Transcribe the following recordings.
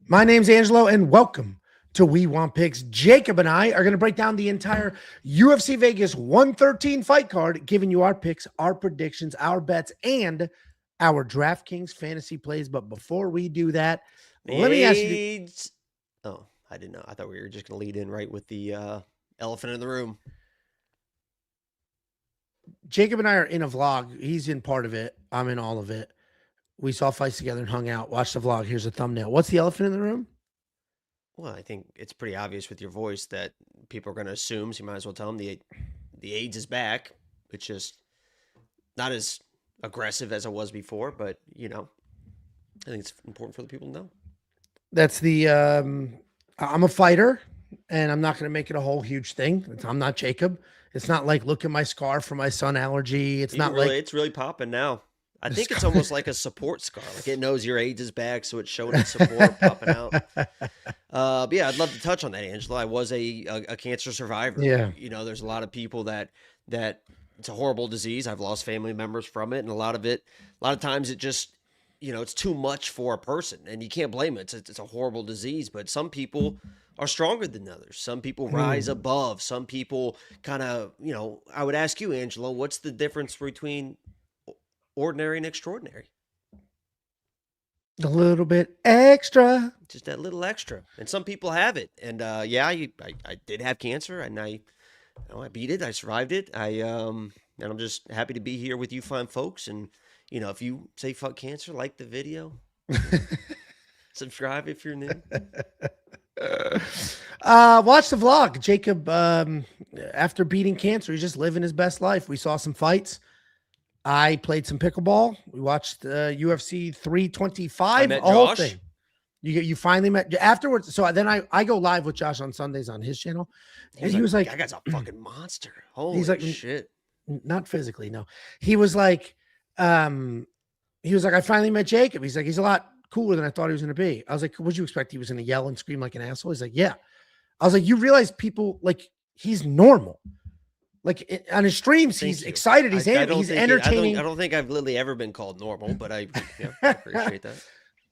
My name's Angelo, and welcome to We Want Picks. Jacob and I are going to break down the entire UFC Vegas 113 fight card, giving you our picks, our predictions, our bets, and our DraftKings Fantasy Plays. But before we do that, let me ask you. Oh, I didn't know. I thought we were just going to lead in right with the elephant in the room. Jacob and I are in a vlog. He's in part of it. I'm in all of it. We saw fights together and hung out. Watch the vlog. Here's a thumbnail. What's the elephant in the room? Well, I think it's pretty obvious with your voice that people are going to assume, so you might as well tell them the AIDS is back. It's just not as aggressive as it was before, but, you know, I think it's important for the people to know. That's the, I'm a fighter, and I'm not going to make it a whole huge thing. I'm not Jacob. It's not like, look at my scar for my sun allergy. It's not really, like. It's really popping now. I think it's almost like a support scar. Like it knows your AIDS is back, so it's showing its support popping out. But yeah, I'd love to touch on that, Angela. I was a cancer survivor. Yeah. You know, there's a lot of people that it's a horrible disease. I've lost family members from it, and a lot of times it just, you know, it's too much for a person, and you can't blame it. It's a horrible disease, but some people are stronger than others. Some people rise above. Some people kind of, you know, I would ask you, Angela, what's the difference between ordinary and extraordinary? A little bit extra. Just that little extra. And some people have it. And yeah, I did have cancer, and I beat it. I survived it. And I'm just happy to be here with you fine folks. And, you know, if you say fuck cancer, like the video, subscribe if you're new. Watch the vlog. Jacob, after beating cancer, he's just living his best life. We saw some fights. I played some pickleball. We watched UFC 325. I met whole Josh. thing. You finally met afterwards. So then I go live with Josh on Sundays on his channel, and he was like, "That guy's a fucking monster." Holy he's like, shit! Not physically, no. He was like, I finally met Jacob. He's like, he's a lot cooler than I thought he was going to be. I was like, what'd you expect? He was going to yell and scream like an asshole. He's like, yeah. I was like, you realize people like he's normal. Like on his streams, he's excited. He's entertaining. I don't think I've literally ever been called normal, but I appreciate that.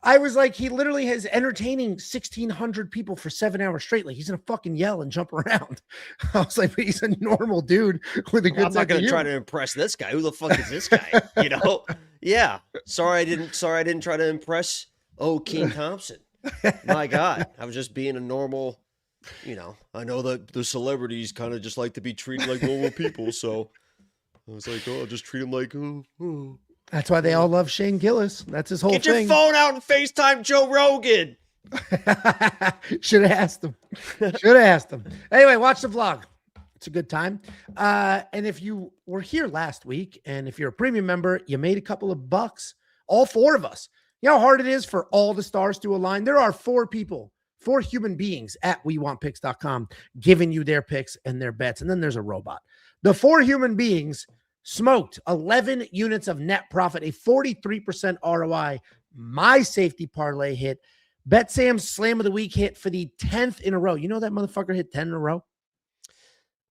I was like, he literally has entertaining 1,600 people for 7 hours straight. Like he's gonna fucking yell and jump around. I was like, but he's a normal dude with a good. I'm not gonna try to impress this guy. Who the fuck is this guy? You know? Yeah. Sorry, I didn't try to impress. Oh, King Thompson. My God, I was just being a normal. You know, I know that the celebrities kind of just like to be treated like normal people, so I was like, oh, I'll just treat them like, oh. That's why they all love Shane Gillis. That's his whole thing. Get your phone out and FaceTime Joe Rogan. Should have asked him. Anyway, watch the vlog. It's a good time. And if you were here last week, and if you're a premium member, you made a couple of bucks. All four of us. You know how hard it is for all the stars to align? There are four human beings at WeWantPicks.com giving you their picks and their bets. And then there's a robot. The four human beings smoked 11 units of net profit, a 43% ROI. My safety parlay hit. Bet Sam's slam of the week hit for the 10th in a row. You know that motherfucker hit 10 in a row?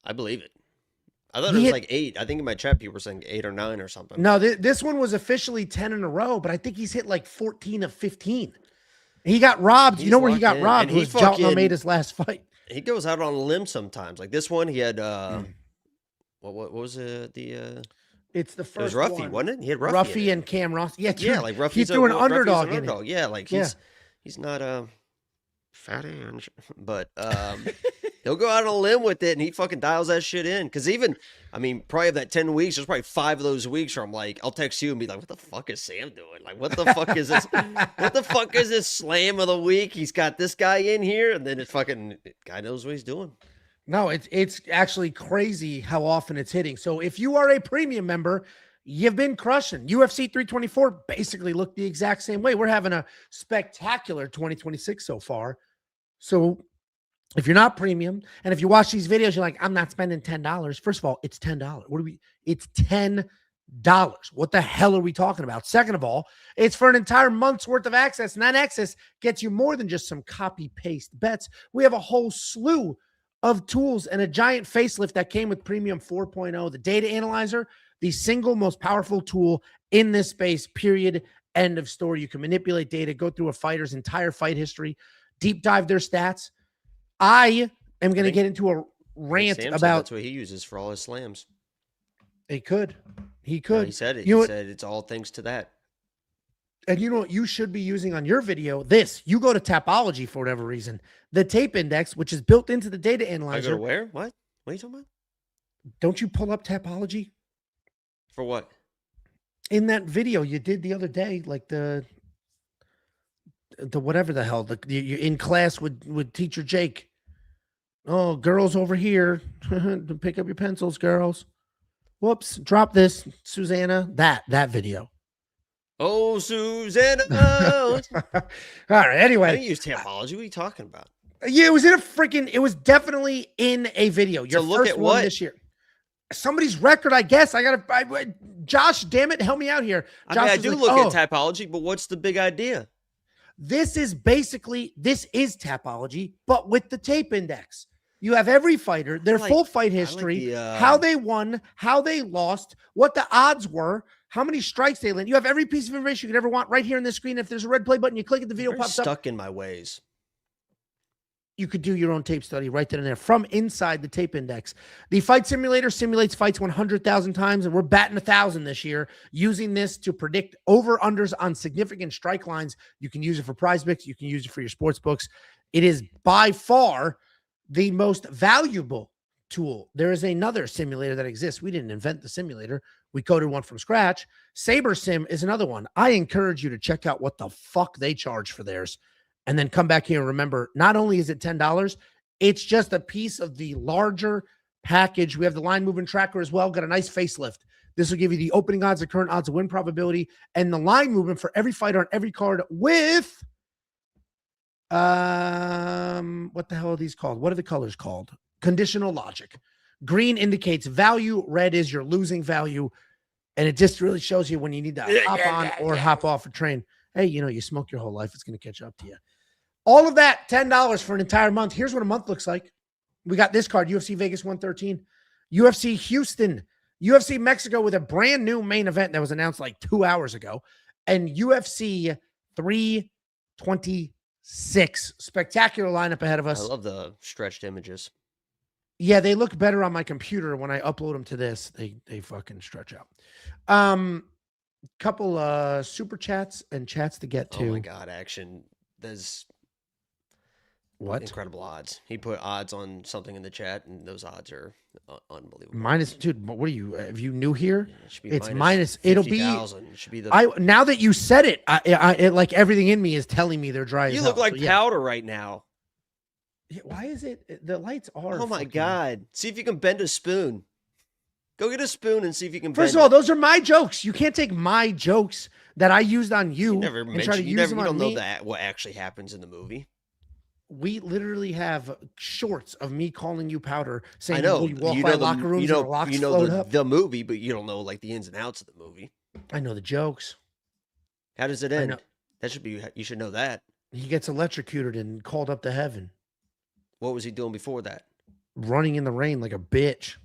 I believe it. I thought it was like 8. I think in my chat people were saying 8 or 9 or something. No, this one was officially 10 in a row, but I think he's hit like 14 of 15. He got robbed. You know where he got robbed? It was John made his last fight. He goes out on a limb sometimes. Like this one, he had what was it? It's the first. It was Ruffy, one. wasn't it? He had Ruffy and Cam Ross. Yeah, like Ruffy's he threw an underdog in it. Yeah, like he's not a fatty, but he'll go out on a limb with it, and he fucking dials that shit in. Because even, I mean, probably of that 10 weeks, there's probably 5 of those weeks where I'm like, I'll text you and be like, what the fuck is Sam doing? Like, what the fuck is this? What the fuck is this slam of the week? He's got this guy in here, and then it fucking guy knows what he's doing. No, it's actually crazy how often it's hitting. So if you are a premium member, you've been crushing. UFC 324 basically looked the exact same way. We're having a spectacular 2026 so far. So if you're not premium, and if you watch these videos, you're like, I'm not spending $10. First of all, it's $10. It's $10. What the hell are we talking about? Second of all, it's for an entire month's worth of access, and that access gets you more than just some copy-paste bets. We have a whole slew of tools and a giant facelift that came with Premium 4.0, the data analyzer, the single most powerful tool in this space, period, End of story. You can manipulate data, go through a fighter's entire fight history, deep dive their stats. I am going to get into a rant Sam about. That's what he uses for all his slams. He could. No, he said it. He said it's all thanks to that. And you know what you should be using on your video? This. You go to Tapology for whatever reason. The tape index, which is built into the data analyzer. I go to where? What? What are you talking about? Don't you pull up Tapology? For what? In that video you did the other day, like the whatever the hell, you're in class with teacher Jake. Oh, girls over here. Pick up your pencils, girls. Whoops, drop this, Susanna. That video. Oh, Susanna. All right, anyway. I didn't use Tapology. What are you talking about? Yeah, it was in a freaking, it was definitely in a video. Your look first at one what? this year. Somebody's record, I guess. Josh, damn it, help me out here. Josh, I do look at Tapology, but what's the big idea? This is Tapology, but with the tape index. You have every fighter, their full fight history, how they won, how they lost, what the odds were, how many strikes they landed. You have every piece of information you could ever want right here on the screen. If there's a red play button, you click it, the video pops up. Stuck in my ways. You could do your own tape study right then and there from inside the tape index. The fight simulator simulates fights 100,000 times, and we're batting 1,000 this year using this to predict over-unders on significant strike lines. You can use it for prize picks. You can use it for your sports books. It is by far the most valuable tool. There is another simulator that exists. We didn't invent the simulator. We coded one from scratch. Saber Sim is another one. I encourage you to check out what the fuck they charge for theirs. And then come back here and remember, not only is it $10, it's just a piece of the larger package. We have the line movement tracker as well. Got a nice facelift. This will give you the opening odds, the current odds, the win probability, and the line movement for every fighter on every card with, what the hell are these called? What are the colors called? Conditional logic. Green indicates value. Red is your losing value. And it just really shows you when you need to hop on or hop off a train. Hey, you smoke your whole life. It's going to catch up to you. All of that, $10 for an entire month. Here's what a month looks like. We got this card, UFC Vegas 113, UFC Houston, UFC Mexico with a brand new main event that was announced like 2 hours ago, and UFC 326. Spectacular lineup ahead of us. I love the stretched images. Yeah, they look better on my computer when I upload them to this. They fucking stretch out. Couple super chats and chats to get to. Oh my God, Action. There's what incredible odds. He put odds on something in the chat, and those odds are unbelievable. Minus, dude. What are you? Have you new here? Yeah, it should be it's minus. It'll be. It should be the. Now that you said it, it like everything in me is telling me they're dry. You as look hell. like powder right now. Yeah, why is it? The lights are. Oh my God! See if you can bend a spoon. Go get a spoon and see if you can. First of all, those are my jokes. You can't take my jokes that I used on you, never and try to use them on don't me. know that what actually happens in the movie. We literally have shorts of me calling you powder, saying I know you walk you by know locker rooms and the locks float up. the movie, but you don't know like the ins and outs of the movie. I know the jokes. How does it end? That should be. You should know that. He gets electrocuted and called up to heaven. What was he doing before that? Running in the rain like a bitch.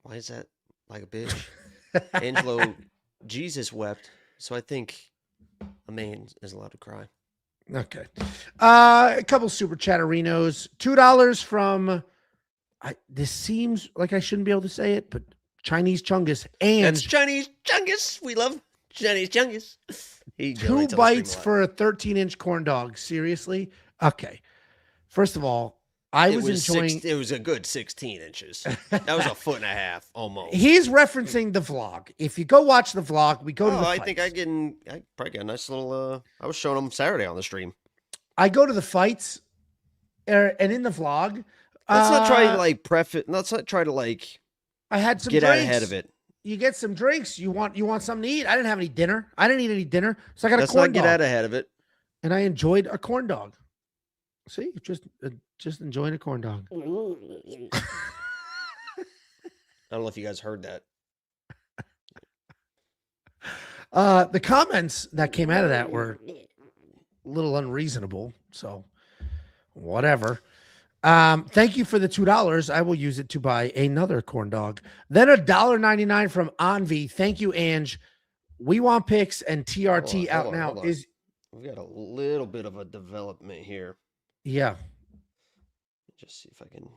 Why is that like a bitch? Angelo, Jesus wept, so I think a man is allowed to cry. Okay. A couple super chatterinos. $2 from, this seems like I shouldn't be able to say it, but Chinese Chungus. And that's Chinese Chungus. We love Chinese Chungus. 2 bites for a 13-inch corn dog. Seriously? Okay. First of all, I was enjoying. It was a good 16 inches. That was a foot and a half almost. He's referencing the vlog. If you go watch the vlog, we go to the fights. I think I probably got a nice little. I was showing them Saturday on the stream. I go to the fights, and in the vlog. Let's not try to like preface. Let's not try to like. I had some get drinks. out ahead of it. You get some drinks. You want something to eat. I didn't have any dinner. I didn't eat any dinner, so I got a corn dog. Let's not get out ahead of it. And I enjoyed a corn dog. See, just enjoying a corn dog. I don't know if you guys heard that. The comments that came out of that were a little unreasonable. So whatever. Thank you for the $2. I will use it to buy another corn dog. Then $1.99 from Envy. Thank you, Ange. We Want Picks and TRT out now. Hold on. We've got a little bit of a development here. Yeah. Just see if I can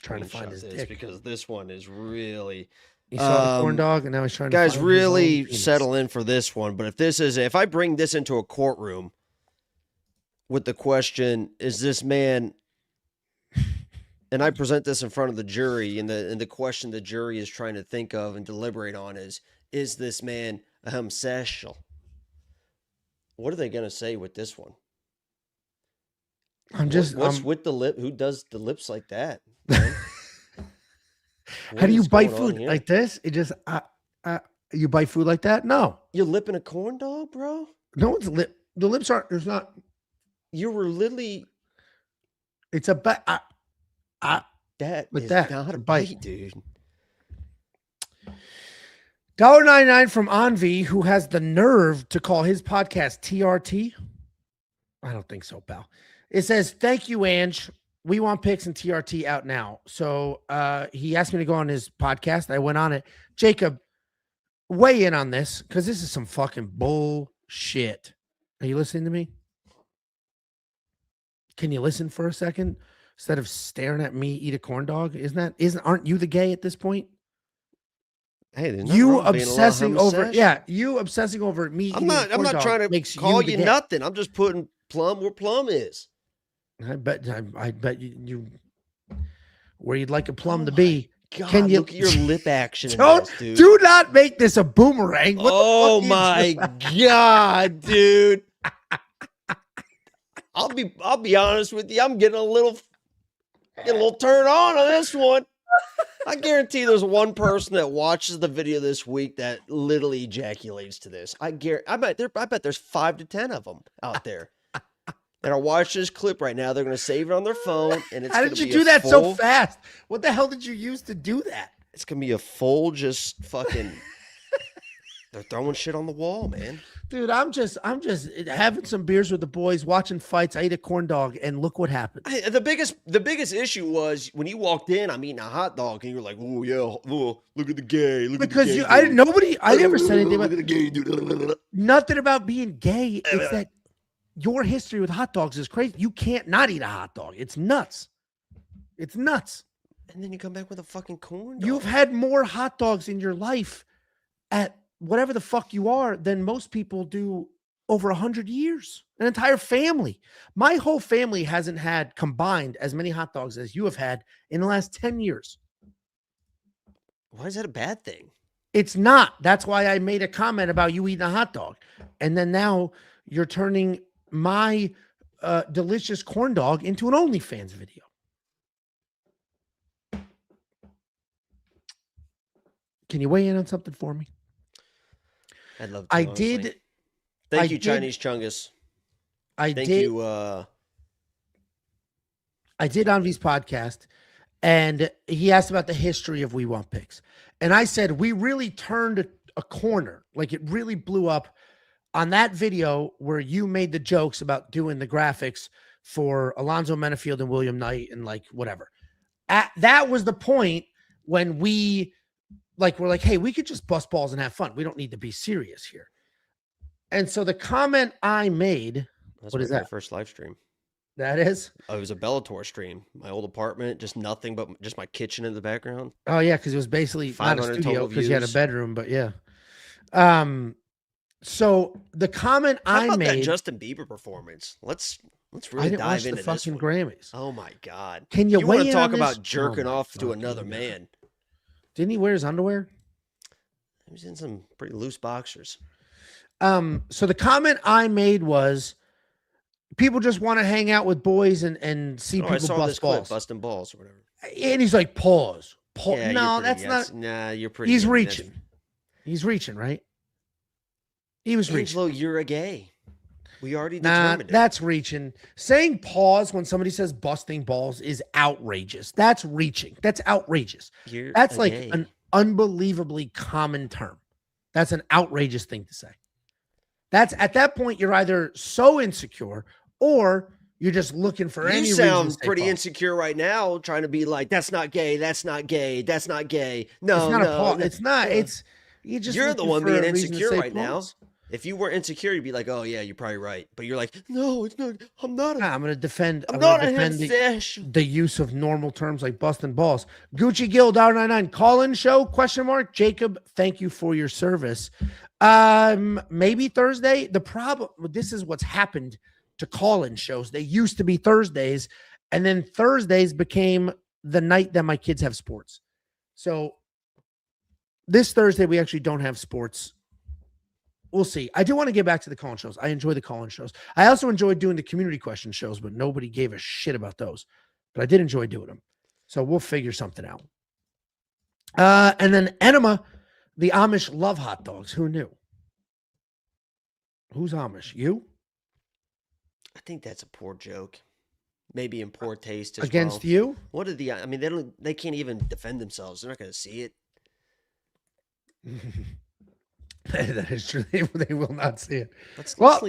trying to find his dick because this one is really. He saw the corn dog, and now he's trying to. Guys, really settle in for this one. But if I bring this into a courtroom with the question, is this man? And I present this in front of the jury, and the question the jury is trying to think of and deliberate on is this man a homosexual? What are they going to say with this one? What's with the lip? Who does the lips like that? How do you bite food like this? It just you bite food like that? No. You're lipping a corn dog, bro? No one's lip. The lips aren't. There's not. You were literally. It's a bite. That is not a bite, dude. $1.99 from Anvi, who has the nerve to call his podcast TRT. I don't think so, pal. It says, "Thank you, Ange. We Want Picks and TRT out now." So he asked me to go on his podcast. I went on it. Jacob, weigh in on this because this is some fucking bullshit. Are you listening to me? Can you listen for a second instead of staring at me eat a corn dog? Aren't you the gay at this point? Hey, you obsessing over you obsessing over me. I'm not trying to call you nothing. I'm just putting plum where plum is. I bet you where you'd like a plum to be. God, can you look at your lip action? Do not make this a boomerang. Oh my God, dude. I'll be honest with you. I'm getting a little turn on this one. I guarantee there's one person that watches the video this week that literally ejaculates to this. I bet there's 5 to 10 of them out there that are watching this clip right now. They're going to save it on their phone, and it's. How did you do that so fast? What the hell did you use to do that? It's going to be a full just fucking. They're throwing shit on the wall, man. Dude, I'm just having some beers with the boys, watching fights. I ate a corn dog, and look what happened. The biggest issue was when you walked in. I'm eating a hot dog, and you're like, "Oh yeah, oh, look at the gay." I never said anything about the gay, dude. Nothing about being gay. It's that your history with hot dogs is crazy. You can't not eat a hot dog. It's nuts. It's nuts. And then you come back with a fucking corn dog. You've had more hot dogs in your life at whatever the fuck you are than most people do over 100 years. An entire family. My whole family hasn't had combined as many hot dogs as you have had in the last 10 years. Why is that a bad thing? It's not. That's why I made a comment about you eating a hot dog. And then now you're turning my delicious corn dog into an OnlyFans video. Can you weigh in on something for me? I'd love to. Thank you, Chinese Chungus. I did Anvi's podcast, and he asked about the history of We Want Picks. And I said, we really turned a corner. Like, it really blew up on that video where you made the jokes about doing the graphics for Alonzo Menafield and William Knight and like whatever. That was the point when we're like, hey, we could just bust balls and have fun. We don't need to be serious here. And so the comment I made, what is that? First live stream. That is? Oh, it was a Bellator stream. My old apartment, just nothing but just my kitchen in the background. Oh yeah, because it was basically not a studio because you had a bedroom, but yeah. So the comment I made, that Justin Bieber performance. Let's really dive into the fucking Grammys. Oh my God! Can you want to talk about jerking off to another man? Didn't he wear his underwear? He was in some pretty loose boxers. So the comment I made was, people just want to hang out with boys and see people bust balls. Busting balls or whatever. And he's like, pause. Yeah, no, that's not. Nah, you're pretty. He's reaching. He's reaching, right? He was reaching. Angelo, you're a gay. We already determined it. That's reaching. Saying pause when somebody says busting balls is outrageous. That's reaching. That's outrageous. That's like an unbelievably common term. That's an outrageous thing to say. That's at that point, you're either so insecure or you're just looking for any reason. You sound pretty insecure right now, trying to be like, that's not gay. That's not gay. That's not gay. No, it's not. You're the one being insecure right now. If you weren't insecure, you'd be like, "Oh yeah, you're probably right." But you're like, "No, it's not. I'm not." I'm going to defend. I'm not a fish. The use of normal terms like busting balls. Gucci Gill $99 call-in show ? Jacob, thank you for your service. Maybe Thursday. The problem. This is what's happened to call-in shows. They used to be Thursdays, and then Thursdays became the night that my kids have sports. So this Thursday we actually don't have sports. We'll see. I do want to get back to the call-in shows. I enjoy the call-in shows. I also enjoyed doing the community question shows, but nobody gave a shit about those. But I did enjoy doing them. So we'll figure something out. And then Enema, the Amish love hot dogs. Who knew? Who's Amish? You? I think that's a poor joke. Maybe in poor taste as against well. You? What are the? I mean, they can't even defend themselves. They're not going to see it. That is true. They will not see it. Let's try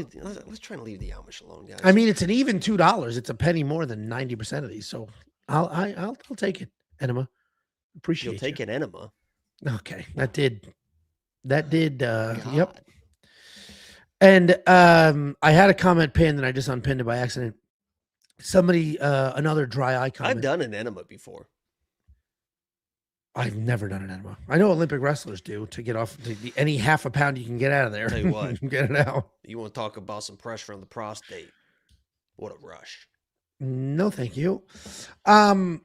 and leave the Amish alone, guys. I mean, it's an even $2. It's a penny more than 90% of these. So I'll take it. Enema. Appreciate You'll take you. an enema. Okay. That did. Yep. And I had a comment pinned and I just unpinned it by accident. Somebody, another dry eye comment. I've done an enema before. I've never done an enema. I know Olympic wrestlers do to get off any half a pound you can get out of there. Tell you what, get it out. You want to talk about some pressure on the prostate? What a rush! No, thank you. Some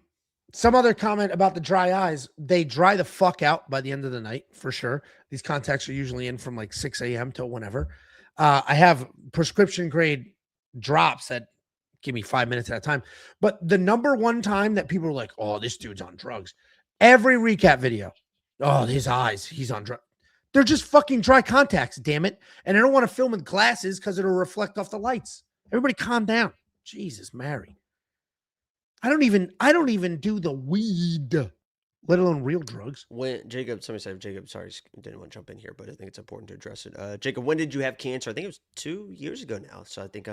other comment about the dry eyes. They dry the fuck out by the end of the night for sure. These contacts are usually in from like 6 a.m. till whenever. I have prescription grade drops that give me 5 minutes at a time. But the number one time that people are like, "Oh, this dude's on drugs." Every recap video. Oh, his eyes. He's on drugs. They're just fucking dry contacts, damn it. And I don't want to film with glasses because it'll reflect off the lights. Everybody calm down. Jesus, Mary. I don't even do the weed, let alone real drugs. When Jacob, somebody said, Jacob, sorry, didn't want to jump in here, but I think it's important to address it. Jacob, when did you have cancer? I think it was 2 years ago now. So I think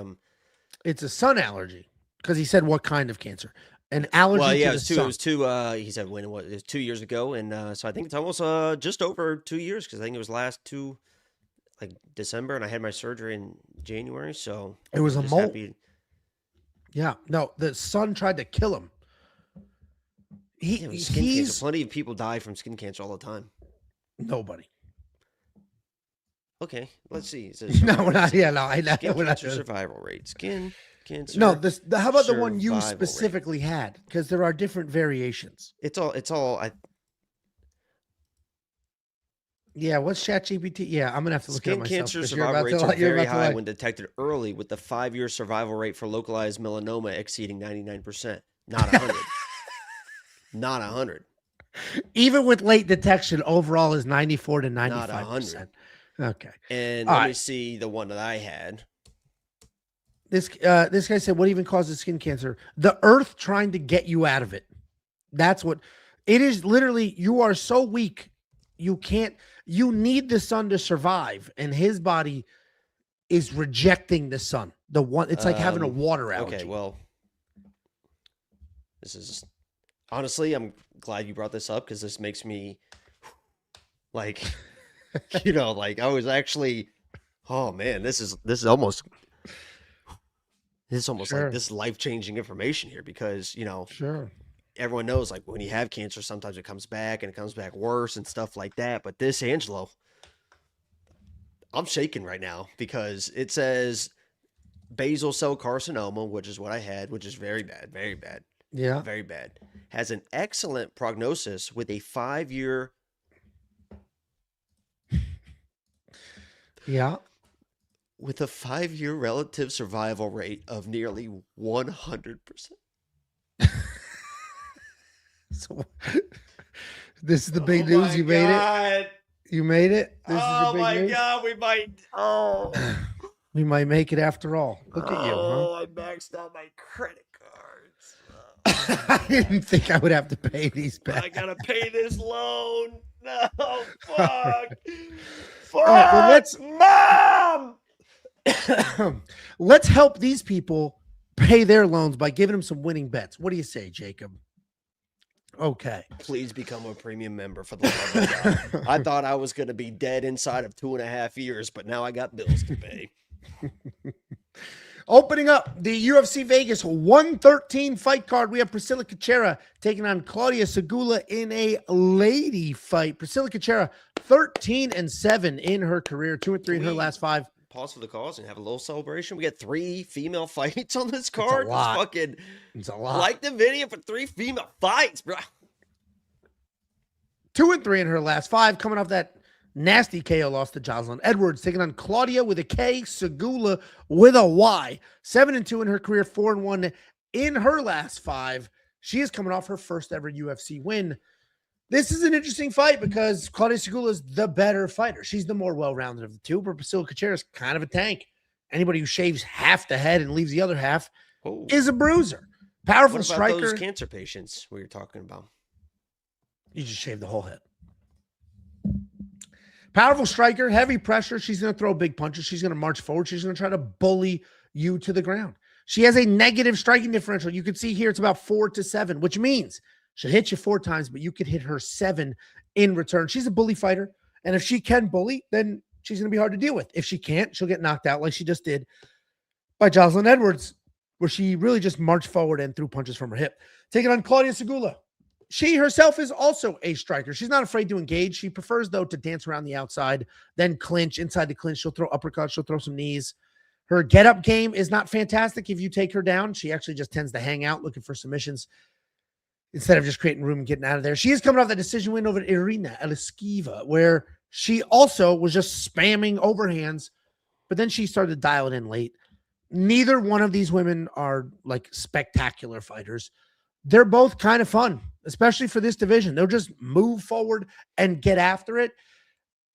it's a sun allergy because he said what kind of cancer. An allergy. Well, yeah, to it was 2. It was 2. He said when it was 2 years ago, and so I think it's almost just over 2 years because I think it was last December, and I had my surgery in January. So it was a mole. Yeah, no, the sun tried to kill him. Skin cancer. Plenty of people die from skin cancer all the time. Nobody. Okay, let's see. No, we're not. Yeah, no, I know. Skin we're cancer not survival rate. Skin cancer. No, how about the one you specifically had? Because there are different variations. It's all. Yeah, what's ChatGPT? Yeah, I'm gonna have to look at myself. Skin cancer survival rates are very high when detected early, with the 5-year survival rate for localized melanoma exceeding 99%. Not 100. Not 100. Even with late detection, overall is 94 to 95%. Not 100. Okay. And let me see the one that I had. This guy said, what even causes skin cancer? The earth trying to get you out of it. That's what it is. Literally, you are so weak. You need the sun to survive. And his body is rejecting the sun. It's like having a water allergy. Okay, well, this is honestly, I'm glad you brought this up because this makes me like, I was actually, oh man, this is almost sure. like this life-changing information here because, sure. Everyone knows like when you have cancer, sometimes it comes back and it comes back worse and stuff like that. But this, Angelo, I'm shaking right now because it says basal cell carcinoma, which is what I had, which is very bad, very bad. Yeah. Very bad. Has an excellent prognosis with a 5-year. Yeah. With a 5-year relative survival rate of nearly 100%. So, this is the big news. You made it. You made it. This is the big news. God, we might. Oh, we might make it after all. Look at you. Oh, I maxed out my credit cards. I didn't think I would have to pay these back. I gotta pay this loan. No, fuck. Fuck, well, Mom. Let's help these people pay their loans by giving them some winning bets. What do you say, Jacob? Okay. Please become a premium member for the love of God. I thought I was going to be dead inside of 2.5 years, but now I got bills to pay. Opening up the UFC Vegas 113 fight card, we have Priscila Cachoeira taking on Klaudia Sygula in a lady fight. Priscila Cachoeira, 13-7 in her career, 2-3 in her last 5. Pause for the cause and have a little celebration. We got 3 female fights on this card. It's a lot. Like the video for 3 female fights, bro. 2-3 in her last 5, coming off that nasty KO loss to Jocelyn Edwards, taking on Klaudia with a K, Sygula with a Y. 7-2 in her career, 4-1 in her last 5. She is coming off her first ever UFC win. This is an interesting fight because Klaudia Sygula is the better fighter. She's the more well-rounded of the two, but Priscila Cachoeira is kind of a tank. Anybody who shaves half the head and leaves the other half is a bruiser. Powerful what about striker. Those cancer patients we were talking about. You just shave the whole head. Powerful striker, heavy pressure. She's going to throw big punches. She's going to march forward. She's going to try to bully you to the ground. She has a negative striking differential. You can see here it's about 4-7, which means she'll hit you 4 times, but you could hit her 7 in return. She's a bully fighter, and if she can bully, then she's going to be hard to deal with. If she can't, she'll get knocked out like she just did by Jocelyn Edwards, where she really just marched forward and threw punches from her hip. Taking on Klaudia Sygula. She herself is also a striker. She's not afraid to engage. She prefers, though, to dance around the outside, then clinch. Inside the clinch, she'll throw uppercuts. She'll throw some knees. Her get-up game is not fantastic if you take her down. She actually just tends to hang out looking for submissions instead of just creating room and getting out of there. She is coming off that decision win over Irina Eliskiva, where she also was just spamming overhands, but then she started to dial it in late. Neither one of these women are like spectacular fighters. They're both kind of fun, especially for this division. They'll just move forward and get after it.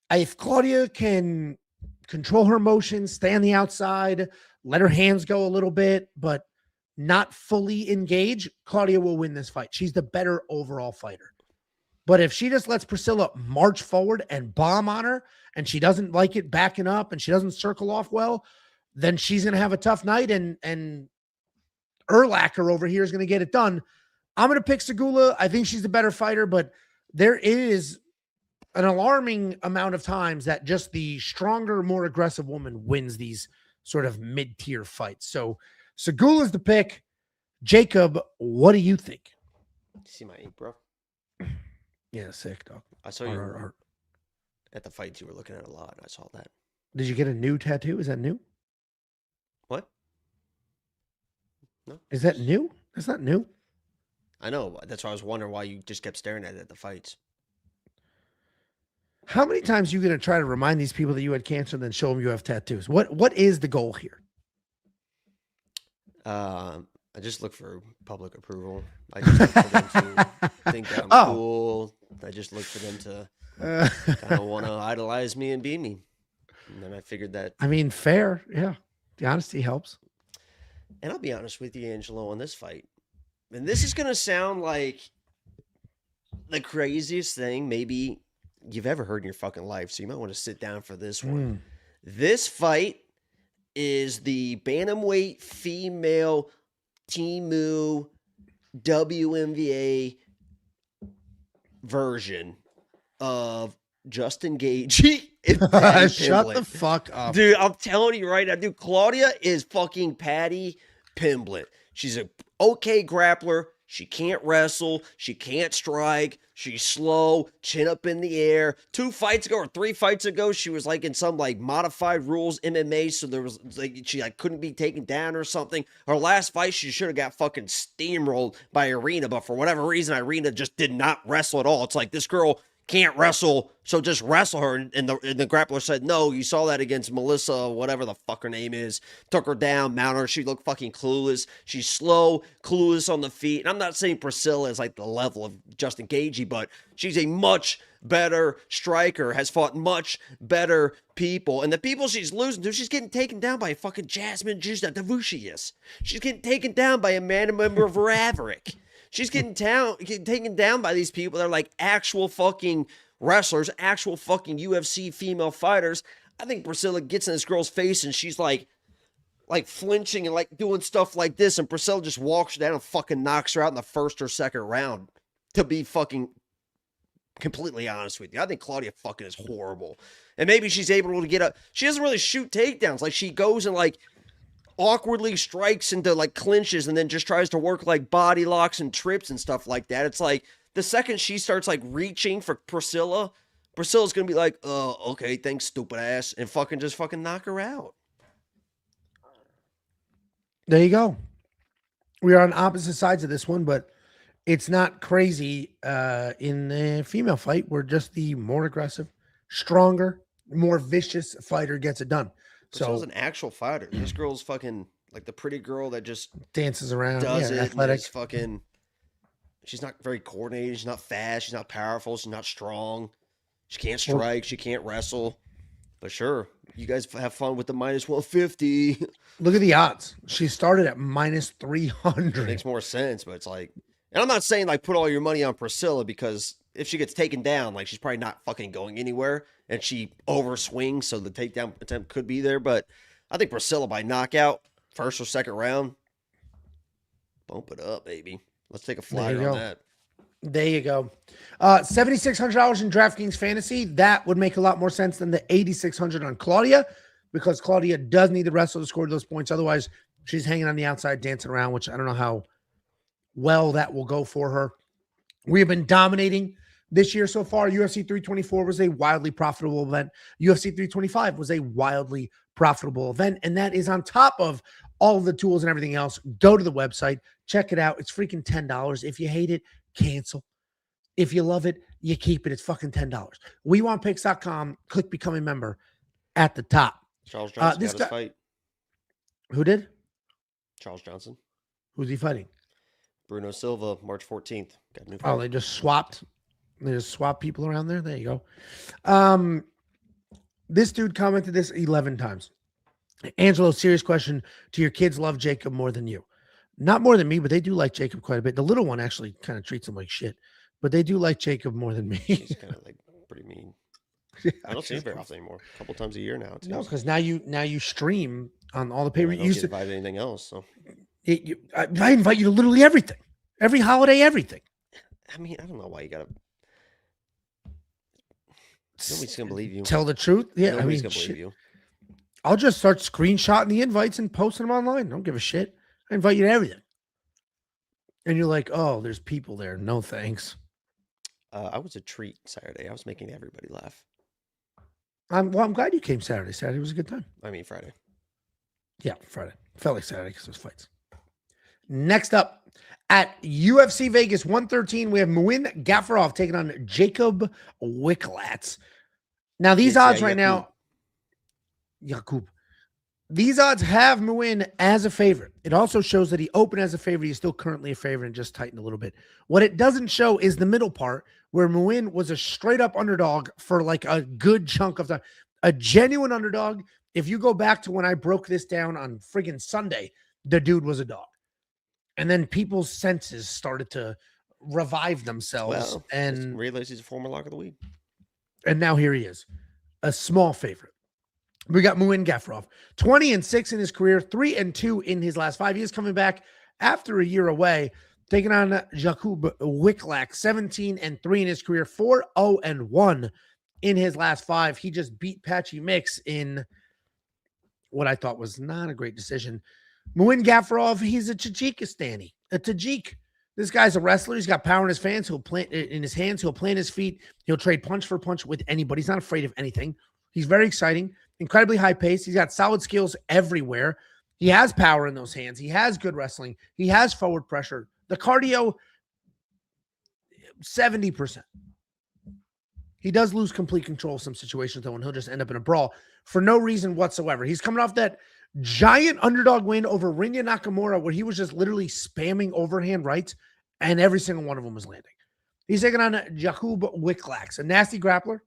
If Klaudia can control her motions, stay on the outside, let her hands go a little bit, but not fully engage, Klaudia will win this fight. She's the better overall fighter. But if she just lets Priscila march forward and bomb on her, and she doesn't like it backing up, and she doesn't circle off well, then she's going to have a tough night, and Urlacher over here is going to get it done. I'm going to pick Sygula. I think she's the better fighter, but there is an alarming amount of times that just the stronger, more aggressive woman wins these sort of mid-tier fights. So Sygula's the pick. Jacob, what do you think? See my ink, bro? Yeah, sick, dog. I saw you at the fights you were looking at a lot. I saw that. Did you get a new tattoo? Is that new? What? No. Is that new? That's not new. I know. That's why I was wondering why you just kept staring at it at the fights. How many times are you going to try to remind these people that you had cancer and then show them you have tattoos? What is the goal here? I just look for public approval. I just look for them to think that I'm cool. I just look for them to kind of want to idolize me and be me. And then I figured that. I mean, fair. Yeah. The honesty helps. And I'll be honest with you, Angelo, on this fight. And this is going to sound like the craziest thing maybe you've ever heard in your fucking life. So you might want to sit down for this one. This fight is the bantamweight female Timu WNBA version of Justin Gaethje. Shut the fuck up. Dude, I'm telling you right now, dude, Klaudia is fucking Patty Pimblett. She's a okay grappler. She can't wrestle. She can't strike. She's slow, chin up in the air. 2 fights ago or 3 fights ago, she was like in some like modified rules MMA, so there was like she like couldn't be taken down or something. Her last fight, she should have got fucking steamrolled by Irina, but for whatever reason, Irina just did not wrestle at all. It's like this girl can't wrestle, so just wrestle her. And the grappler said, no, you saw that against Melissa, whatever the fuck her name is. Took her down, mounted her. She looked fucking clueless. She's slow, clueless on the feet. And I'm not saying Priscila is like the level of Justin Gaethje, but she's a much better striker, has fought much better people. And the people she's losing to, she's getting taken down by fucking Jasmine Jasudavicius. She's getting taken down by Amanda member of Raverick. She's getting taken down by these people that are like actual fucking wrestlers, actual fucking UFC female fighters. I think Priscila gets in this girl's face and she's like flinching and like doing stuff like this, and Priscila just walks her down and fucking knocks her out in the first or second round. to be fucking completely honest with you. I think Klaudia fucking is horrible. And maybe she's able to get up. She doesn't really shoot takedowns. Like, she goes and, like, awkwardly strikes into, like, clinches and then just tries to work, like, body locks and trips and stuff like that. It's like, the second she starts, like, reaching for Priscilla's going to be like, oh, okay, thanks, stupid ass, and just fucking knock her out. There you go. We are on opposite sides of this one, but it's not crazy in the female fight where just the more aggressive, stronger, more vicious fighter ggets it done. Priscilla's an actual fighter. This girl's fucking like the pretty girl that just dances around, does it, athletic. Fucking, she's not very coordinated. She's not fast. She's not powerful. She's not strong. She can't strike. She can't wrestle. But sure, you guys have fun with the minus 150. Look at the odds. She started at minus 300. It makes more sense, but it's like, and I'm not saying like put all your money on Priscilla, because if she gets taken down, like, she's probably not fucking going anywhere, and she overswings, so the takedown attempt could be there. But I think Priscilla by knockout, first or second round, bump it up, baby. Let's take a flyer on that. There you go. $7,600 in DraftKings Fantasy. That would make a lot more sense than the $8,600 on Klaudia, because Klaudia does need the wrestler to score those points. Otherwise, she's hanging on the outside, dancing around, which I don't know how well that will go for her. We have been dominating this year so far. UFC 324 was a wildly profitable event. UFC 325 was a wildly profitable event, and that is on top of all of the tools and everything else. Go to the website, check it out. It's freaking $10. If you hate it, cancel. If you love it, you keep it. It's fucking $10. WeWantPicks.com. Click become a member at the top. Charles Johnson got his fight. Who did? Charles Johnson. Who's he fighting? Bruno Silva, March 14th. Got a new fight. Oh, they just swapped. They just swapped people around there. There you go. This dude commented this 11 times. Angelo, serious question. Do your kids love Jacob more than you? Not more than me, but they do like Jacob quite a bit. The little one actually kind of treats him like shit, but they do like Jacob more than me. He's kind of like pretty mean. Yeah, I don't see him very often anymore. A couple times a year now. No, because now you stream on all the pay. I don't get invited to anything else. So I invite you to literally everything, every holiday, everything. I mean, I don't know why you gotta. Nobody's gonna believe you. Tell the truth. Yeah, nobody's gonna believe you. I'll just start screenshotting the invites and posting them online. I don't give a shit. I invite you to everything. And you're like, oh, there's people there. No thanks. I was a treat Saturday. I was making everybody laugh. I'm glad you came Saturday. Saturday was a good time. I mean, Friday. Yeah, Friday. Felt like Saturday because there's fights. Next up, at UFC Vegas 113, we have Muin Gafurov taking on Jakub Wiklacz. Now, these odds right now, Jakub. These odds have Muin as a favorite. It also shows that he opened as a favorite. He's still currently a favorite and just tightened a little bit. What it doesn't show is the middle part where Muin was a straight up underdog for like a good chunk of time. A genuine underdog. If you go back to when I broke this down on friggin' Sunday, the dude was a dog. And then people's senses started to revive themselves. Well, and realize he's a former lock of the week. And now here he is, a small favorite. We got Muin Gafurov, 20-6 in his career, 3-2 in his last 5 years, coming back after a year away, taking on Jakub Wiklacz, 17-3 in his career, 4-0-1 in his last 5. He just beat Patchy Mix in what I thought was not a great decision. Muin Gafurov, he's a Tajikistani, a Tajik. This guy's a wrestler. He's got power in his hands. He'll plant in his hands. He'll plant his feet. He'll trade punch for punch with anybody. He's not afraid of anything. He's very exciting, incredibly high pace. He's got solid skills everywhere. He has power in those hands. He has good wrestling. He has forward pressure. The cardio, 70%. He does lose complete control of some situations, though, and he'll just end up in a brawl for no reason whatsoever. He's coming off that giant underdog win over Rinya Nakamura, where he was just literally spamming overhand rights, and every single one of them was landing. He's taking on Jakub Wiklacz, a nasty grappler.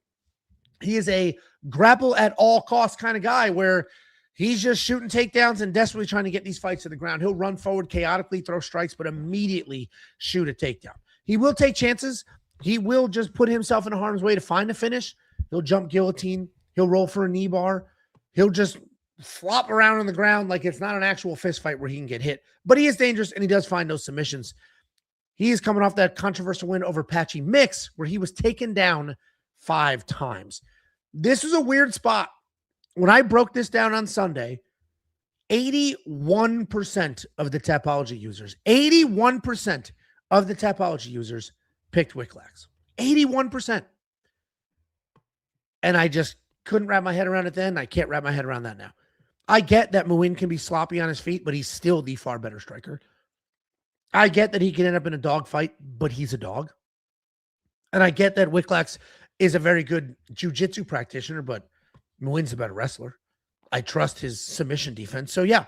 He is a grapple at all costs kind of guy where he's just shooting takedowns and desperately trying to get these fights to the ground. He'll run forward chaotically, throw strikes, but immediately shoot a takedown. He will take chances. He will just put himself in harm's way to find a finish. He'll jump guillotine. He'll roll for a knee bar. He'll just flop around on the ground like it's not an actual fist fight where he can get hit. But he is dangerous, and he does find those submissions. He is coming off that controversial win over Patchy Mix, where he was taken down 5 times. This was a weird spot. When I broke this down on Sunday, 81% of the Tapology users, 81% of the Tapology users picked Wiklacz. 81%. And I just couldn't wrap my head around it then. I can't wrap my head around that now. I get that Muin can be sloppy on his feet, but he's still the far better striker. I get that he can end up in a dog fight, but he's a dog. And I get that Wiklacz is a very good jiu-jitsu practitioner, but Muin's a better wrestler. I trust his submission defense. So yeah,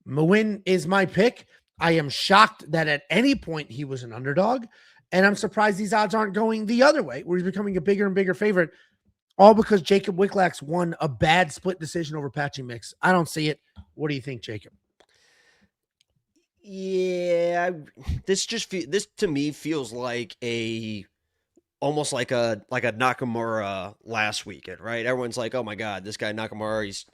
Muin is my pick. I am shocked that at any point he was an underdog, and I'm surprised these odds aren't going the other way, where he's becoming a bigger and bigger favorite, all because Jakub Wiklacz won a bad split decision over Patchy Mix. I don't see it. What do you think, Jacob? Yeah, this to me feels like almost like a Nakamura last weekend, right? Everyone's like, oh my God, this guy Nakamura, he's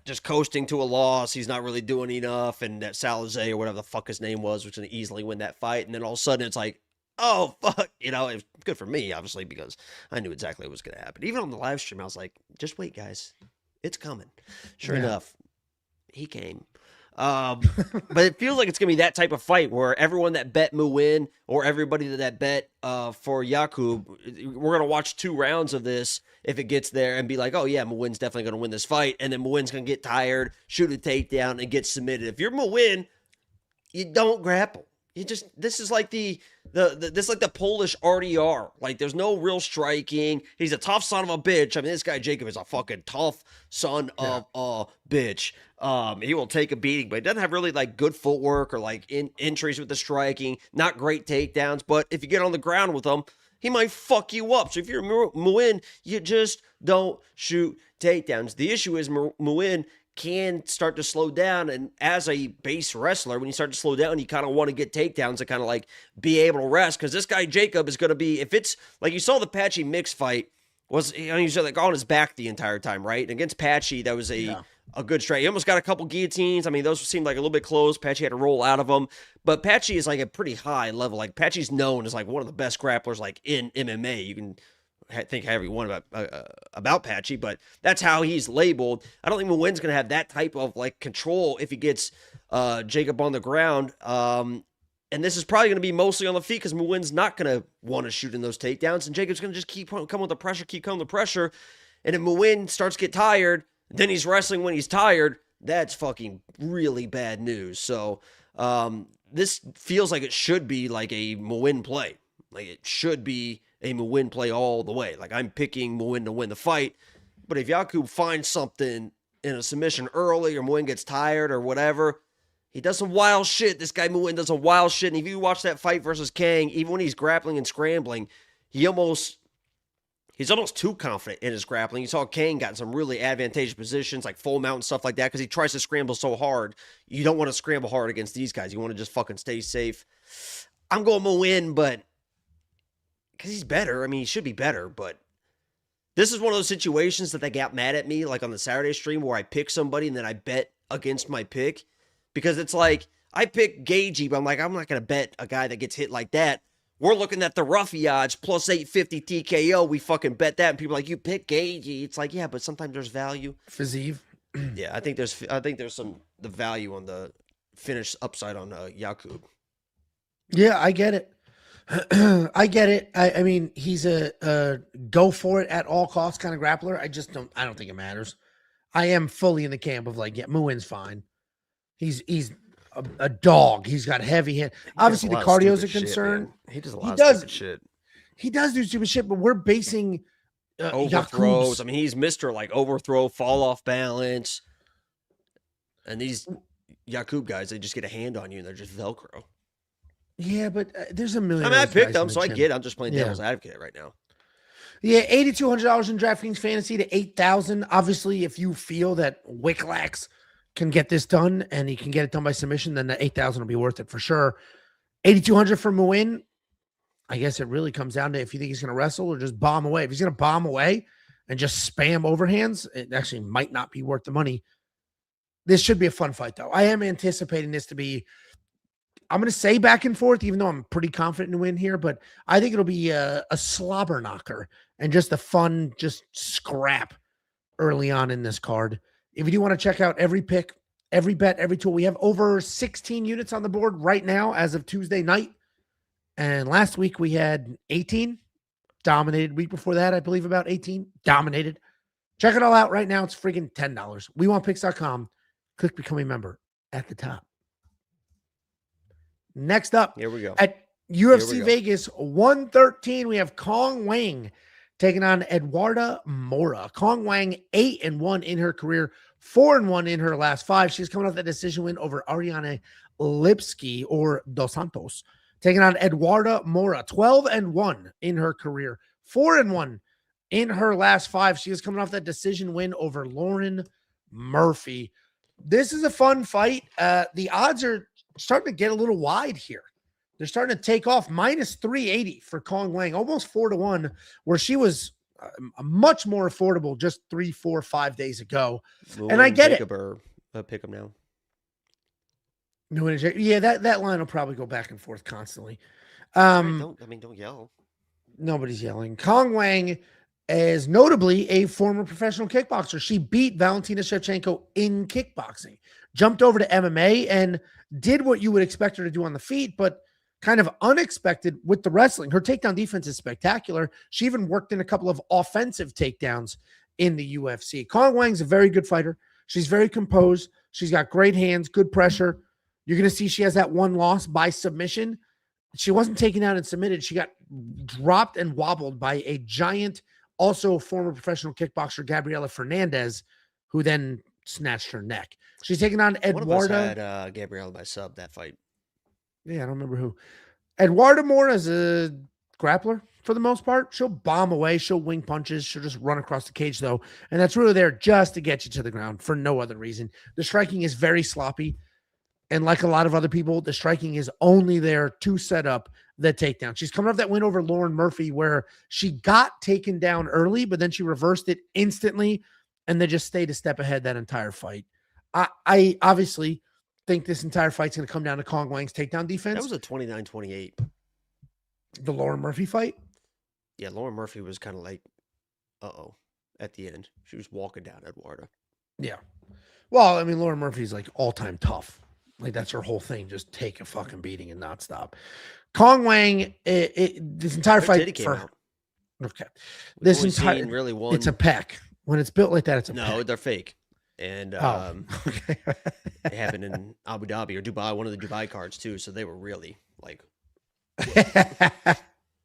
just coasting to a loss. He's not really doing enough. And that Salazar or whatever the fuck his name was going to easily win that fight. And then all of a sudden it's like, oh, fuck. You know, it's good for me, obviously, because I knew exactly what was going to happen. Even on the live stream, I was like, just wait, guys. It's coming. Sure enough, he came. But it feels like it's going to be that type of fight where everyone that bet Muin or everybody that bet for Jakub, we're going to watch 2 rounds of this if it gets there and be like, oh yeah, Muin's definitely going to win this fight. And then Muin's going to get tired, shoot a takedown, and get submitted. If you're Muin, you don't grapple. This is like this is like the Polish RDR. Like, there's no real striking. He's a tough son of a bitch. I mean, this guy Jacob is a fucking tough son of a bitch. He will take a beating, but he doesn't have really like good footwork or like entries with the striking. Not great takedowns, but if you get on the ground with him, he might fuck you up. So if you're Muin, you just don't shoot takedowns. The issue is Muin can start to slow down, and as a base wrestler, when you start to slow down, you kind of want to get takedowns to kind of like be able to rest, because this guy Jacob is going to be, if it's like you saw the Patchy Mix fight, was, you know, he's like on his back the entire time, right? And against Patchy, that was a good strike. He almost got a couple guillotines. I mean, those seemed like a little bit close. Patchy had to roll out of them, but Patchy is like a pretty high level. Like, Patchy's known as like one of the best grapplers like in MMA. You can think however you want about Patchy, but that's how he's labeled. I don't think Muin's going to have that type of like control if he gets Jacob on the ground. And this is probably going to be mostly on the feet, because Muin's not going to want to shoot in those takedowns, and Jacob's going to just keep coming with the pressure. And if Muin starts to get tired, then he's wrestling when he's tired. That's fucking really bad news. So this feels like it should be like a Muin play. Like, it should be a Muin play all the way. Like, I'm picking Muin to win the fight. But if Jakub finds something in a submission early, or Muin gets tired or whatever, he does some wild shit. This guy Muin does some wild shit. And if you watch that fight versus Cong, even when he's grappling and scrambling, he's almost too confident in his grappling. You saw Cong got in some really advantageous positions, like full mount and stuff like that, because he tries to scramble so hard. You don't want to scramble hard against these guys. You want to just fucking stay safe. I'm going Muin, but because he's better. I mean, he should be better, but this is one of those situations that they got mad at me, like on the Saturday stream, where I pick somebody and then I bet against my pick, because it's like, I pick Gagey, but I'm like, I'm not going to bet a guy that gets hit like that. We're looking at the roughy odds, plus 850 TKO. We fucking bet that, and people are like, you pick Gagey. It's like, yeah, but sometimes there's value. Fiziev. Yeah, I think there's the value on the finish upside on Jakub. Yeah, I get it. I get it. I mean, he's a go for it at all costs kind of grappler. I don't think it matters. I am fully in the camp of like, yeah, Muin's fine. He's a dog. He's got heavy hand. Obviously, the cardio is a concern. He does a lot of stupid shit. He does do stupid shit, but we're basing overthrows. I mean, he's Mr. like overthrow, fall off balance. And these Jakub guys, they just get a hand on you and they're just Velcro. Yeah, but there's a million. I mean, I picked them, so I get it. I'm just playing devil's advocate right now. Yeah, $8,200 in DraftKings Fantasy to $8,000. Obviously, if you feel that Wiklacz can get this done and he can get it done by submission, then the $8,000 will be worth it for sure. $8,200 for Muin. I guess it really comes down to if you think he's going to wrestle or just bomb away. If he's going to bomb away and just spam overhands, it actually might not be worth the money. This should be a fun fight, though. I am anticipating this to be I'm going to say back and forth, even though I'm pretty confident in win here, but I think it'll be a slobber knocker and just a fun, just scrap early on in this card. If you do want to check out every pick, every bet, every tool, we have over 16 units on the board right now as of Tuesday night. And last week we had 18 dominated. Week before that, I believe about 18 dominated. Check it all out right now. It's freaking $10. WeWantPicks.com. Click become a member at the top. Next up, here we go. At UFC Vegas 113, we have Cong Wang taking on Eduarda Moura. Cong Wang 8-1 in her career, 4-1 in her last 5. She's coming off that decision win over Ariane Lipski or Dos Santos. Taking on Eduarda Moura, 12-1 in her career, 4-1 in her last 5. She is coming off that decision win over Lauren Murphy. This is a fun fight. The odds are starting to get a little wide here. They're starting to take off. Minus 380 for Cong Wang, almost 4-1, where she was much more affordable just 3, 4, 5 days ago. And I get Jacob it. Pick them now. Yeah, that line will probably go back and forth constantly. Don't yell. Nobody's yelling. Cong Wang is notably a former professional kickboxer. She beat Valentina Shevchenko in kickboxing, jumped over to MMA, and did what you would expect her to do on the feet, but kind of unexpected with the wrestling. Her takedown defense is spectacular. She even worked in a couple of offensive takedowns in the UFC. Cong Wang's a very good fighter. She's very composed. She's got great hands, good pressure. You're going to see she has that one loss by submission. She wasn't taken out and submitted. She got dropped and wobbled by a giant, also former professional kickboxer, Gabriela Fernandez, who then snatched her neck. She's taking on Eduarda. One of us had Gabriela by sub that fight. Yeah, I don't remember who. Eduarda Moura is a grappler for the most part. She'll bomb away. She'll wing punches. She'll just run across the cage, though. And that's really there just to get you to the ground for no other reason. The striking is very sloppy. And like a lot of other people, the striking is only there to set up the takedown. She's coming off that win over Lauren Murphy where she got taken down early, but then she reversed it instantly and then just stayed a step ahead that entire fight. I obviously think this entire fight's going to come down to Cong Wang's takedown defense. That was a 29-28. The Lauren Murphy fight? Yeah, Lauren Murphy was kind of like, at the end. She was walking down Eduarda. Yeah. Well, I mean, Lauren Murphy's like all-time tough. Like, that's her whole thing. Just take a fucking beating and not stop. Cong Wang, this entire fight for her. Okay. This entire really one. It's a peck. When it's built like that, it's a peck. No, they're fake. And okay. it happened in Abu Dhabi or Dubai, one of the Dubai cards too. So they were really like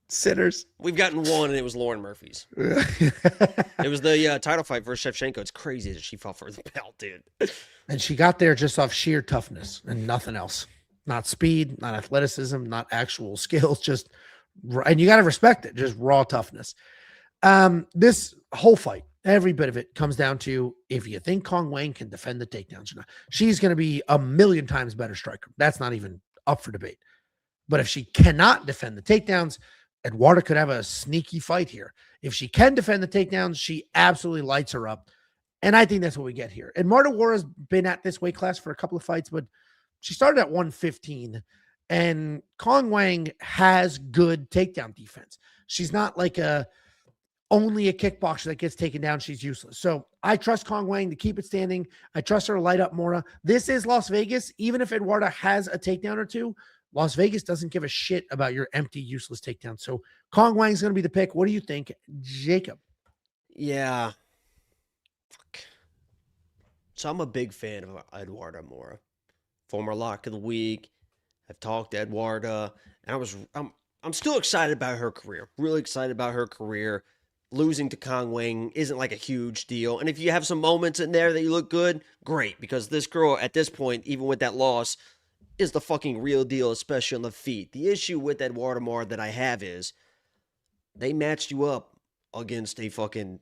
sitters. We've gotten one, and it was Lauren Murphy's. It was the title fight versus Shevchenko. It's crazy that she fought for the belt, dude. And she got there just off sheer toughness and nothing else. Not speed, not athleticism, not actual skills. Just, and you got to respect it. Just raw toughness. This whole fight, every bit of it comes down to if you think Cong Wang can defend the takedowns or not. She's going to be a million times better striker. That's not even up for debate. But if she cannot defend the takedowns, Eduarda could have a sneaky fight here. If she can defend the takedowns, she absolutely lights her up. And I think that's what we get here. And Marta Wara's been at this weight class for a couple of fights, but she started at 115. And Cong Wang has good takedown defense. She's not like only a kickboxer that gets taken down. She's useless. So I trust Cong Wang to keep it standing. I trust her to light up Moura. This is Las Vegas. Even if Eduarda has a takedown or two, Las Vegas doesn't give a shit about your empty, useless takedown. So Cong Wang's going to be the pick. What do you think, Jacob? Yeah. Fuck. So I'm a big fan of Eduarda Moura. Former lock of the week. I've talked to Eduarda, and I'm still excited about her career. Really excited about her career. Losing to Cong Wang isn't like a huge deal. And if you have some moments in there that you look good, great. Because this girl, at this point, even with that loss, is the fucking real deal, especially on the feet. The issue with Eduarda Moura that I have is they matched you up against a fucking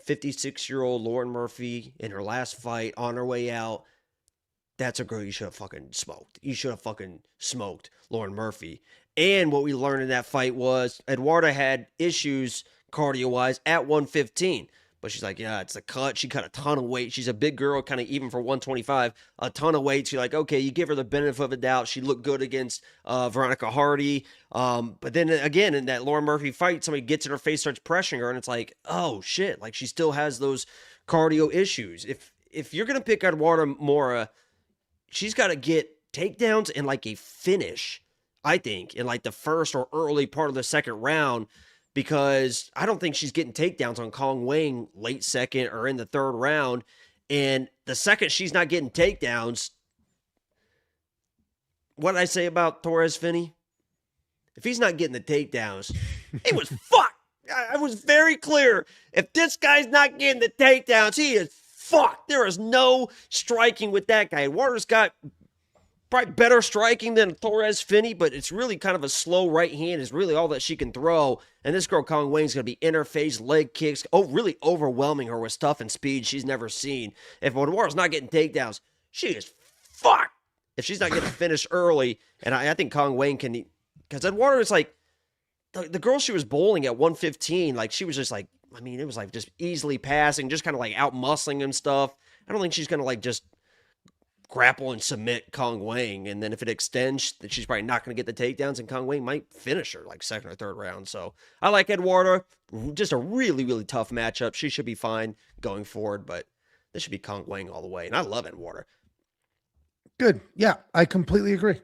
56-year-old Lauren Murphy in her last fight on her way out. That's a girl you should have fucking smoked. You should have fucking smoked Lauren Murphy. And what we learned in that fight was Eduarda had issues cardio-wise at 115. But she's like, yeah, it's a cut. She cut a ton of weight. She's a big girl, kind of even for 125, a ton of weight. She's like, okay, you give her the benefit of the doubt. She looked good against Veronica Hardy. But then again, in that Lauren Murphy fight, somebody gets in her face, starts pressuring her, and it's like, oh shit, like she still has those cardio issues. If you're gonna pick Eduarda Moura, she's got to get takedowns and like a finish, I think, in like the first or early part of the second round. Because I don't think she's getting takedowns on Cong Wang late second or in the third round. And the second she's not getting takedowns, what did I say about Torres Finney? If he's not getting the takedowns, it was fucked. I was very clear. If this guy's not getting the takedowns, he is fucked. There is no striking with that guy. Eduarda's got probably better striking than Torres Finney, but it's really kind of a slow right hand is really all that she can throw. And this girl, Cong Wang's going to be interface, leg kicks, really overwhelming her with stuff and speed she's never seen. If Eduarda's not getting takedowns, she is fucked. If she's not getting finished early, and I think Cong Wang can, because Eduarda is like, the girl she was bowling at 115, like she was just like, I mean, it was like just easily passing, just kind of like out muscling and stuff. I don't think she's going to like just grapple and submit Cong Wang, and then if it extends, that she's probably not going to get the takedowns, and Cong Wang might finish her like second or third round. So I like Eduarda. Just a really, really tough matchup. She should be fine going forward, but this should be Cong Wang all the way. And I love Eduarda. Good. Yeah, I completely agree.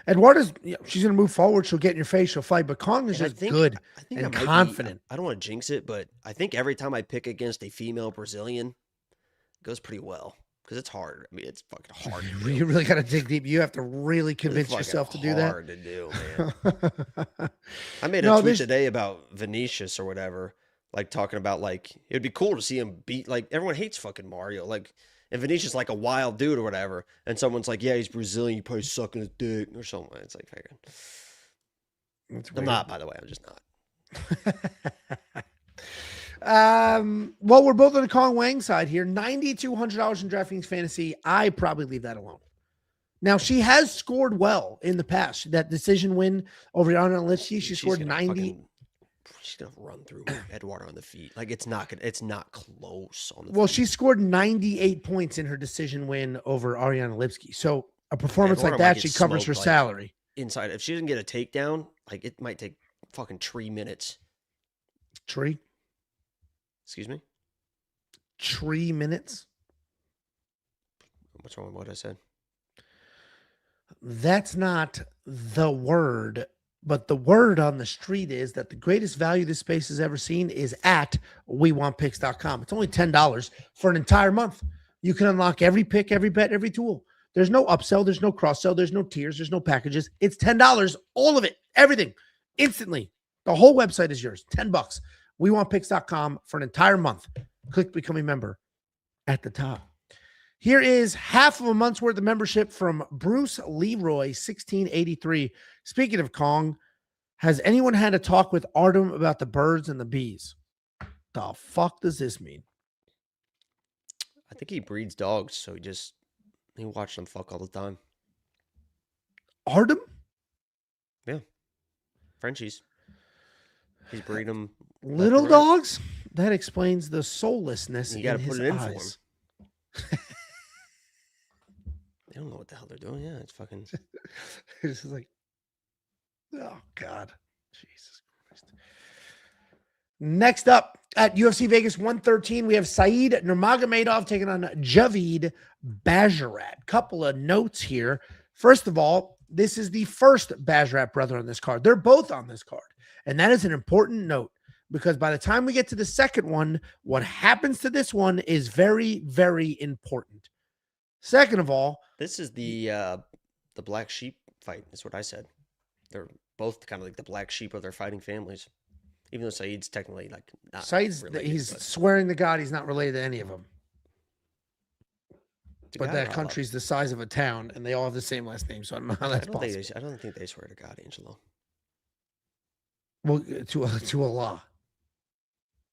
Eduarda's, she's going to move forward. She'll get in your face. She'll fight. But Cong is just good and confident. I don't want to jinx it, but I think every time I pick against a female Brazilian, it goes pretty well. Because it's hard. I mean, it's fucking hard to do. You really got to dig deep. You have to really convince yourself to do that. It's hard to do, man. I made a tweet today about Vinicius or whatever, like talking about like, it would be cool to see him beat, like everyone hates fucking Mario. Like, and Vinicius like a wild dude or whatever. And someone's like, yeah, he's Brazilian. You probably sucking his dick or something. It's like, fucking. I'm not, by the way. I'm just not. Well, we're both on the Cong Wang side here. $9,200 in DraftKings Fantasy. I probably leave that alone. Now, she has scored well in the past. That decision win over Yana Lipsky, she scored 90. She's gonna run through Eduarda on the feet. Like it's not close on the Well, feet. she scored 98 points in her decision win over Ariana Lipsky. So a performance like that, she covers her salary. Inside. If she doesn't get a takedown, like it might take fucking 3 minutes. Tree? Excuse me? 3 minutes? What's wrong with what I said? That's not the word, but the word on the street is that the greatest value this space has ever seen is at WeWantPicks.com. It's only $10 for an entire month. You can unlock every pick, every bet, every tool. There's no upsell, there's no cross-sell, there's no tiers, there's no packages. It's $10, all of it, everything, instantly. The whole website is yours, $10. WeWantPicks.com for an entire month. Click Become a Member at the top. Here is half of a month's worth of membership from Bruce Leroy, 1683. Speaking of Cong, has anyone had a talk with Artem about the birds and the bees? The fuck does this mean? I think he breeds dogs, so he watched them fuck all the time. Artem? Yeah. Frenchies. He's breeding them. Little dogs? That explains the soullessness you got to put it in eyes. for him. They don't know what the hell they're doing. Yeah, it's fucking. It's just like, oh, God. Jesus Christ. Next up at UFC Vegas 113, we have Said Nurmagomedov taking on Javid Basharat. Couple of notes here. First of all, this is the first Basharat brother on this card. They're both on this card. And that is an important note because by the time we get to the second one, what happens to this one is very, very important. Second of all, this is the black sheep fight. Is what I said. They're both kind of like the black sheep of their fighting families, even though Said's technically like not. Said's related, he's swearing to God he's not related to any of them. But that country's country's the size of a town, and they all have the same last name. So I don't know how that's possible. I don't think they swear to God, Angelo. Well, to Allah.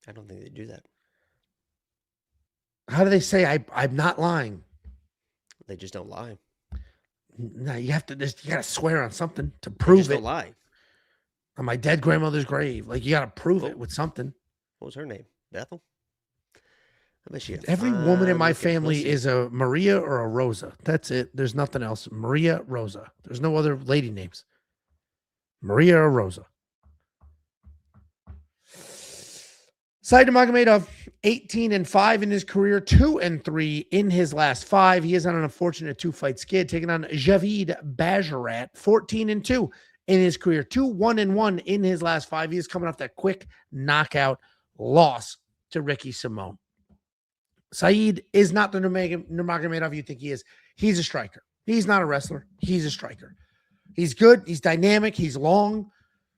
I don't think they do that. How do they say I'm not lying? They just don't lie. No, you got to swear on something to prove it. Don't lie. On my dead grandmother's grave, like you got to prove it with something. What was her name? Bethel. I bet she Every woman in my family is a Maria or a Rosa. That's it. There's nothing else. Maria, Rosa. There's no other lady names. Maria or Rosa. Nurmagomedov, 18-5 in his career, 2-3 in his last 5. He is on an unfortunate 2-fight skid, taking on Javid Basharat, 14-2 in his career, 2-1-1 in his last 5. He is coming off that quick knockout loss to Ricky Simon. Saeed is not the Nurmagomedov you think he is. He's a striker. He's not a wrestler. He's a striker. He's good. He's dynamic. He's long.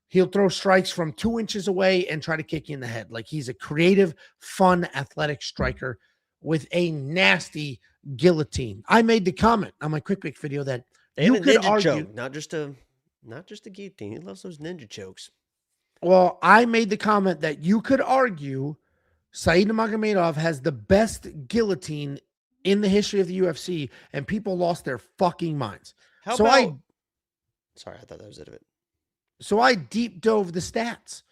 He'll throw strikes from 2 inches away and try to kick you in the head. Like, he's a creative, fun, athletic striker with a nasty guillotine. I made the comment on my quick video that you could argue, choke, not just a guillotine. He loves those ninja chokes. Well, I made the comment that you could argue Saeed Nurmagomedov has the best guillotine in the history of the UFC, and people lost their fucking minds. Sorry, I thought that was it of it. So I deep dove the stats.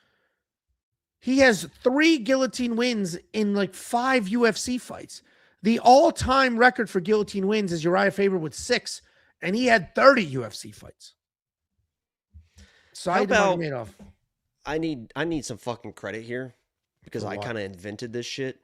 He has 3 guillotine wins in like 5 UFC fights. The all-time record for guillotine wins is Uriah Faber with 6, and he had 30 UFC fights. Saeed Nurmagomedov. I need some fucking credit here because I kind of invented this shit.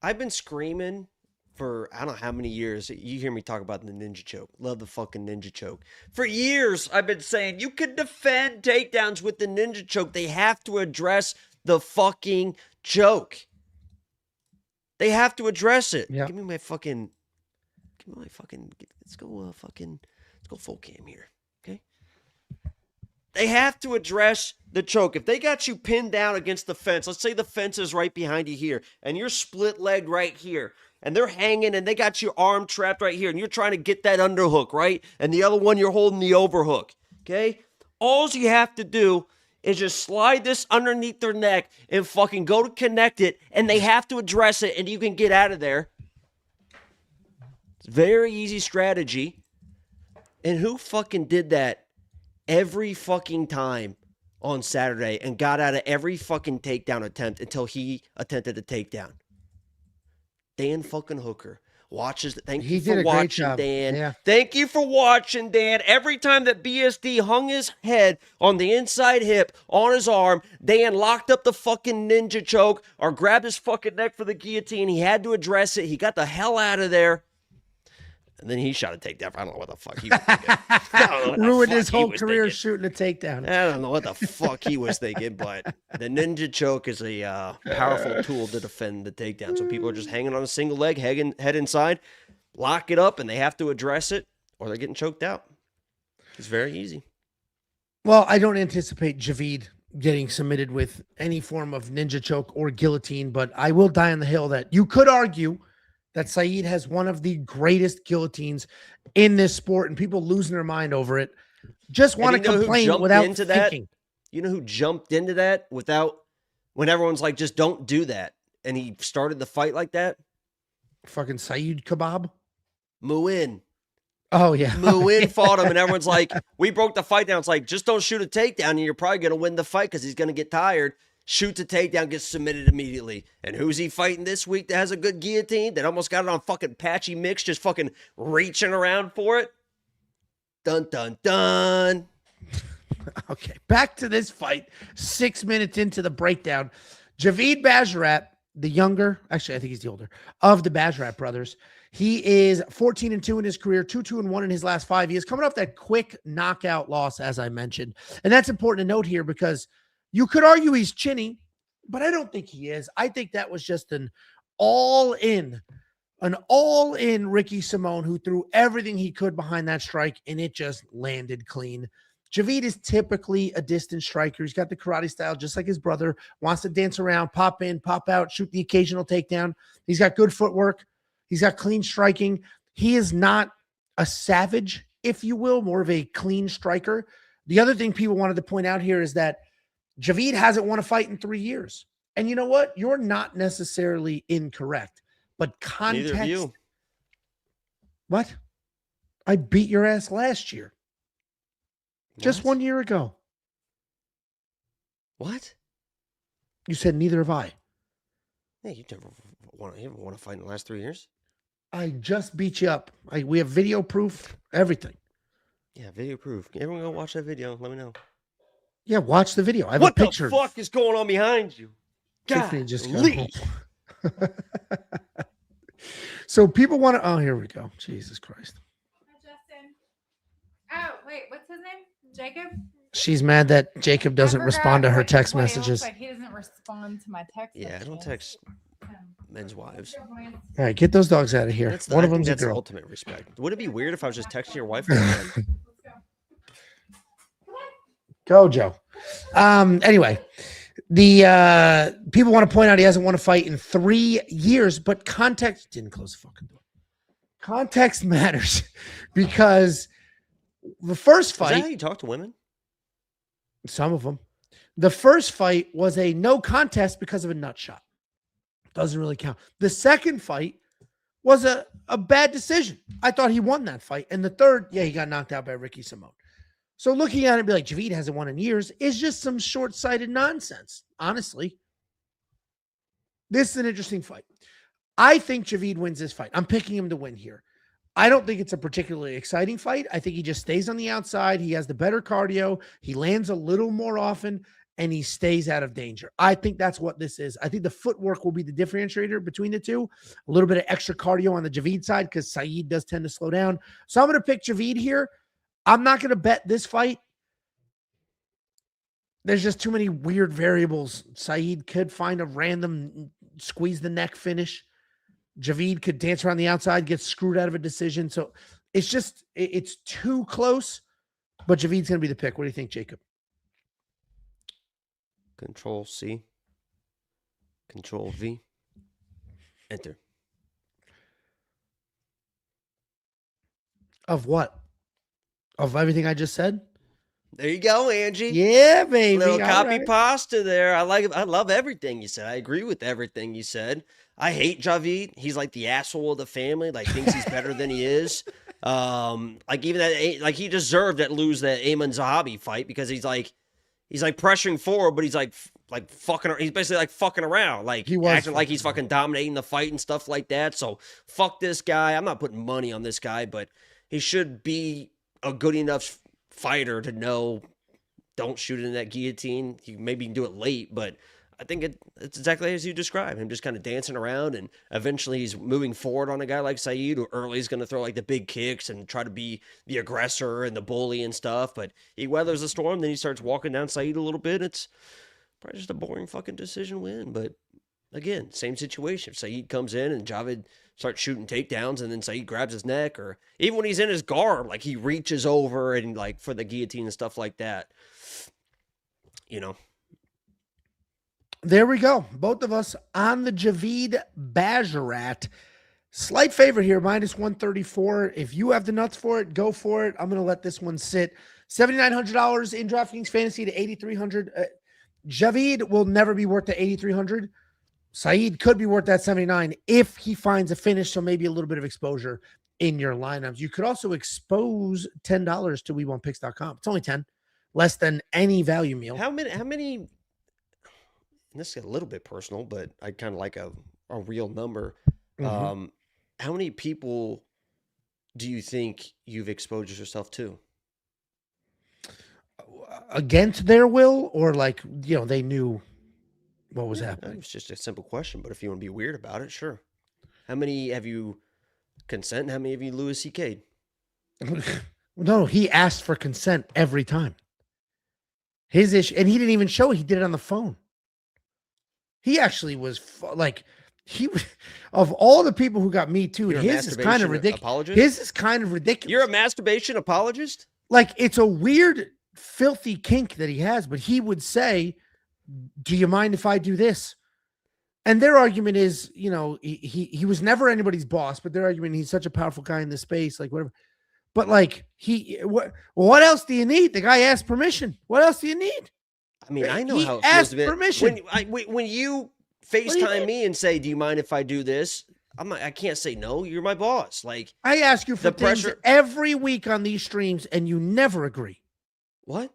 I've been screaming for I don't know how many years. You hear me talk about the ninja choke. Love the fucking ninja choke. For years, I've been saying you can defend takedowns with the ninja choke. They have to address the fucking choke. They have to address it. Yeah. Give me my fucking. Let's go full cam here. Okay. They have to address the choke. If they got you pinned down against the fence, let's say the fence is right behind you here, and you're split legged right here. And they're hanging and they got your arm trapped right here and you're trying to get that underhook, right? And the other one, you're holding the overhook, okay? All you have to do is just slide this underneath their neck and fucking go to connect it, and they have to address it and you can get out of there. It's a very easy strategy. And who fucking did that every fucking time on Saturday and got out of every fucking takedown attempt until he attempted a takedown? Dan fucking Hooker watches. Thank you for watching, Dan. Yeah. Thank you for watching, Dan. Every time that BSD hung his head on the inside hip on his arm, Dan locked up the fucking ninja choke or grabbed his fucking neck for the guillotine. He had to address it. He got the hell out of there. And then he shot a takedown. I don't know what the fuck he was thinking. Ruined his whole career shooting a takedown. I don't know what the fuck he was thinking, but the ninja choke is a powerful tool to defend the takedown. So people are just hanging on a single leg, head inside, lock it up, and they have to address it, or they're getting choked out. It's very easy. Well, I don't anticipate Javid getting submitted with any form of ninja choke or guillotine, but I will die on the hill that you could argue that Saeed has one of the greatest guillotines in this sport, and people losing their mind over it. Just want to complain without thinking. You know who jumped into that when everyone's like, just don't do that, and he started the fight like that? Fucking Saeed Kebab? Muin. Oh, yeah. Muin fought him, and everyone's like, we broke the fight down. It's like, just don't shoot a takedown, and you're probably going to win the fight because he's going to get tired. Shoots a takedown, gets submitted immediately. And who's he fighting this week that has a good guillotine that almost got it on fucking Patchy Mix, just fucking reaching around for it? Dun, dun, dun. Okay, back to this fight. 6 minutes into the breakdown. Javid Basharat, the younger, actually, I think he's the older, of the Basharat brothers. He is 14-2 in his career, 2-1 in his last 5. He is coming off that quick knockout loss, as I mentioned. And that's important to note here because you could argue he's chinny, but I don't think he is. I think that was just an all-in Ricky Simon who threw everything he could behind that strike, and it just landed clean. Javid is typically a distance striker. He's got the karate style, just like his brother, wants to dance around, pop in, pop out, shoot the occasional takedown. He's got good footwork. He's got clean striking. He is not a savage, if you will, more of a clean striker. The other thing people wanted to point out here is that Javid hasn't won a fight in 3 years. And you know what? You're not necessarily incorrect, but context. Neither of you. What? I beat your ass last year. Just 1 year ago. What? You said neither have I. Yeah, you haven't won a fight in the last 3 years. I just beat you up. We have video proof, everything. Yeah, video proof. Everyone go watch that video. Let me know. Yeah, watch the video. I have what a picture. The fuck is going on behind you? Tiffany just got home. So people want to. Oh, here we go. Jesus Christ. Hi, Justin. Oh, wait. What's his name? Jacob? She's mad that Jacob doesn't respond to her text what messages. Like he doesn't respond to my text. Yeah, I don't messages. text men's wives. All right, get those dogs out of here. One of them's a girl. Ultimate respect. Would it be weird if I was just texting your wife? Go, Joe. Anyway, the people want to point out he hasn't won a fight in 3 years, but context didn't close the fucking door. Context matters because the first fight. Is that how you talk to women? Some of them. The first fight was a no contest because of a nut shot. Doesn't really count. The second fight was a bad decision. I thought he won that fight. And the third, yeah, he got knocked out by Ricky Simone. So looking at it, be like, Javid hasn't won in years is just some short-sighted nonsense, honestly. This is an interesting fight. I think Javid wins this fight. I'm picking him to win here. I don't think it's a particularly exciting fight. I think he just stays on the outside. He has the better cardio. He lands a little more often, and he stays out of danger. I think that's what this is. I think the footwork will be the differentiator between the two. A little bit of extra cardio on the Javid side because Saeed does tend to slow down. So I'm going to pick Javid here. I'm not going to bet this fight. There's just too many weird variables. Saeed could find a random squeeze the neck finish. Javid could dance around the outside, get screwed out of a decision. So it's too close, but Javid's going to be the pick. What do you think, Jacob? Control C. Control V. Enter. Of what? Of everything I just said? There you go, Angie. Yeah, baby. Little copy pasta there. I love everything you said. I agree with everything you said. I hate Javid. He's like the asshole of the family. Like thinks he's better than he is. Like even that, like he deserved to lose that Ayman Zahabi fight because he's like pressuring forward, but he's like fucking. He's basically like fucking around, like he was acting like he's fucking dominating the fight and stuff like that. So fuck this guy. I'm not putting money on this guy, but he should be a good enough fighter to know don't shoot in that guillotine. He maybe can do it late, but I think it's exactly as you describe him, just kind of dancing around, and eventually he's moving forward on a guy like Saeed, who early is going to throw like the big kicks and try to be the aggressor and the bully and stuff, but he weathers the storm, then he starts walking down Saeed a little bit. It's probably just a boring fucking decision win, but again, same situation. If Saeed comes in and Javid starts shooting takedowns and then Saeed grabs his neck, or even when he's in his guard, like he reaches over and like for the guillotine and stuff like that, you know. There we go. Both of us on the Javid Basharat. Slight favorite here, -134. If you have the nuts for it, go for it. I'm going to let this one sit. $7,900 in DraftKings Fantasy to $8,300. Javid will never be worth the $8,300. Saeed could be worth that $79 if he finds a finish, so maybe a little bit of exposure in your lineups. You could also expose $10 to WeWantPicks.com. It's only 10, less than any value meal. How many? And this is a little bit personal, but I kind of like a real number. Mm-hmm. How many people do you think you've exposed yourself to? Against their will, or like, you know, they knew what was happening? It's just a simple question, but if you want to be weird about it, sure. How many have you consent? How many have you Louis C.K'd? No, he asked for consent every time. His issue, and he didn't even show it. He did it on the phone. He actually was of all the people who got me too. His is kind of ridiculous. His is kind of ridiculous. You're a masturbation apologist? Like, it's a weird, filthy kink that he has, but he would say, do you mind if I do this? And their argument is, you know, he was never anybody's boss, but their argument, he's such a powerful guy in this space, like whatever. But like, what else do you need? The guy asked permission. What else do you need? I mean, I know how it asked feels to be. Permission. When you FaceTime me and say, "Do you mind if I do this?" I can't say no. You're my boss. Like, I ask you for things every week on these streams, and you never agree. What?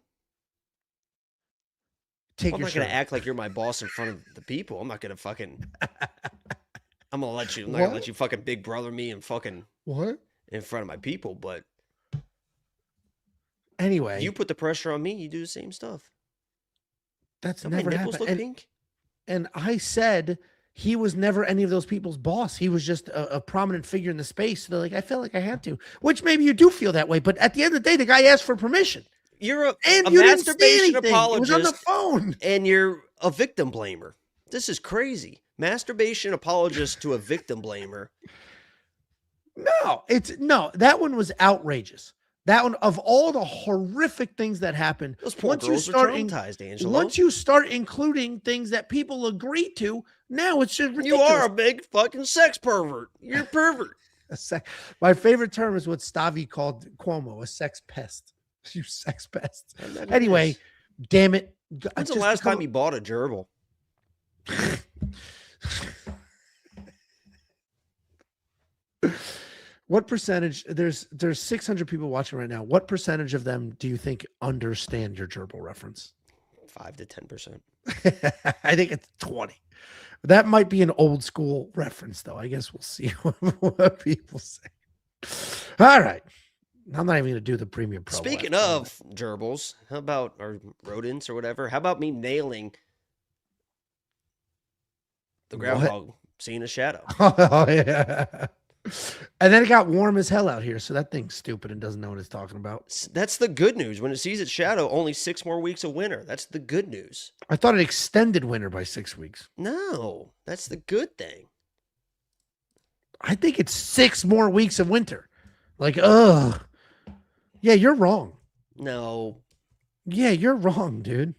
Take I'm your not going shirt to act like you're my boss in front of the people. I'm not going to fucking. I'm not going to What? let you fucking big brother me and fucking What? in front of my people. But Anyway, you put the pressure on me. You do the same stuff. that's Don't my never nipples happened. look pink? And I said he was never any of those people's boss. He was just a prominent figure in the space. So they're like, I felt like I had to, which maybe you do feel that way. But at the end of the day, the guy asked for permission. You're a And you didn't say masturbation anything. It was on the apologist, phone. and you're a victim blamer. This is crazy. Masturbation apologist to a victim blamer. No, that one was outrageous. That one, of all the horrific things that happened, Those poor once you girls are start traumatized, Angelo. once you start including things that people agree to, now it's just ridiculous. You are a big fucking sex pervert. You're a pervert. My favorite term is what Stavi called Cuomo, a sex pest. You sex pest. Anyway, damn it. When's the last time you bought a gerbil? What percentage? There's 600 people watching right now. What percentage of them do you think understand your gerbil reference? 5 to 10%. I think it's 20. That might be an old school reference, though. I guess we'll see what people say. All right. I'm not even going to do the premium pro. Speaking of gerbils, how about, or rodents or whatever, how about me nailing the groundhog seeing a shadow? Oh, yeah. And then it got warm as hell out here, so that thing's stupid and doesn't know what it's talking about. That's the good news. When it sees its shadow, only 6 more weeks of winter. That's the good news. I thought it extended winter by 6 weeks. No, that's the good thing. I think it's 6 more weeks of winter. Like, ugh. Yeah, you're wrong. No. Yeah, you're wrong, dude.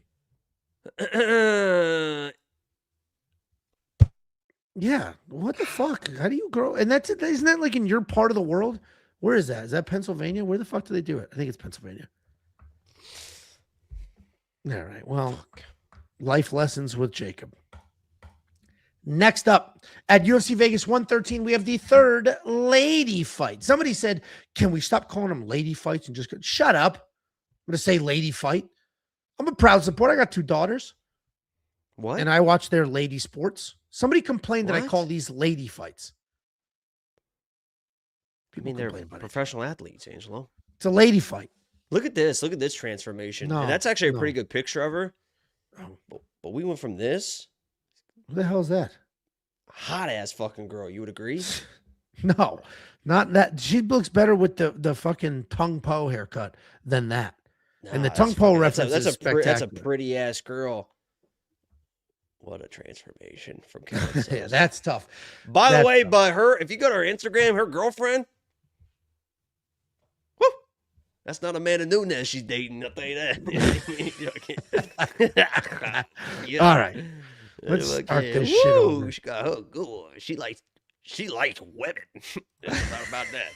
Yeah, what the fuck? How do you grow? And isn't that like in your part of the world? Where is that? Is that Pennsylvania? Where the fuck do they do it? I think it's Pennsylvania. All right. Well, life lessons with Jacob. Next up at UFC Vegas 113, we have the third lady fight. Somebody said, can we stop calling them lady fights and just go, shut up? I'm going to say lady fight. I'm a proud supporter. I got 2 daughters. What? And I watch their lady sports. Somebody complained that I What? call these lady fights. I mean, they're professional athletes, Angelo. It's a lady fight. Look at this. Look at this transformation. No, and that's actually a no. pretty good picture of her. Oh. But we went from this What the hell is that? hot ass fucking girl. You would agree? No, not that. She looks better with the fucking tongue po haircut than that. And the Nah, tongue that's po funny. reference is that's a spectacular. pretty ass girl. What a transformation from Ketlen. Yeah, that's tough. By the That's way, tough. but her, if you go to her Instagram, her girlfriend, whoo, that's not Amanda Nunes she's dating. I'll tell you that. Yeah. All right. Let's Look, start yeah. this shit Woo, over. She got her good. She likes women. Thought about that.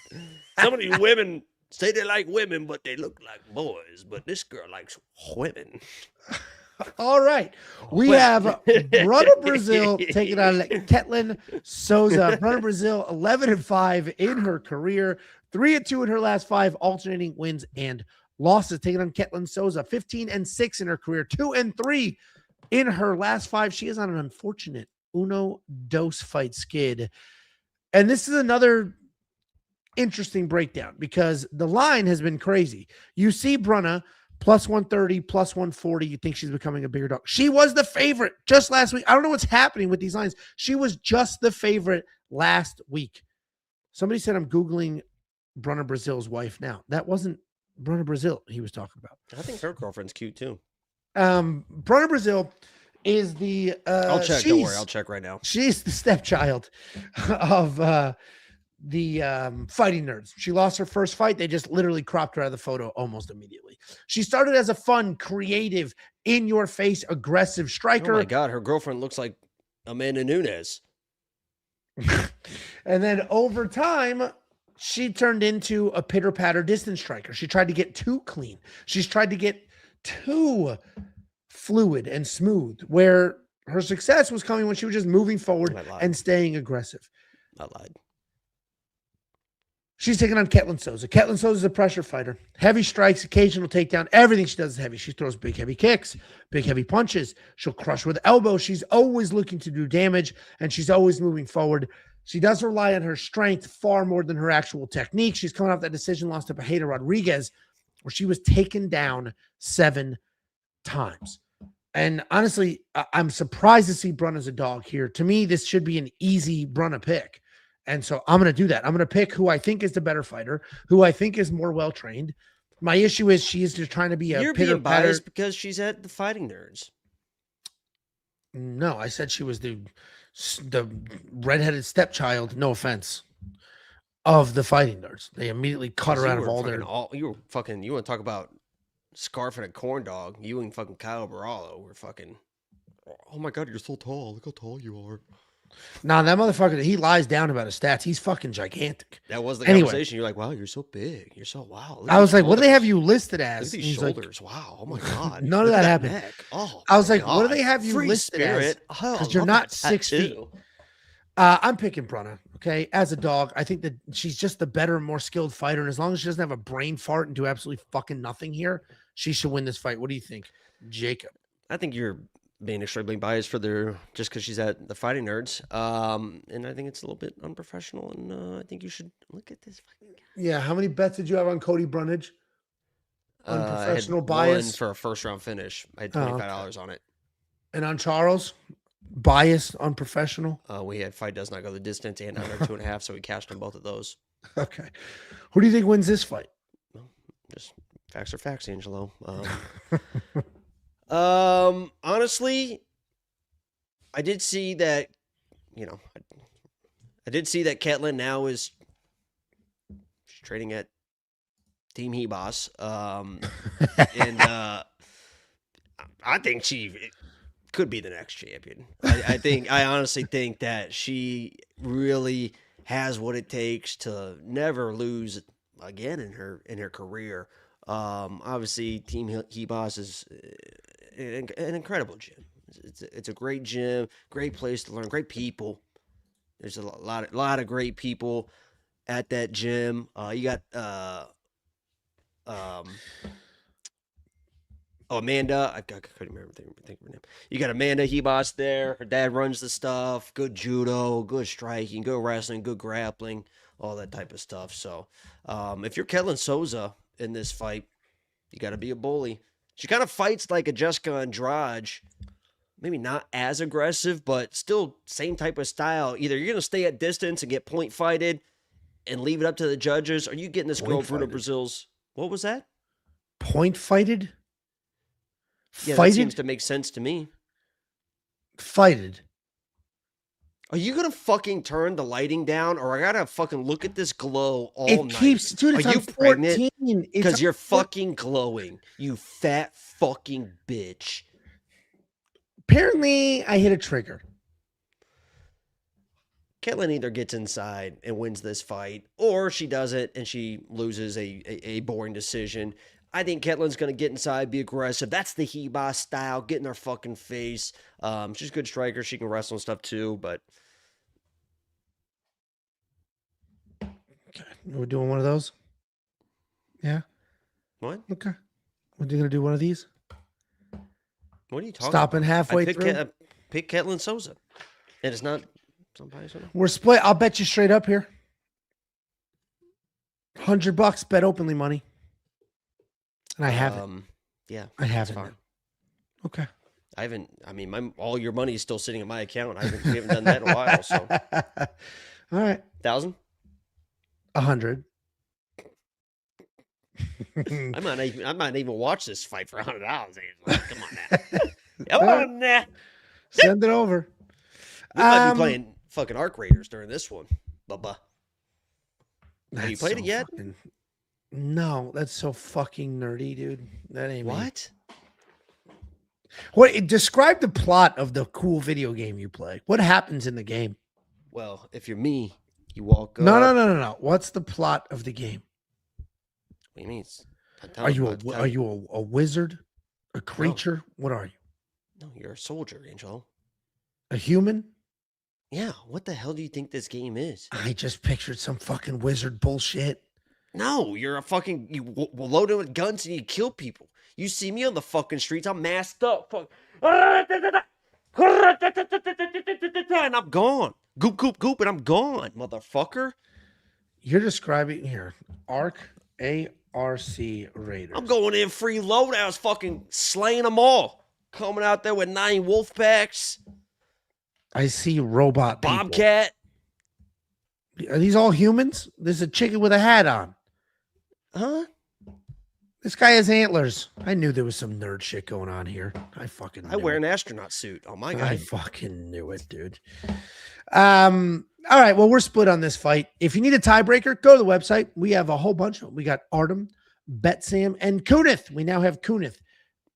Some of these women say they like women, but they look like boys. But this girl likes women. All right. We have Bruna Brasil taking on Ketlen Souza. Bruna Brasil, 11-5 in her career, 3-2 in her last 5, alternating wins and losses. Taking on Ketlen Souza, 15-6 in her career, 2-3 in her last 5. She is on an unfortunate uno dos fight skid. And this is another interesting breakdown because the line has been crazy. You see Bruna plus 130, plus 140. You think she's becoming a bigger dog. She was the favorite just last week. I don't know what's happening with these lines. She was just the favorite last week. Somebody said I'm Googling Bruna Brasil's wife now. That wasn't Bruna Brasil he was talking about. I think her girlfriend's cute too. Bruna Brasil is the I'll check. Don't worry. I'll check right now. She's the stepchild of the fighting nerds. She lost her first fight. They just literally cropped her out of the photo almost immediately. She started as a fun, creative, in-your-face, aggressive striker. Oh my God, her girlfriend looks like Amanda Nunes. And then over time, she turned into a pitter-patter distance striker. She tried to get too clean. She's tried to get too fluid and smooth, where her success was coming when she was just moving forward and staying aggressive. I lied. She's taking on Ketlen Souza. Ketlen Souza is a pressure fighter. Heavy strikes, occasional takedown. Everything she does is heavy. She throws big, heavy kicks, big, heavy punches. She'll crush with elbows. She's always looking to do damage, and she's always moving forward. She does rely on her strength far more than her actual technique. She's coming off that decision loss to Bajeda Rodriguez, where she was taken down 7 times. And honestly, I'm surprised to see Bruna as a dog here. To me, this should be an easy Bruna pick. And so I'm going to do that. I'm going to pick who I think is the better fighter, who I think is more well-trained. My issue is she is just trying to be a You're being biased because she's at the Fighting Nerds. No, I said she was the redheaded stepchild, no offense, of the Fighting Nerds. They immediately cut her out of all their... You want to talk about scarfing a corn dog? You and fucking Kyle Barallo were fucking... Oh my God, you're so tall. Look how tall you are. Nah, that motherfucker, he lies down about his stats. He's fucking gigantic. That was the conversation. You're like, wow, you're so big. You're so, wow. I was like, what do they have you listed as? Look at these shoulders. Like, wow. Oh my God. None of that happened. Neck. Oh, I was like, God. what do they have you Free listed spirit. as? Because you're not 6 feet. I'm picking Bruna, okay? As a dog, I think that she's just the better, more skilled fighter. And as long as she doesn't have a brain fart and do absolutely fucking nothing here, she should win this fight. What do you think, Jacob? I think you're being extremely biased for just because she's at the Fighting Nerds. And I think it's a little bit unprofessional. And I think you should look at this fucking guy. Yeah, how many bets did you have on Cody Brunage? Unprofessional bias? One for a first-round finish. I had $25 on it. And on Charles? Biased, unprofessional? We had fight does not go the distance and under 2.5, so we cashed on both of those. Okay. Who do you think wins this fight? Well, just facts are facts, Angelo. Honestly, I did see that, I did see that Ketlen now is trading at Team Hebos. And I think she could be the next champion. I honestly think that she really has what it takes to never lose again in her career. Obviously, Team Hebos is an incredible gym. It's a great gym, great place to learn, great people. There's a lot of great people at that gym. You got Amanda. I couldn't remember think of her name. You got Amanda Hebos there. Her dad runs the stuff. Good judo, good striking, good wrestling, good grappling, all that type of stuff. So, if you're Ketlen Souza in this fight, you got to be a bully. She kind of fights like a Jessica Andrade, maybe not as aggressive, but still same type of style. Either you're going to stay at distance and get point fighted and leave it up to the judges, or you getting this girl Bruna Brazil's. What was that? Point fighted? Yeah, fighted? That seems to make sense to me. Fighted. Are you gonna fucking turn the lighting down, or I gotta fucking look at this glow all it night? Keeps, dude, it's Are you on 14. pregnant? Because you're fucking glowing, you fat fucking bitch. Apparently, I hit a trigger. Ketlen either gets inside and wins this fight, or she doesn't and she loses a boring decision. I think Ketlen's going to get inside, be aggressive. That's the Hebos style, get in her fucking face. She's a good striker. She can wrestle and stuff too, but... Okay. We're doing one of those? Yeah? What? Okay. We're going to do one of these? What are you talking Stopping about? halfway through? Pick Ketlen Souza. And it's not... We're split. I'll bet you straight up here. $100, bet openly money. And I haven't. Yeah. I haven't. Fine. Okay. I haven't. I mean, all your money is still sitting in my account. We haven't done that in a while. So. All right. 1,000? 100. I might even watch this fight for $100. Come on now. Come on now. Send it over. We might be playing fucking Arc Raiders during this one. Bubba. Have you played it yet? No, that's so fucking nerdy, dude. That ain't what? Me. What? Describe the plot of the cool video game you play. What happens in the game? Well, if you're me, you walk up. No. What's the plot of the game? What do you mean? Are you a wizard? A creature? No. What are you? No, you're a soldier, Angel. A human? Yeah, what the hell do you think this game is? I just pictured some fucking wizard bullshit. No, you're a fucking loaded with guns and you kill people. You see me on the fucking streets, I'm masked up. Fuck. And I'm gone. Goop, goop, goop, and I'm gone, motherfucker. You're describing here, ARC Raiders. I'm going in free loadouts, fucking slaying them all. Coming out there with 9 wolf packs. I see robot people. Bobcat. Are these all humans? There's a chicken with a hat on. Huh? This guy has antlers. I knew there was some nerd shit going on here. I wear an astronaut suit. Oh my god. I fucking knew it, dude. All right. Well, we're split on this fight. If you need a tiebreaker, go to the website. We have a whole bunch of them. We got Artem, Betsam, and Kunith. We now have Kunith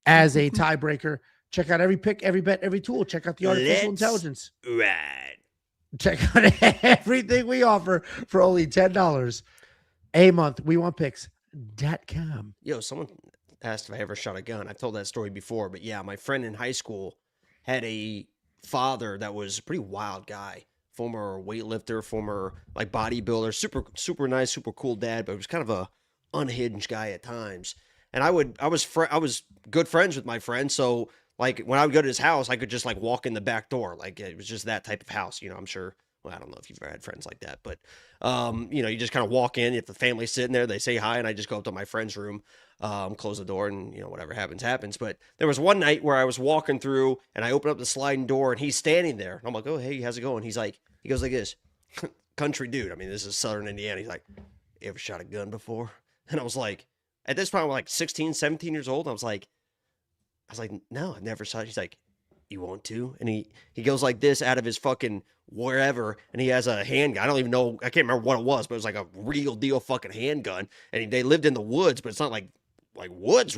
as a tiebreaker. Check out every pick, every bet, every tool. Check out the artificial intelligence. Right. Check out everything we offer for only $10 a month. WeWantPicks.com. Yo, someone asked if I ever shot a gun. I've told that story before, but yeah, my friend in high school had a father that was a pretty wild guy. Former weightlifter, former like bodybuilder, super nice, super cool dad, but he was kind of a unhinged guy at times. And I was good friends with my friend, so like when I would go to his house, I could just like walk in the back door. Like it was just that type of house, you know. I'm sure. Well, I don't know if you've ever had friends like that, but you know, you just kind of walk in. If the family's sitting there, they say hi, and I just go up to my friend's room, close the door, and you know, whatever happens. But there was one night where I was walking through, and I opened up the sliding door, and he's standing there. And I'm like, "Oh, hey, how's it going?" He goes like this, country dude. I mean, this is Southern Indiana. He's like, "You ever shot a gun before?" And I was like, at this point, I'm like 16, 17 years old. I was like, no, I've never shot. He's like, you want to? And he goes like this out of his fucking wherever, and he has a handgun. I don't even know. I can't remember what it was, but it was like a real deal fucking handgun. And they lived in the woods, but it's not like woods.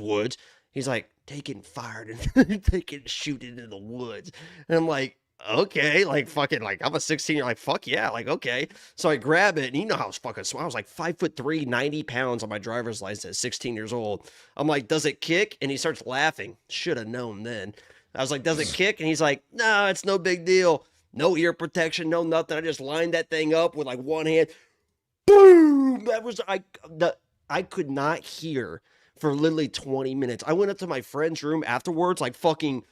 He's like, take it and fire it and take it and shoot it in the woods. And I'm like, okay, like fucking, like I'm a 16-year-old, like fuck yeah, like okay. So I grab it, and you know how I was fucking small. I was like 5'3", 90 pounds on my driver's license at 16 years old. I'm like, does it kick? And he starts laughing. Should have known then. I was like, does it kick? And he's like, no, it's no big deal. No ear protection, no nothing. I just lined that thing up with like one hand. Boom! That was I could not hear for literally 20 minutes. I went up to my friend's room afterwards, like fucking,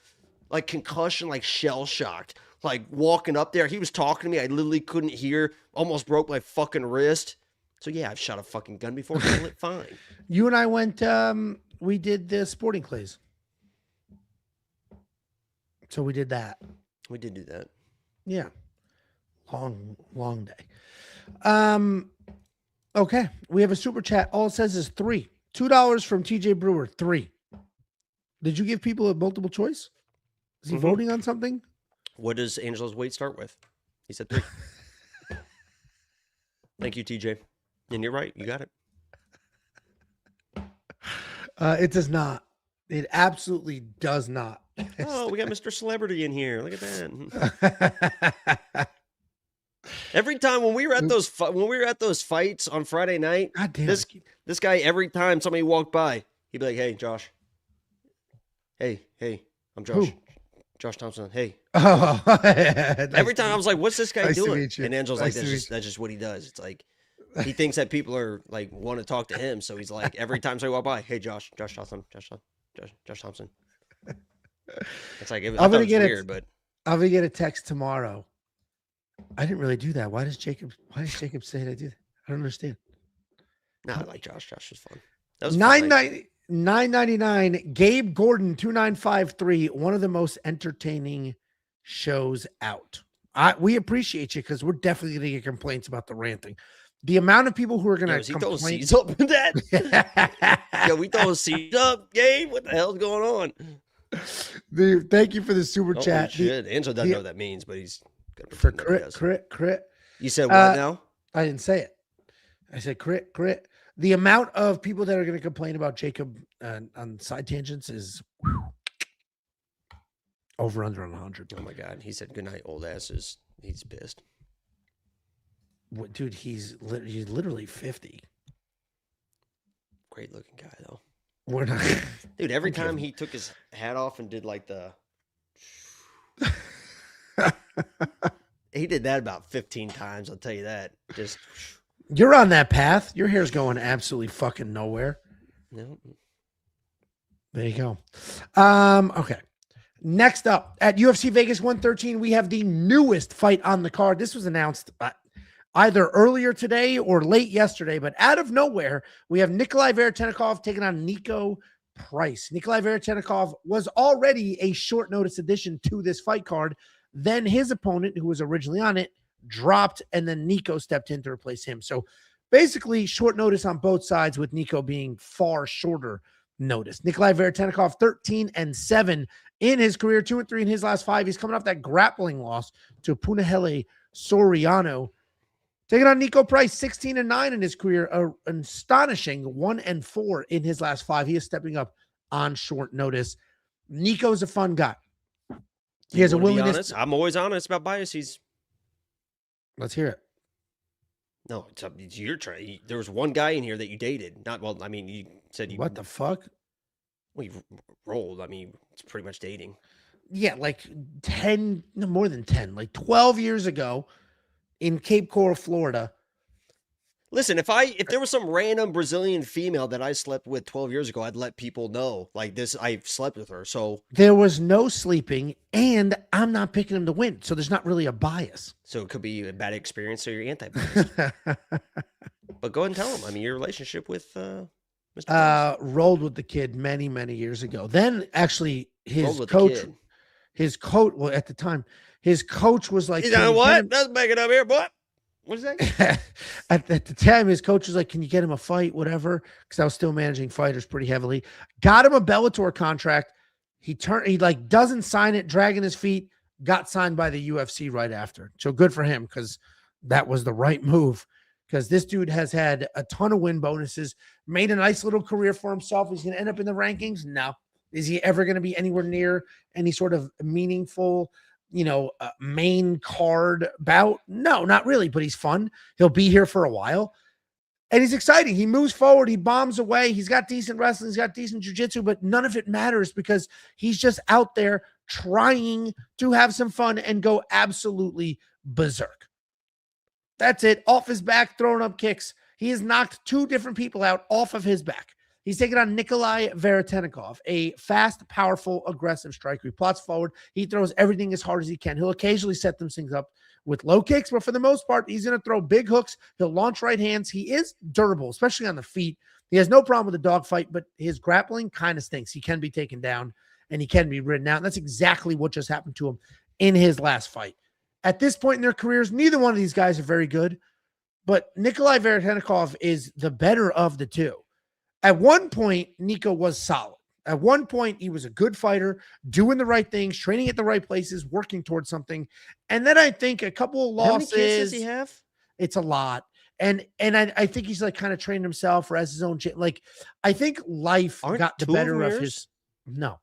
like concussion, like shell shocked, like walking up there. He was talking to me. I literally couldn't hear. Almost broke my fucking wrist. So yeah, I've shot a fucking gun before. Handle it fine. You and I went. We did the sporting clays. So we did that. We did do that. Yeah. Long day. Okay. We have a super chat. All it says is 3. $2 from TJ Brewer. 3. Did you give people a multiple choice? Is he voting on something? What does Angelo's weight start with? He said 3. Thank you, TJ. And you're right. You got it. It does not. It absolutely does not. Oh, we got Mr. Celebrity in here. Look at that. Every time when we were at those fights on Friday night, God damn this guy, every time somebody walked by, he'd be like, "Hey, Josh. Hey, I'm Josh. Who? Josh Thompson. Hey." Oh, Every time I was like, "What's this guy Nice to doing?" meet you. And Angel's Nice like, to "That's just what he does." It's like he thinks that people are like want to talk to him, so he's like, every time somebody walk by, "Hey, Josh Thompson. Josh Thompson." It's like I thought it was weird, but I'm gonna get a text tomorrow. I didn't really do that. Why does Jacob say I do that? I don't understand. no, I like Josh. Josh was fun. That was $9.99. Gabe Gordon 2953. One of the most entertaining shows out. We appreciate you because we're definitely gonna get complaints about the ranting. The amount of people who are gonna Is he throwing complain. seeds up in that? Yo, we throwing seeds up, Gabe. What the hell's going on? Dude, thank you for the super chat. Shit. Angelo doesn't know what that means, but he's got For crit. You said what now? I didn't say it. I said crit. The amount of people that are going to complain about Jacob on side tangents is over under on 100. Oh my God. He said goodnight, old asses. He's pissed. Dude, he's literally 50. Great looking guy though. We're not. Dude, every time he took his hat off and did like the He did that about 15 times. I'll tell you that. Just You're on that path. Your hair's going absolutely fucking nowhere. no. There you go. Okay. Next up at UFC Vegas 113, we have the newest fight on the card. This was announced either earlier today or late yesterday, but out of nowhere, we have Nikolay Veretennikov taking on Niko Price. Nikolay Veretennikov was already a short notice addition to this fight card. Then his opponent, who was originally on it, dropped, and then Niko stepped in to replace him. So basically, short notice on both sides, with Niko being far shorter notice. Nikolay Veretennikov, 13-7 in his career, 2-3 in his last 5. He's coming off that grappling loss to Punahele Soriano. Taking on Niko Price, 16-9 in his career, an astonishing 1-4 in his last 5. He is stepping up on short notice. Niko's a fun guy. He has a willingness. I'm always honest about biases. Let's hear it. No, it's your try. There was one guy in here that you dated. Not well. I mean, you said you. What the fuck? Well, you rolled. I mean, it's pretty much dating. Yeah, like 10, no, more than 10, like 12 years ago in Cape Coral, Florida. Listen, if there was some random Brazilian female that I slept with 12 years ago, I'd let people know like this. I slept with her. So there was no sleeping, and I'm not picking him to win. So there's not really a bias. So it could be a bad experience, or you're anti-biased. But go ahead and tell him. I mean, your relationship with Mr. Price. Rolled with the kid many, many years ago. Then actually his coach, well, at the time, his coach was like, you know what? Let's make it up here, boy. What is that? at the time, his coach was like, can you get him a fight, whatever? Because I was still managing fighters pretty heavily. Got him a Bellator contract. He like doesn't sign it, dragging his feet, got signed by the UFC right after. So good for him, because that was the right move, because this dude has had a ton of win bonuses, made a nice little career for himself. He's going to end up in the rankings? No. Is he ever going to be anywhere near any sort of meaningful, main card bout? No, not really, but he's fun. He'll be here for a while. And he's exciting. He moves forward. He bombs away. He's got decent wrestling. He's got decent jiu-jitsu, but none of it matters because he's just out there trying to have some fun and go absolutely berserk. That's it. Off his back, throwing up kicks. He has knocked 2 different people out off of his back. He's taking on Nikolay Veretennikov, a fast, powerful, aggressive striker. He plots forward. He throws everything as hard as he can. He'll occasionally set them things up with low kicks, but for the most part, he's going to throw big hooks. He'll launch right hands. He is durable, especially on the feet. He has no problem with a dogfight, but his grappling kind of stinks. He can be taken down, and he can be ridden out. And that's exactly what just happened to him in his last fight. At this point in their careers, neither one of these guys are very good, but Nikolay Veretennikov is the better of the two. At one point, Niko was solid. At one point, he was a good fighter, doing the right things, training at the right places, working towards something. And then I think a couple of losses. How many kids does he have? It's a lot. And I think he's like kind of trained himself or has his own like, I think life got the better of his. No,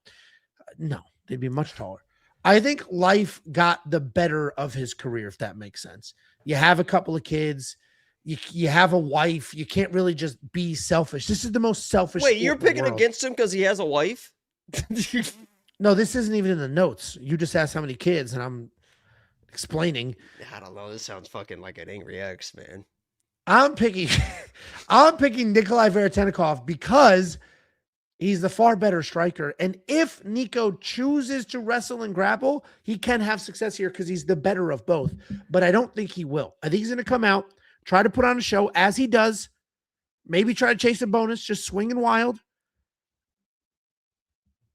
they'd be much taller. I think life got the better of his career, if that makes sense. You have a couple of kids. You have a wife. You can't really just be selfish. This is the most selfish. Wait, you're picking against him because he has a wife? No, this isn't even in the notes. You just asked how many kids, and I'm explaining. I don't know. This sounds fucking like an angry ex, man. I'm picking Nikolay Veretennikov because he's the far better striker. And if Niko chooses to wrestle and grapple, he can have success here because he's the better of both. But I don't think he will. I think he's going to come out, try to put on a show as he does. Maybe try to chase a bonus, just swinging wild.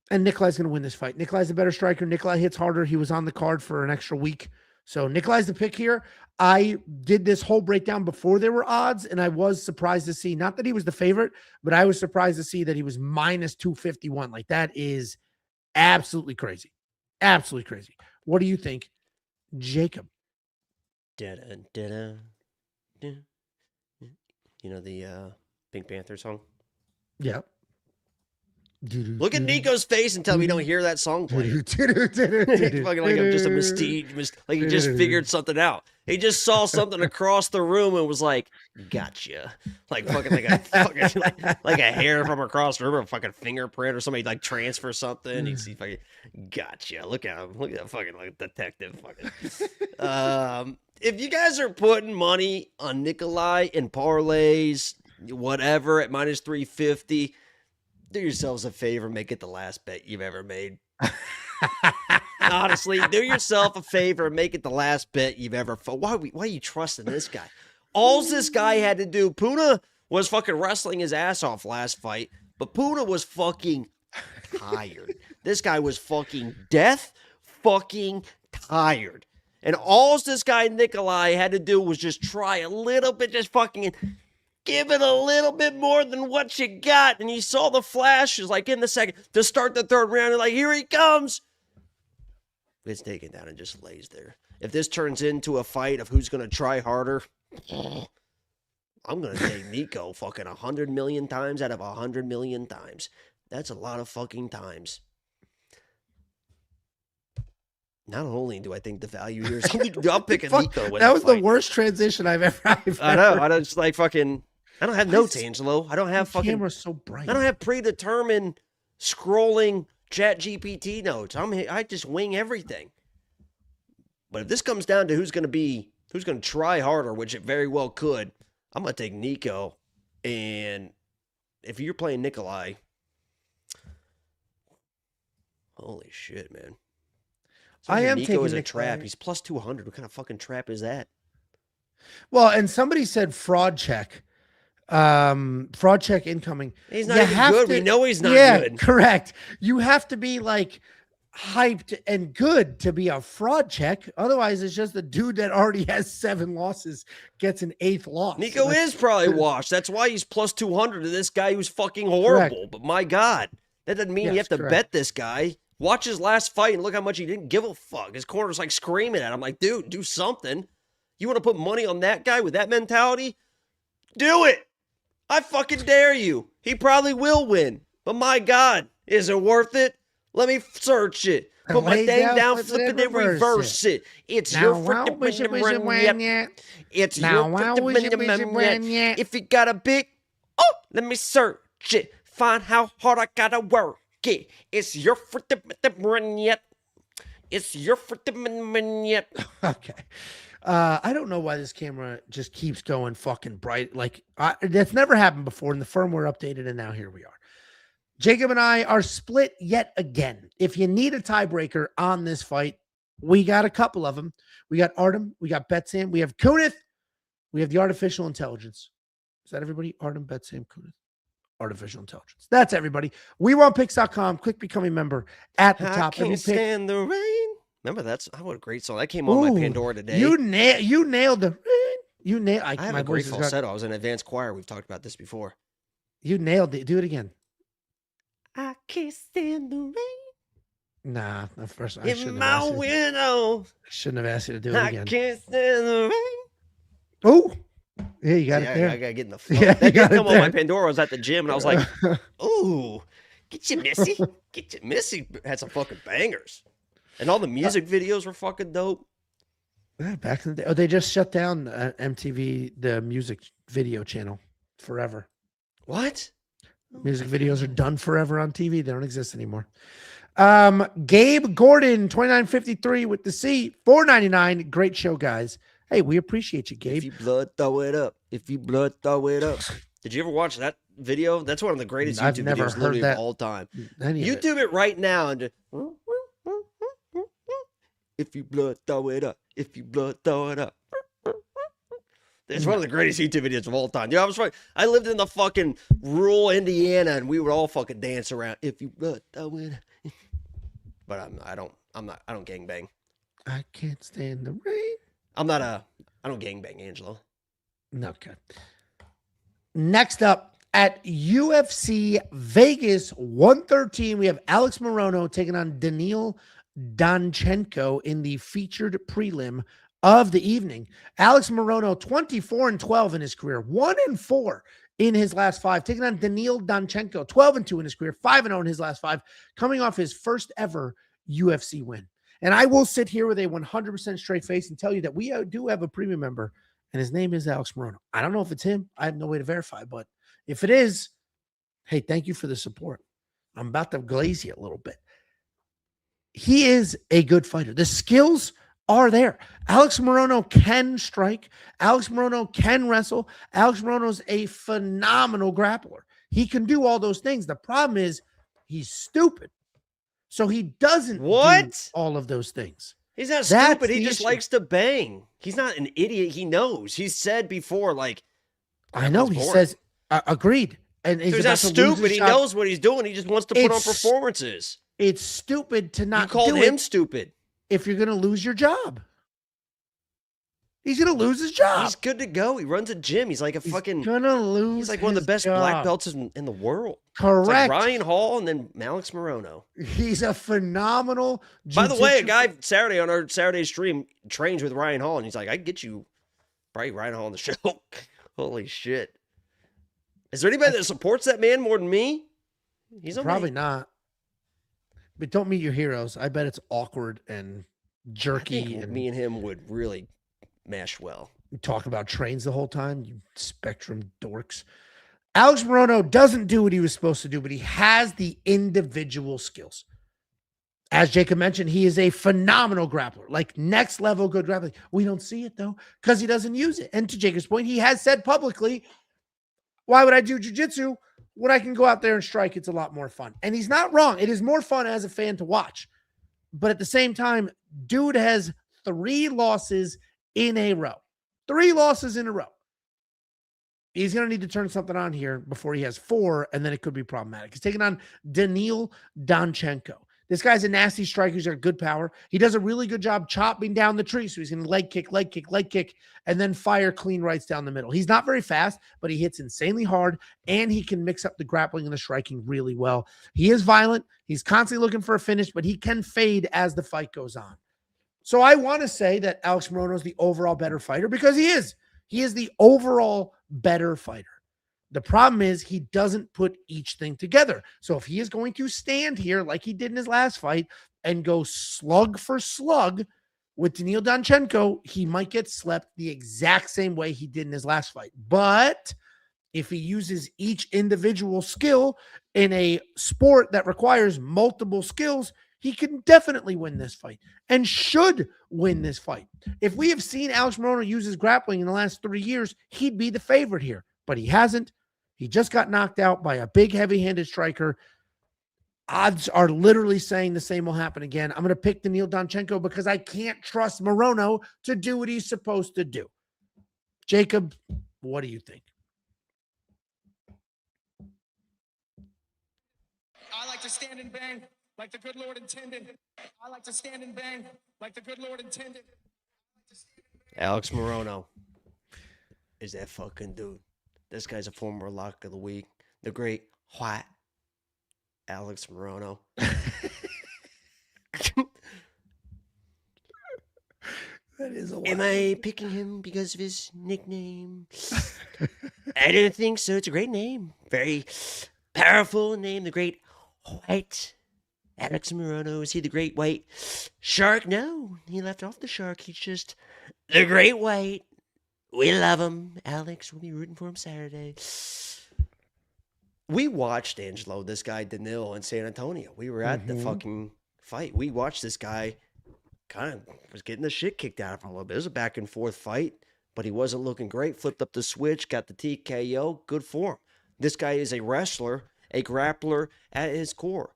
And Nikolay's going to win this fight. Nikolay's a better striker. Nikolay hits harder. He was on the card for an extra week. So Nikolay's the pick here. I did this whole breakdown before there were odds, and I was surprised to see, not that he was the favorite, but I was surprised to see that he was minus 251. Like, that is absolutely crazy. Absolutely crazy. What do you think, Jacob? You know the Pink Panther song? Yeah. Look at Niko's face and tell me you don't hear that song playing. He's fucking like just a mystique, like he just figured something out. He just saw something across the room and was like, "Gotcha!" Like fucking like a hair from across the room, or a fucking fingerprint, or somebody like transfer something. He's fucking gotcha. Look at him. Look at that fucking like detective. Fucking. If you guys are putting money on Nikolay in parlays, whatever at minus 350. Do yourselves a favor, make it the last bet you've ever made. Honestly, do yourself a favor and make it the last bet you've ever. Why are you trusting this guy? All this guy had to do, Puna was fucking wrestling his ass off last fight, but Puna was fucking tired. This guy was fucking fucking tired. And all this guy Nikolay had to do was just try a little bit, just fucking give it a little bit more than what you got. And you saw the flashes like in the second to start the third round. And like, here he comes. It's taken down and just lays there. If this turns into a fight of who's going to try harder, I'm going to take Niko fucking 100 million times out of 100 million times. That's a lot of fucking times. Not only do I think the value here is, I'm picking Niko. That was the worst transition I've ever. I know. I just like fucking. I don't have notes, Angelo. I don't have fucking. Camera's so bright. I don't have predetermined scrolling Chat GPT notes. I just wing everything. But if this comes down to who's going to try harder, which it very well could, I'm going to take Niko. And if you're playing Nikolay, holy shit, man. So I am Niko taking is a Nikolay. trap. He's plus 200. What kind of fucking trap is that? Well, and somebody said fraud check. Fraud check incoming. He's not even good. We know he's not good. Correct. You have to be like hyped and good to be a fraud check. Otherwise, it's just the dude that already has 7 losses gets an 8th loss. Niko is probably washed. That's why he's plus 200 to this guy who's fucking horrible. Correct. But my God, that doesn't mean you have to bet this guy. Watch his last fight and look how much he didn't give a fuck. His corner's like screaming at him like, dude, do something. You want to put money on that guy with that mentality? Do it. I fucking dare you. He probably will win. But my God, is it worth it? Let me search it. Put my thing down, flip it, and reverse it. It's your freaking It's your freaking If you got a big, let me search it. Find how hard I gotta work it. It's your freaking It's your freaking Okay. I don't know why this camera just keeps going fucking bright. Like that's never happened before, and the firmware updated, and now here we are. Jacob and I are split yet again. If you need a tiebreaker on this fight, we got a couple of them. We got Artem, we got Betsam, we have Kunith, we have the artificial intelligence. Is that everybody? Artem, Betsam, Kunith, artificial intelligence. That's everybody. WeWantPicks.com. Quick becoming member at the top. I can't stand the rain. Remember what a great song that came on my Pandora today. You nailed the. I have a great falsetto. I was in advanced choir. We've talked about this before. You nailed it. Do it again. I can't stand the rain. Nah, the first I shouldn't have asked you. Shouldn't have asked you to do it again. I can't stand the rain. Oh, yeah, you got it there. I gotta get in the flow. Yeah, that did come on my Pandora. I was at the gym and I was like, "Ooh, get you Missy, get you Missy." Had some fucking bangers. And all the music videos were fucking dope. Yeah, back in the day. Oh, they just shut down MTV, the music video channel, forever. What? Music videos are done forever on TV. They don't exist anymore. Gabe Gordon, 2953 with the C, $4.99. Great show, guys. Hey, we appreciate you, Gabe. If you blood, throw it up. If you blood, throw it up. Did you ever watch that video? That's one of the greatest YouTube videos literally of all time. YouTube it right now and just... If you blood, throw it up. If you blood, throw it up. It's one of the greatest YouTube videos of all time. You know, I lived in the fucking rural Indiana, and we would all fucking dance around. If you blood, throw it up. But I don't gangbang. I can't stand the rain. I don't gangbang, Angelo. Okay. Next up at UFC Vegas 113, we have Alex Morono taking on Daniil Danchenko in the featured prelim of the evening. Alex Morono, 24-12 in his career, 1-4 in his last 5, taking on Daniil Danchenko, 12-2 in his career, 5-0 in his last 5, coming off his first ever UFC win. And I will sit here with a 100% straight face and tell you that we do have a premium member, and his name is Alex Morono. I don't know if it's him. I have no way to verify, but if it is, hey, thank you for the support. I'm about to glaze you a little bit. He is a good fighter. The skills are there. Alex Morono can strike. Alex Morono can wrestle. Alex Morono's a phenomenal grappler. He can do all those things. The problem is he's stupid. So he doesn't do all of those things. He's not stupid. He just likes to bang. He's not an idiot. He knows. He's said before, like, I know. He says, agreed. And he's not stupid. He knows what he's doing. He just wants to put on performances. It's stupid to not do it. You called him stupid. If you're going to lose your job. He's going to lose his job. He's good to go. He runs a gym. He's like He's going to lose He's like one of the best black belts in the world. Correct. It's like Ryan Hall and then Alex Morono. He's a phenomenal By the way, a guy Saturday on our Saturday stream trains with Ryan Hall, and he's like, I can get you probably Ryan Hall on the show. Holy shit. Is there anybody that supports that man more than me? He's probably not. But don't meet your heroes. I bet it's awkward and jerky. And me and him would really mesh well. Talk about trains the whole time, you spectrum dorks. Alex Morono doesn't do what he was supposed to do, but he has the individual skills. As Jacob mentioned, he is a phenomenal grappler, like next level good grappler. We don't see it though, because he doesn't use it. And to Jacob's point, he has said publicly, why would I do jiu-jitsu when I can go out there and strike? It's a lot more fun. And he's not wrong. It is more fun as a fan to watch. But at the same time, dude has 3 losses in a row. 3 losses in a row. He's going to need to turn something on here before he has 4, and then it could be problematic. He's taking on Daniil Danchenko. This guy's a nasty striker. He's got good power. He does a really good job chopping down the tree. So he's going to leg kick, and then fire clean rights down the middle. He's not very fast, but he hits insanely hard, and he can mix up the grappling and the striking really well. He is violent. He's constantly looking for a finish, but he can fade as the fight goes on. So I want to say that Alex Morono is the overall better fighter because he is. He is the overall better fighter. The problem is he doesn't put each thing together. So if he is going to stand here like he did in his last fight and go slug for slug with Daniil Danchenko, he might get slept the exact same way he did in his last fight. But if he uses each individual skill in a sport that requires multiple skills, he can definitely win this fight and should win this fight. If we have seen Alex Morono use his grappling in the last 3 years, he'd be the favorite here, but he hasn't. He just got knocked out by a big heavy-handed striker. Odds are literally saying the same will happen again. I'm going to pick Daniil Danchenko because I can't trust Morono to do what he's supposed to do. Jacob, what do you think? I like to stand and bang like the good Lord intended. I like to stand and bang like the good Lord intended. Alex Morono is that fucking dude. This guy's a former lock of the week. The great white Alex Morono. That is a Am I picking him because of his nickname? I don't think so. It's a great name. Very powerful name. The great white Alex Morono. Is he the great white shark? No, he left off the shark. He's just the great white. We love him. Alex, we'll be rooting for him Saturday. We watched Angelo, this guy Daniil in San Antonio. We were at the fucking fight. We watched this guy kind of was getting the shit kicked out of him a little bit. It was a back and forth fight, but he wasn't looking great. Flipped up the switch, got the TKO. Good for him. This guy is a wrestler, a grappler at his core.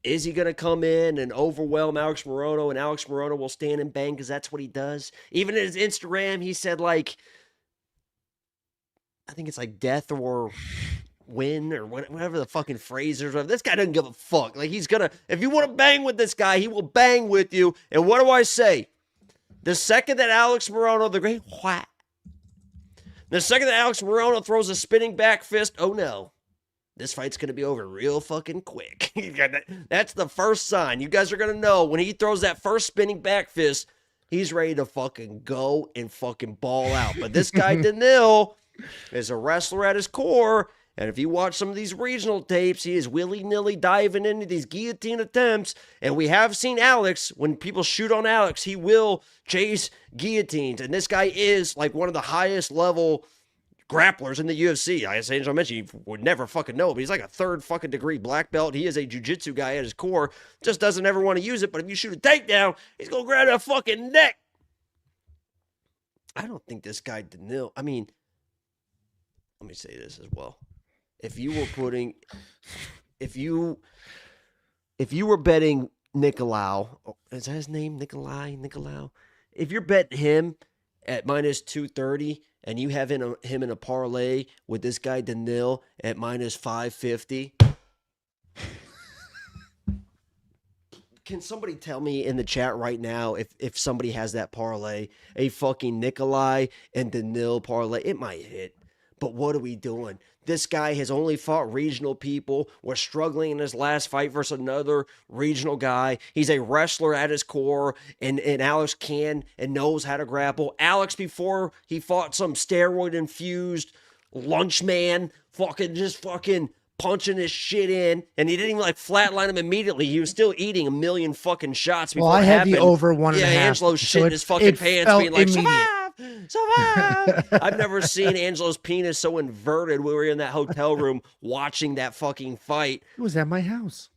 Is he going to come in and overwhelm Alex Morono, and Alex Morono will stand and bang because that's what he does? Even in his Instagram, he said, like, I think it's like death or win or whatever the fucking phrase is. This guy doesn't give a fuck. Like, he's going to, if you want to bang with this guy, he will bang with you. And what do I say? The second that Alex Morono, the great white, the second that Alex Morono throws a spinning back fist, oh no. This fight's going to be over real fucking quick. That's the first sign. You guys are going to know when he throws that first spinning back fist, he's ready to fucking go and fucking ball out. But this guy, Daniil, is a wrestler at his core. And if you watch some of these regional tapes, he is willy-nilly diving into these guillotine attempts. And we have seen Alex, when people shoot on Alex, he will chase guillotines. And this guy is like one of the highest level grapplers in the UFC. As Angel mentioned, you would never fucking know, but he's like a third fucking degree black belt. He is a jiu-jitsu guy at his core. Just doesn't ever want to use it. But if you shoot a takedown, he's going to grab that fucking neck. I don't think this guy Daniil, I mean, let me say this as well. If you were putting, if you were betting Nikolay, is that his name? Nikolay? If you're betting him at minus 230 and you have him in a parlay with this guy Daniil at minus 550, can somebody tell me in the chat right now if somebody has that parlay, a fucking Nikolay and Daniil parlay? It might hit. But what are we doing? This guy has only fought regional people. We're struggling in his last fight versus another regional guy. He's a wrestler at his core, and Alex can and knows how to grapple. Alex, before he fought some steroid-infused lunch man, fucking punching his shit in, and he didn't even like flatline him immediately. He was still eating a million fucking shots before I it had happened. the over 1.5. Yeah, Angelo's shitting his fucking pants, being like, immediate. Survive! I've never seen Angelo's penis so inverted. We were in that hotel room watching that fucking fight. It was at my house.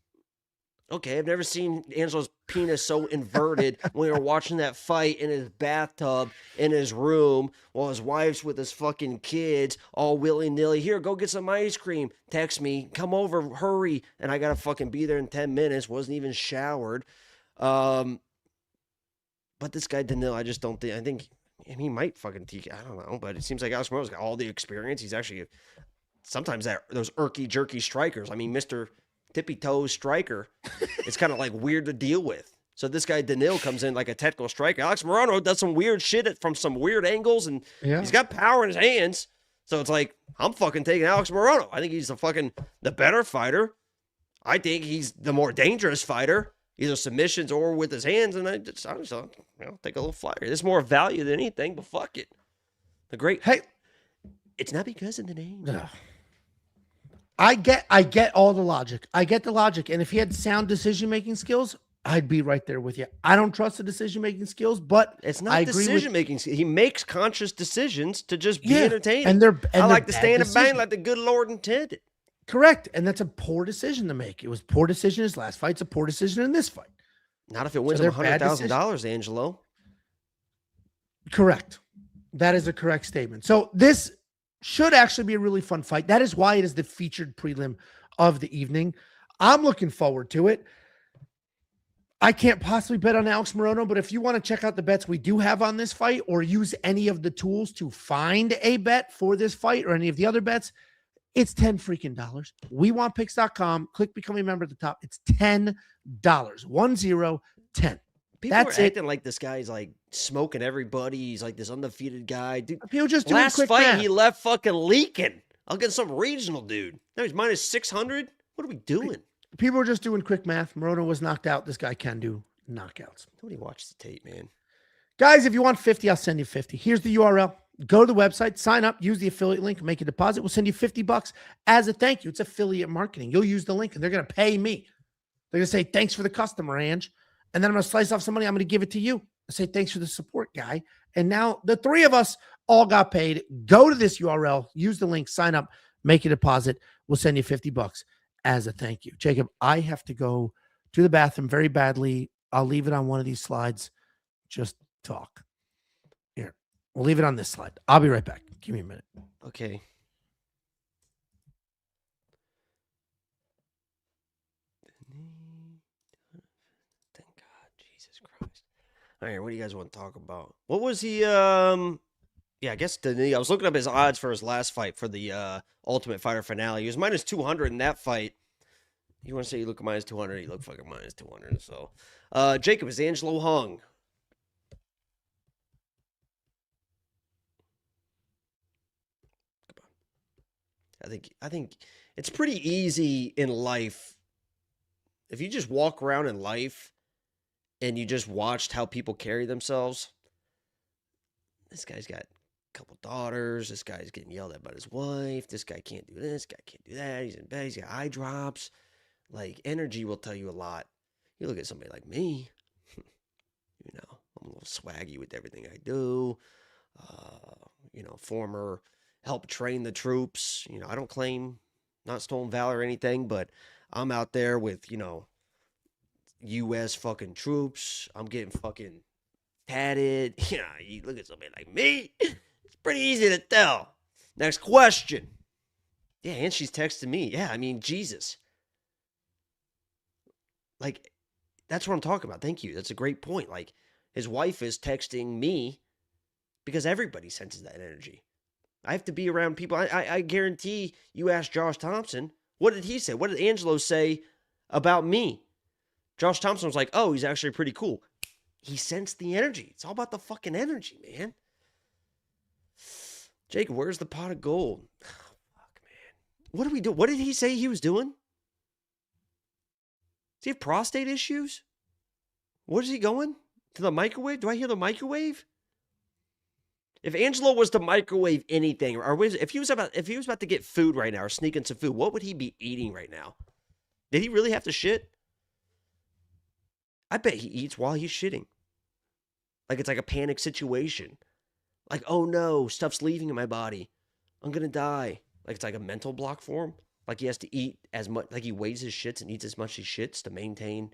Okay, I've never seen Angelo's penis so inverted when we were watching that fight in his bathtub in his room while his wife's with his fucking kids all willy-nilly. Here, go get some ice cream. Text me. Come over. Hurry. And I got to fucking be there in 10 minutes. Wasn't even showered. But this guy, Daniil, I just don't think... I think he might fucking teach. I don't know. But it seems like Alex Morono's got all the experience. He's actually... Sometimes those irky-jerky strikers. I mean, Mr. Tippy-toes striker. It's kind of like weird to deal with. So this guy Daniil comes in like a technical striker. Alex Morono does some weird shit from some weird angles, and he's got power in his hands. So it's like, I'm fucking taking Alex Morono. I think he's the better fighter. I think he's the more dangerous fighter, either submissions or with his hands. And I just take a little flyer. There's more value than anything, but fuck it. Hey, it's not because of the name. No. I get all the logic. I get the logic. And if he had sound decision-making skills, I'd be right there with you. I don't trust the decision-making skills, but it's not decision-making. He makes conscious decisions to just be entertaining. And I like to stand and bang like the good Lord intended. Correct. And that's a poor decision to make. It was a poor decision in his last fight. It's a poor decision in this fight. Not if it wins him $100,000, Angelo. Correct. That is a correct statement. So this should actually be a really fun fight. That is why it is the featured prelim of the evening. I'm looking forward to it. I can't possibly bet on Alex Morono, but if you want to check out the bets we do have on this fight or use any of the tools to find a bet for this fight or any of the other bets, it's $10 freaking. WeWantPicks.com. Click become a member at the top. It's $10. 10. People are acting like this guy's like smoking everybody. He's like this undefeated guy. Dude, people just doing last quick fight math. He left fucking leaking. I'll get some regional dude. Now he's minus 600. What are we doing? People are just doing quick math. Morono was knocked out. This guy can do knockouts. Nobody watched the tape, man. Guys, if you want 50, I'll send you 50. Here's the URL. Go to the website, sign up, use the affiliate link, make a deposit. We'll send you $50 as a thank you. It's affiliate marketing. You'll use the link and they're going to pay me. They're going to say, thanks for the customer, Ange. And then I'm going to slice off some money. I'm going to give it to you. I say, thanks for the support, guy. And now the three of us all got paid. Go to this URL, use the link, sign up, make a deposit. We'll send you $50 as a thank you. Jacob, I have to go to the bathroom very badly. I'll leave it on one of these slides. Just talk. Here, we'll leave it on this slide. I'll be right back. Give me a minute. Okay. Thank God, Jesus Christ. All right, what do you guys want to talk about? What was he? Yeah, I guess I was looking up his odds for his last fight for the Ultimate Fighter finale. He was minus 200 in that fight. You want to say you look at minus 200? He looked fucking minus 200. So, Jacob, is Angelo hung? Come on. I think it's pretty easy in life. If you just walk around in life and you just watched how people carry themselves, this guy's got couple daughters. This guy's getting yelled at by his wife. This guy can't do this. Guy can't do that. He's in bed. He's got eye drops. Like, energy will tell you a lot. You look at somebody like me, I'm a little swaggy with everything I do. Former help train the troops. I don't claim not stolen valor or anything, but I'm out there with, U.S. fucking troops. I'm getting fucking tatted. You look at somebody like me, it's pretty easy to tell. Next question. Yeah, and she's texting me. Yeah, I mean, Jesus. Like, that's what I'm talking about. Thank you. That's a great point. Like, his wife is texting me because everybody senses that energy. I have to be around people. I guarantee you ask Josh Thompson, what did he say? What did Angelo say about me? Josh Thompson was like, oh, he's actually pretty cool. He sensed the energy. It's all about the fucking energy, man. Jacob, where's the pot of gold? Oh, fuck, man. What do we do? What did he say he was doing? Does he have prostate issues? What is he going? To the microwave? Do I hear the microwave? If Angelo was to microwave anything, if he was about to get food right now or sneak in some food, what would he be eating right now? Did he really have to shit? I bet he eats while he's shitting. Like it's like a panic situation. Like, oh no, stuff's leaving in my body. I'm gonna die. Like it's like a mental block for him. Like he has to eat as much, like he weighs his shits and eats as much as he shits to maintain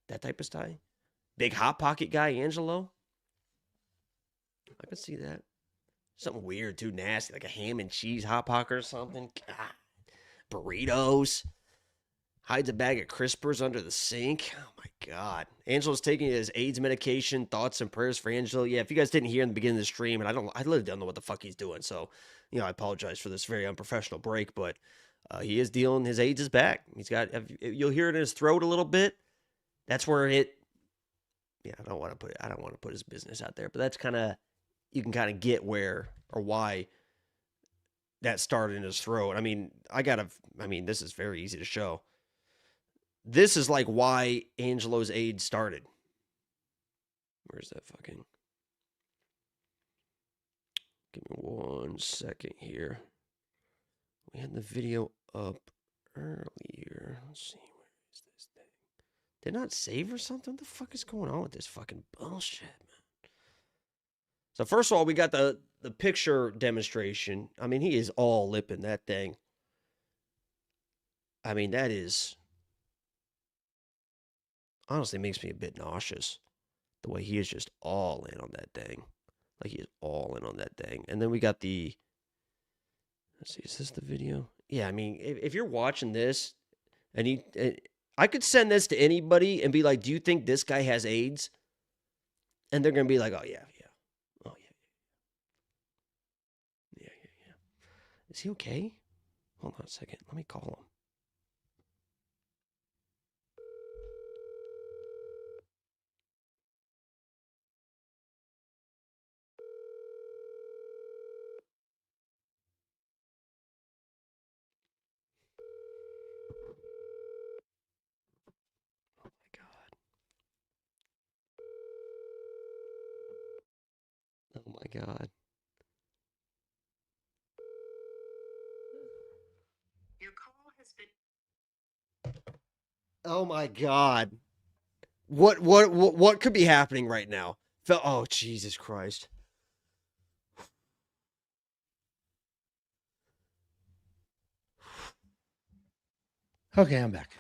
that type of style. Big Hot Pocket guy, Angelo. I can see that. Something weird, too nasty, like a ham and cheese Hot Pocket or something. God. Burritos. Hides a bag of Crispers under the sink. Oh, my God. Angelo's taking his AIDS medication. Thoughts and prayers for Angelo. Yeah, if you guys didn't hear in the beginning of the stream, and I literally don't know what the fuck he's doing. So, I apologize for this very unprofessional break, but he is dealing. His AIDS is back. You'll hear it in his throat a little bit. That's where I don't want to put his business out there, but that's you can kind of get where or why that started in his throat. This is very easy to show. This is like why Angelo's AIDS started. Where's that fucking... Give me 1 second here. We had the video up earlier. Let's see, where is this thing? Did it not save or something? What the fuck is going on with this fucking bullshit, man? So first of all, we got the picture demonstration. I mean, he is all lipping that thing. I mean, that is... honestly makes me a bit nauseous. The way he is just all in on that thing. Like, he is all in on that thing. And then we got the... Let's see, is this the video? Yeah, I mean, if you're watching this, and I could send this to anybody and be like, do you think this guy has AIDS? And they're going to be like, oh, yeah. Oh, yeah. Yeah. Is he okay? Hold on a second. Let me call him. Oh my God. Your call has been... Oh my God. What could be happening right now? Oh, Jesus Christ. Okay, I'm back.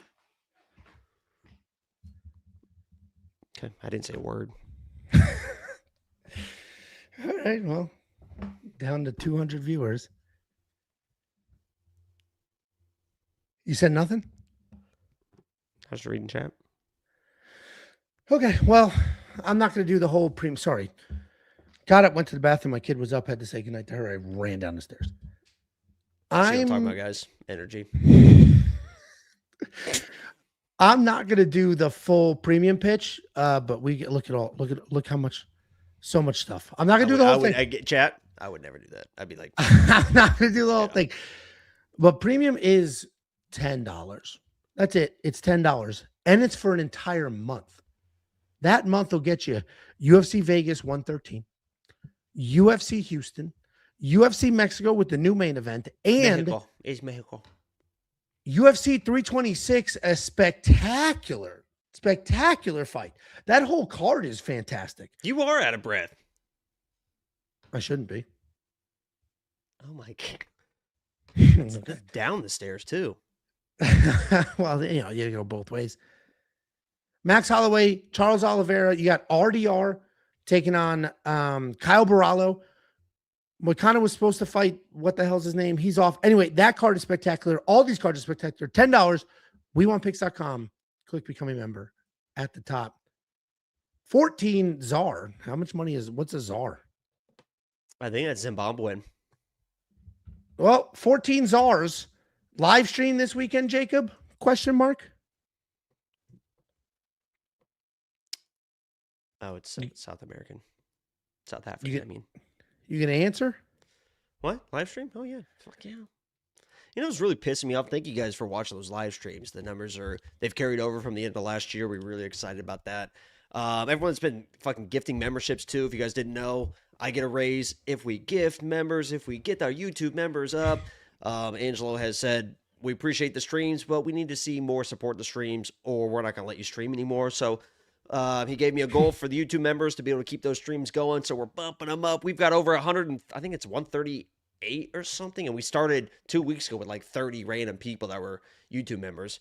Okay, I didn't say a word. All right, well, down to 200 viewers. You said nothing? I was reading chat. Okay, well, I'm not going to do the whole sorry. Got up, went to the bathroom. My kid was up, had to say goodnight to her. I ran down the stairs. See what I'm talking about, guys. Energy. I'm not going to do the full premium pitch, but we look how much, so much stuff. I'm not going to do the whole thing. Chat. I would never do that. I'd be like, I'm not going to do the whole thing. But premium is $10. That's it. It's $10, and it's for an entire month. That month will get you UFC Vegas 113, UFC Houston, UFC Mexico with the new main event, and Mexico. It's Mexico. UFC 326, a spectacular fight. That whole card is fantastic. You are out of breath. I shouldn't be. Oh my God. Down the stairs too. Well, you go both ways. Max Holloway, Charles Oliveira. You got RDR taking on Kyle Barallo. Moicano was supposed to fight. What the hell's his name? He's off. Anyway, that card is spectacular. All these cards are spectacular. $10. WeWantPicks.com. Click become a member at the top. 14 Czar. How much money what's a Czar? I think that's Zimbabwean. Well, 14 Czars. Live stream this weekend, Jacob? Question mark. Oh, it's South American. South African, I mean. You gonna answer? What? Live stream? Oh, yeah. Fuck yeah. You know, it's really pissing me off. Thank you guys for watching those live streams. The numbers they've carried over from the end of last year. We're really excited about that. Everyone's been fucking gifting memberships too. If you guys didn't know, I get a raise if we gift members, if we get our YouTube members up. Angelo has said, we appreciate the streams, but we need to see more support the streams or we're not going to let you stream anymore. So he gave me a goal for the YouTube members to be able to keep those streams going. So we're bumping them up. We've got over 100, and I think it's 138 or something. And we started 2 weeks ago with like 30 random people that were YouTube members.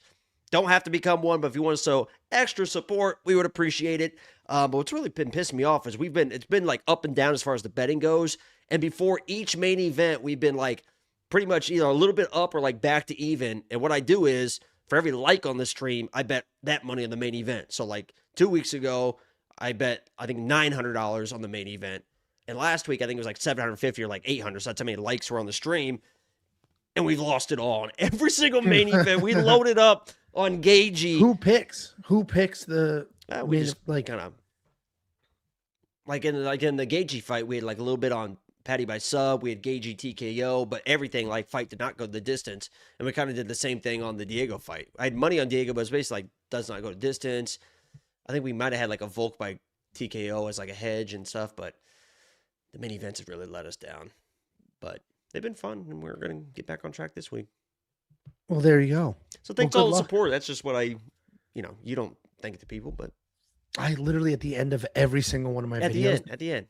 Don't have to become one, but if you want to show extra support, we would appreciate it. But what's really been pissing me off is it's been like up and down as far as the betting goes. And before each main event, we've been like pretty much either a little bit up or like back to even. And what I do is for every like on the stream, I bet that money on the main event. So like 2 weeks ago, I bet, I think $900 on the main event. And last week, I think it was like 750 or like 800. So that's how many likes were on the stream. And we've lost it all on every single main event. We loaded up on Gagey. Who picks the We just like kind of like in the Gagey fight, we had like a little bit on Patty by sub, we had Gagey TKO, but everything like fight did not go the distance. And we kind of did the same thing on the Diego fight. I had money on Diego, but it's basically like does not go the distance. I think we might have had like a Volk by TKO as like a hedge and stuff, but the main events have really let us down. But they've been fun, and we're going to get back on track this week. Well, there you go. So thanks all the support. That's just what you don't thank the people, but I literally at the end of every single one of my videos. At the end.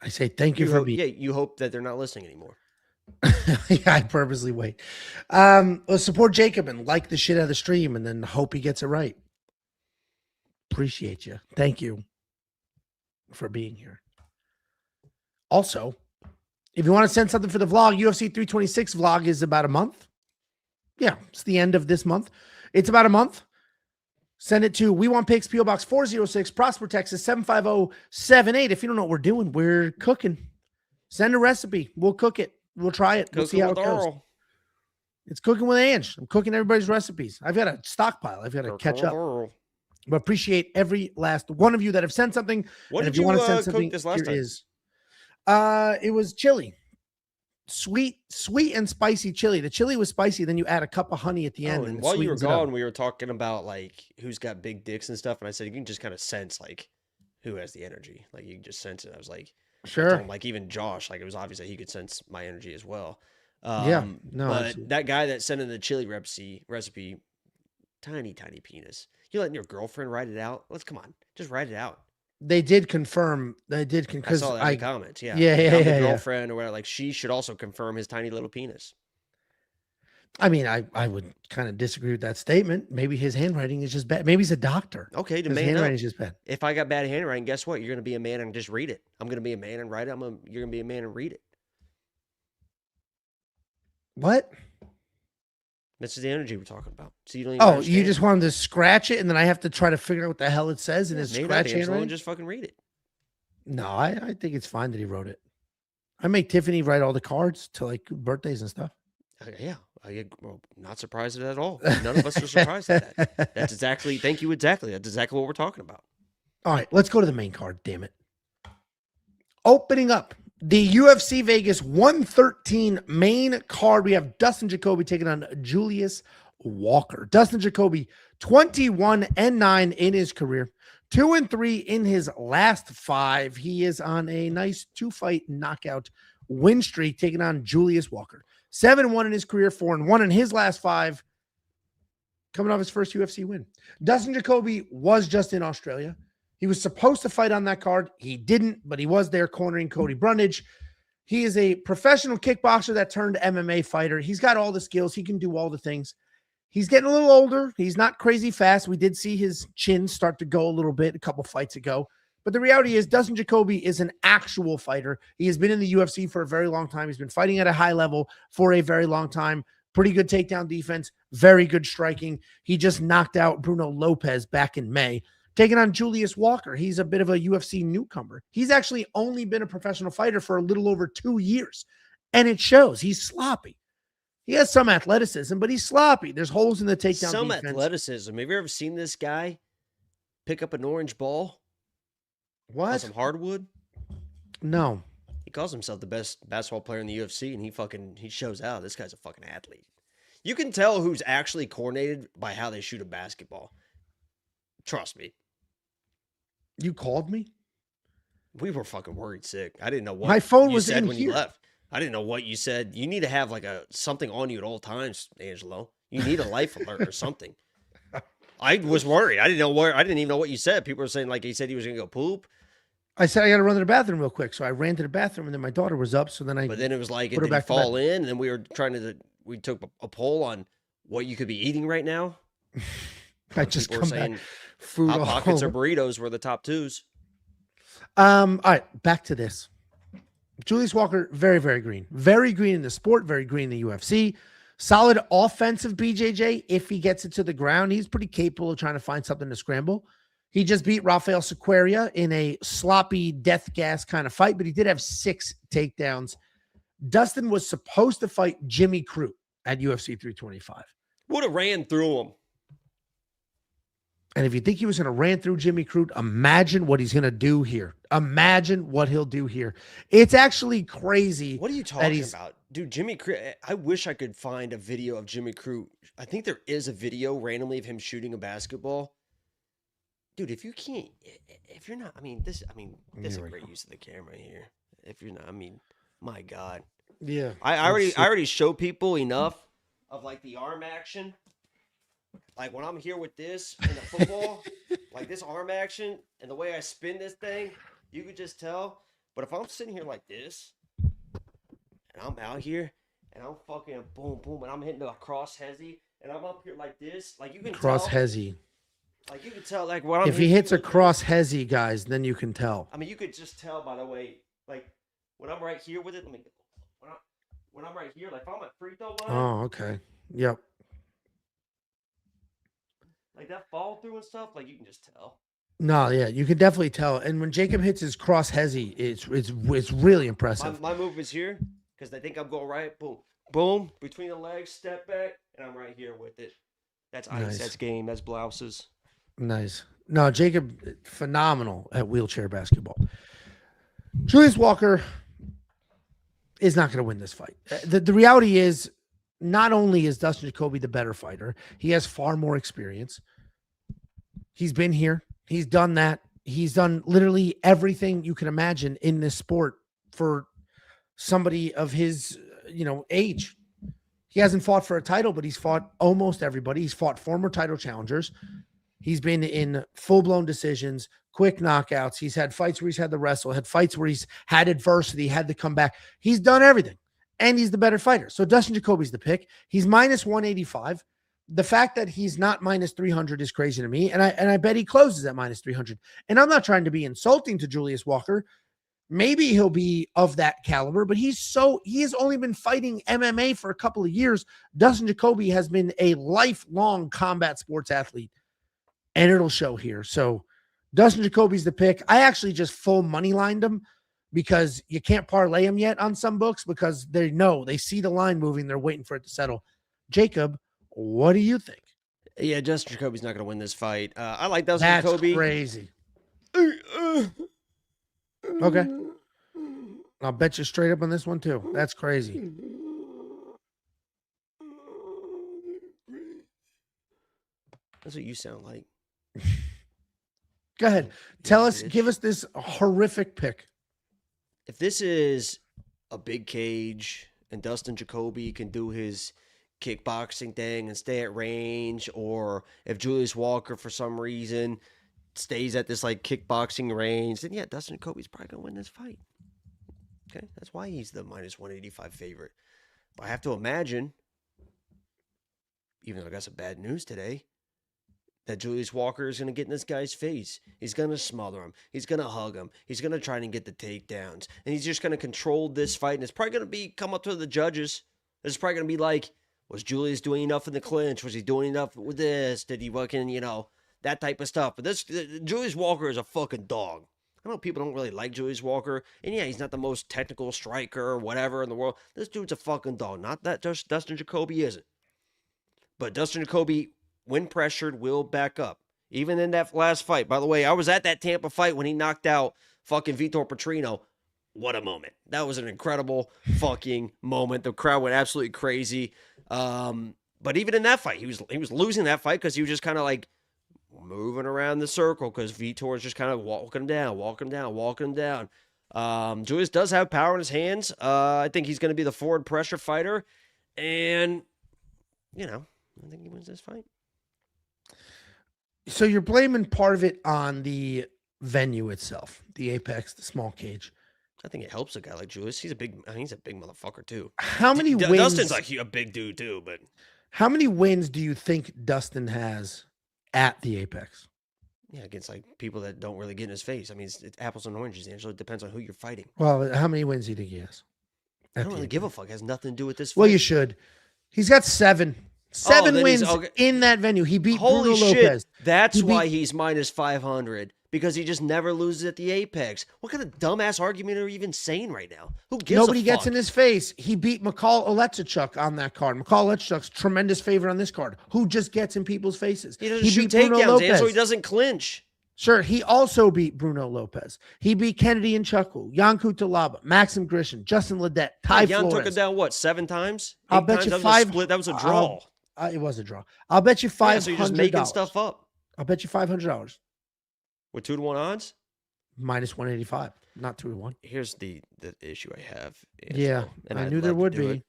I say thank you for being. Yeah, you hope that they're not listening anymore. Yeah, I purposely wait. Let's support Jacob and like the shit out of the stream, and then hope he gets it right. Appreciate you. Thank you for being here. Also, if you want to send something for the vlog, UFC 326 vlog is about a month. Yeah, it's the end of this month. It's about a month. Send it to We Want Picks, P.O. Box 406, Prosper, Texas 75078. If you don't know what we're doing, we're cooking. Send a recipe. We'll cook it. We'll try it. We'll see how it goes. It's cooking with Ange. I'm cooking everybody's recipes. I've got a stockpile. I've got to catch up. But appreciate every last one of you that have sent something. What and did if you want to send something, cook this last time? It was chili. Sweet and spicy chili. The chili was spicy. Then you add a cup of honey at the end. And while you were gone, we were talking about like who's got big dicks and stuff. And I said, you can just kind of sense like who has the energy. Like you can just sense it. I was like, sure. Like even Josh, like it was obvious that he could sense my energy as well. Yeah. No, but absolutely. that guy that sent in the chili recipe, tiny penis. You letting your girlfriend write it out? Come on, just write it out. They did confirm. I saw that in the comments. Yeah. Yeah. Girlfriend or whatever. Like she should also confirm his tiny little penis. I mean, I would kind of disagree with that statement. Maybe his handwriting is just bad. Maybe he's a doctor. Okay, his handwriting is just bad. If I got bad handwriting, guess what? You're going to be a man and just read it. I'm going to be a man and write it. You're going to be a man and read it. What? This is the energy we're talking about. So you don't even understand. You just wanted to scratch it, and then I have to try to figure out what the hell it says in his scratch handwriting? Just fucking read it. No, I think it's fine that he wrote it. I make Tiffany write all the cards to like birthdays and stuff. Yeah, not surprised at all. None of us are surprised at that. That's exactly. Thank you. Exactly. That's exactly what we're talking about. All right, let's go to the main card. Damn it. Opening up the UFC Vegas 113 main card, we have Dustin Jacoby taking on Julius Walker. Dustin Jacoby, 21-9 in his career, 2-3 in his last 5. He is on a nice 2-fight knockout win streak, taking on Julius Walker. 7-1 in his career, 4-1 in his last 5. Coming off his first UFC win. Dustin Jacoby was just in Australia. He was supposed to fight on that card. He didn't, but he was there cornering Cody Brundage. He is a professional kickboxer that turned MMA fighter. He's got all the skills. He can do all the things. He's getting a little older. He's not crazy fast. We did see his chin start to go a little bit a couple fights ago. But the reality is Dustin Jacoby is an actual fighter. He has been in the UFC for a very long time. He's been fighting at a high level for a very long time. Pretty good takedown defense. Very good striking. He just knocked out Bruno Lopez back in May. Taking on Julius Walker. He's a bit of a UFC newcomer. He's actually only been a professional fighter for a little over 2 years. And it shows. He's sloppy. He has some athleticism, but he's sloppy. There's holes in the takedown Some defense. athleticism. Have you ever seen this guy pick up an orange ball on What? some hardwood? No. He calls himself the best basketball player in the UFC, and he shows out. This guy's a fucking athlete. You can tell who's actually coordinated by how they shoot a basketball. Trust me. You called me? We were fucking worried sick. I didn't know what My phone you was said in when here. you left. I didn't know what you said. You need to have like something on you at all times, Angelo. You need a life alert or something. I was worried. I didn't even know what you said. People were saying like he said he was gonna go poop. I said I got to run to the bathroom real quick. So I ran to the bathroom and then my daughter was up. So then But then it was like, put her did he back to fall in? And then we were we took a poll on what you could be eating right now. I just People were come back. saying Food Hot all Pockets or over. burritos were the top 2s. All right, back to this. Julius Walker, very, very green. Very green in the sport, very green in the UFC. Solid offensive BJJ. If he gets it to the ground, he's pretty capable of trying to find something to scramble. He just beat Rafael Sequeira in a sloppy death gas kind of fight, but he did have 6 takedowns. Dustin was supposed to fight Jimmy Crute at UFC 325. Would have ran through him. And if you think he was going to ran through Jimmy Crute, imagine what he's going to do here. Imagine what he'll do here. It's actually crazy. What are you talking about? Dude, Jimmy Crute, I wish I could find a video of Jimmy Crute. I think there is a video randomly of him shooting a basketball. Dude, if you're not, this is a great use of the camera here. If you're not, my God. Yeah. I already show people enough of like the arm action. Like when I'm here with this in the football, like this arm action and the way I spin this thing, you could just tell. But if I'm sitting here like this and I'm out here and I'm fucking boom, boom, and I'm hitting a cross hezzy and I'm up here like this, like you can Cross tell. hezzy. Like you can tell, like what I'm. If he hits a cross hezzy, guys, then you can tell. You could just tell by the way, like when I'm right here with it. When I'm right here, like if I'm at free throw line. Oh, okay. Yep. Like that fall through and stuff, like you can just tell. No, yeah, you can definitely tell. And when Jacob hits his cross hezzy, it's really impressive. My move is here because they think I'm going right. Boom, boom, between the legs, step back, and I'm right here with it. That's ice. Nice. That's game. That's blouses. Nice. No, Jacob, phenomenal at wheelchair basketball. Julius Walker is not going to win this fight. The reality is, not only is Dustin Jacoby the better fighter, he has far more experience. He's been here. He's done that. He's done literally everything you can imagine in this sport for somebody of his, age. He hasn't fought for a title, but he's fought almost everybody. He's fought former title challengers. He's been in full-blown decisions, quick knockouts. He's had fights where he's had to wrestle, had fights where he's had adversity, had to come back. He's done everything, and he's the better fighter. So Dustin Jacoby's the pick. He's minus 185. The fact that he's not minus 300 is crazy to me, and I bet he closes at minus 300. And I'm not trying to be insulting to Julius Walker. Maybe he'll be of that caliber, but he has only been fighting MMA for a couple of years. Dustin Jacoby has been a lifelong combat sports athlete, and it'll show here. So Dustin Jacoby's the pick. I actually just full money lined him because you can't parlay him yet on some books because they see the line moving. They're waiting for it to settle. Jacob, what do you think? Yeah, Dustin Jacoby's not going to win this fight. I like Dustin That's Jacoby. crazy. Okay. I'll bet you straight up on this one too. That's crazy. That's what you sound like. Go ahead. You Tell us, bitch. give us this horrific pick. If this is a big cage and Dustin Jacoby can do his kickboxing thing and stay at range, or if Julius Walker for some reason stays at this like kickboxing range, then yeah, Dustin Jacoby's probably gonna win this fight. Okay, that's why he's the -185 favorite. But I have to imagine, even though I got some bad news today, that Julius Walker is going to get in this guy's face. He's going to smother him. He's going to hug him. He's going to try and get the takedowns. And he's just going to control this fight. And it's probably going to come up to the judges. It's probably going to be like, was Julius doing enough in the clinch? Was he doing enough with this? Did he fucking, that type of stuff. But Julius Walker is a fucking dog. I know people don't really like Julius Walker. And yeah, he's not the most technical striker or whatever in the world. This dude's a fucking dog. Not that just Dustin Jacoby isn't. But Dustin Jacoby, when pressured, will back up. Even in that last fight. By the way, I was at that Tampa fight when he knocked out fucking Vitor Petrino. What a moment. That was an incredible fucking moment. The crowd went absolutely crazy. But even in that fight, he was losing that fight because he was just kind of like moving around the circle because Vitor is just kind of walking him down. Julius does have power in his hands. I think he's going to be the forward pressure fighter. And, I think he wins this fight. So you're blaming part of it on the venue itself, the Apex, the small cage. I think it helps a guy like Julius. He's a big motherfucker too. How many wins? Dustin's like a big dude too, but how many wins do you think Dustin has at the Apex? Yeah, against like people that don't really get in his face. I mean, it's apples and oranges, Angelo. It depends on who you're fighting. Well, how many wins do you think he has? I don't really give a fuck. It has nothing to do with this fight. Well, you should. He's got 7 wins in that venue. He beat Holy Bruno shit. Lopez. That's why he's -500. Because he just never loses at the Apex. What kind of dumbass argument are you even saying right now? Who gives Nobody a fuck? gets in his face. He beat McCall Oleksichuk on that card. McCall Oleksichuk's tremendous favorite on this card. Who just gets in people's faces? He doesn't shoot takedowns, and so he doesn't clinch. Sure, he also beat Bruno Lopez. He beat Kennedy and Chuckle, Jan Kutalaba, Maxim Grishin, Justin Ledette, Ty Jan Flores. took it down, what, 7 times? I'll bet you 5. That was a draw. It was a draw. I'll bet you $500. So you're just making stuff up. I'll bet you $500. With 2-to-1 odds? -185, not 2-to-1. Here's the issue I have. Angelo, Yeah, and I I'd knew there love would to do be. it.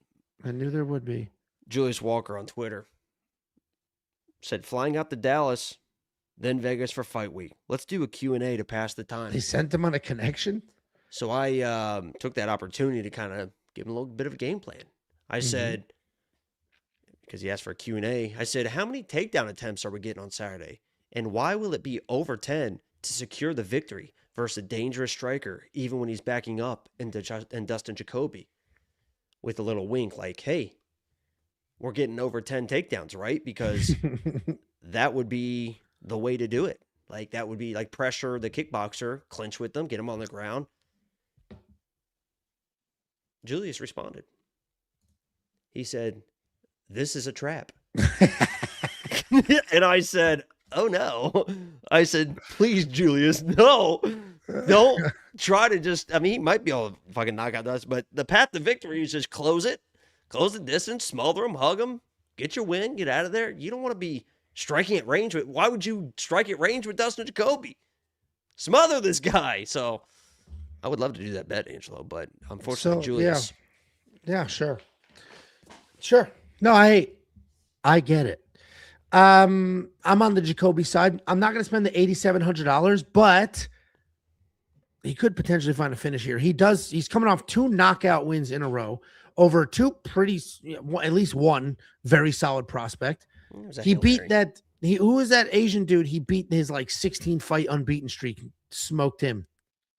I knew there would be. Julius Walker on Twitter said, flying out to Dallas, then Vegas for fight week. Let's do a Q&A to pass the time. They sent him on a connection? So I took that opportunity to kind of give him a little bit of a game plan. I said, because he asked for a Q&A, I said, how many takedown attempts are we getting on Saturday? And why will it be over 10 to secure the victory versus a dangerous striker, even when he's backing up and Dustin Jacoby? With a little wink like, hey, we're getting over 10 takedowns, right? Because that would be the way to do it. Like, that would be like pressure the kickboxer, clinch with them, get him on the ground. Julius responded. He said, this is a trap. And I said, oh no. I said, please, Julius, no. Don't try to just, I mean, he might be able to fucking knock out us, but the path to victory is just close it, close the distance, smother him, hug him, get your win, get out of there. You don't want to be striking at range with, why would you strike at range with Dustin Jacoby? Smother this guy. So I would love to do that bet, Angelo, but unfortunately, Julius. Yeah, sure. Sure. No, I get it. I'm on the Jacoby side. I'm not going to spend the $8,700, but he could potentially find a finish here. He's coming off 2 knockout wins in a row over 2 at least one very solid prospect. He beat that. Who was that Asian dude? He beat his like 16 fight unbeaten streak. Smoked him.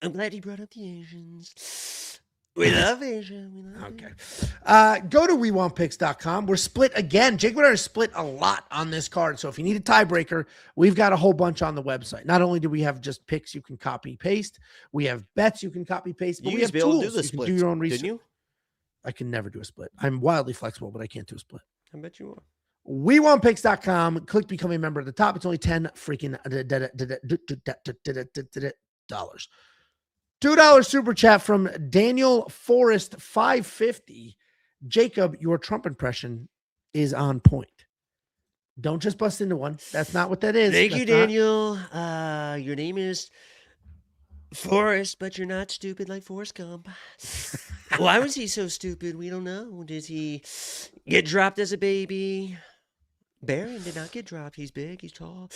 I'm glad you brought up the Asians. We love Asia. Okay. Go to WeWantPicks.com. We're split again. Jake and I are split a lot on this card. So if you need a tiebreaker, we've got a whole bunch on the website. Not only do we have just picks you can copy paste, we have bets you can copy paste, but we have tools. You can do your own research. Didn't you? I can never do a split. I'm wildly flexible, but I can't do a split. I bet you are. WeWantPicks.com. Click become a member at the top. It's only $10 freaking dollars. $2 super chat from Daniel Forrest 550. Jacob, your Trump impression is on point. Don't just bust into one. That's not what that is. Thank you, That's not- Daniel. Your name is Forrest, but you're not stupid like Forrest Gump. Why was he so stupid? We don't know. Did he get dropped as a baby? Barron did not get dropped. He's big. He's tall.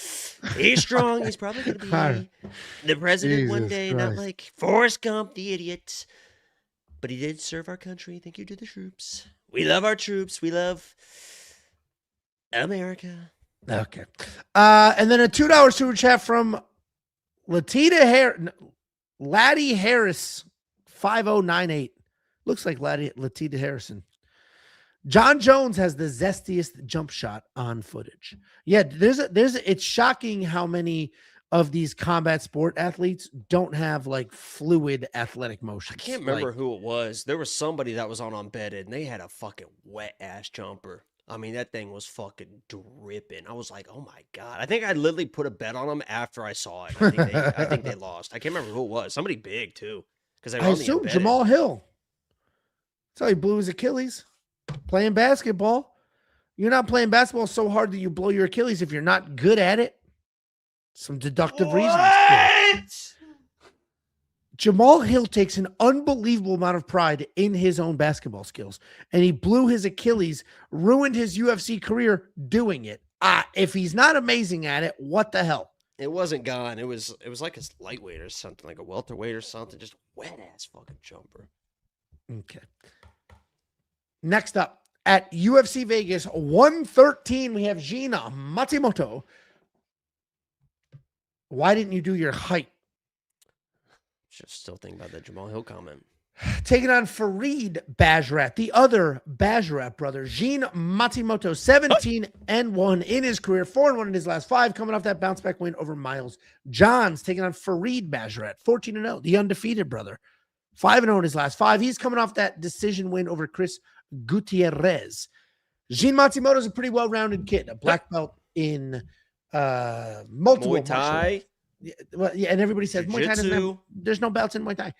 He's strong. He's probably going to God. be the president one Jesus day, not Christ. like Forrest Gump, the idiot. But he did serve our country. Thank you to the troops. We love our troops. We love America. Okay. And then a $2 super chat from Laddie Harris 5098. Looks like Latita Harrison. John Jones has the zestiest jump shot on footage. Yeah, it's shocking how many of these combat sport athletes don't have like fluid athletic motion. I can't remember who it was. There was somebody that was on Unbedded, and they had a fucking wet ass jumper. I mean, that thing was fucking dripping. I was like, oh my God. I think I literally put a bet on them after I saw it. I think they lost. I can't remember who it was. Somebody big too. Because I assume Jamal Hill. That's how he blew his Achilles. Playing basketball. You're not playing basketball so hard that you blow your Achilles if you're not good at it. Some deductive reasons. Jamal Hill takes an unbelievable amount of pride in his own basketball skills, and he blew his Achilles, ruined his UFC career doing it. If he's not amazing at it, what the hell? It wasn't gone. It was like a lightweight or something, like a welterweight or something. Just wet ass fucking jumper. Okay. Next up at UFC Vegas 113, we have Gina Matsumoto. Why didn't you do your height? Just still thinking about that Jamal Hill comment. Taking on Farid Basharat, the other Basharat brother, Jean Matsumoto, 17-1 in his career, 4-1 in his last 5, coming off that bounce back win over Miles Johns. Taking on Farid Basharat, 14-0, the undefeated brother, 5-0 in his last 5. He's coming off that decision win over Chris Gutierrez. Jean Matsumoto is a pretty well-rounded kid, a black belt in multiple Muay Thai. Yeah, and everybody says Muay Thai doesn't have, Jiu-Jitsu. there's no belts in Muay Thai.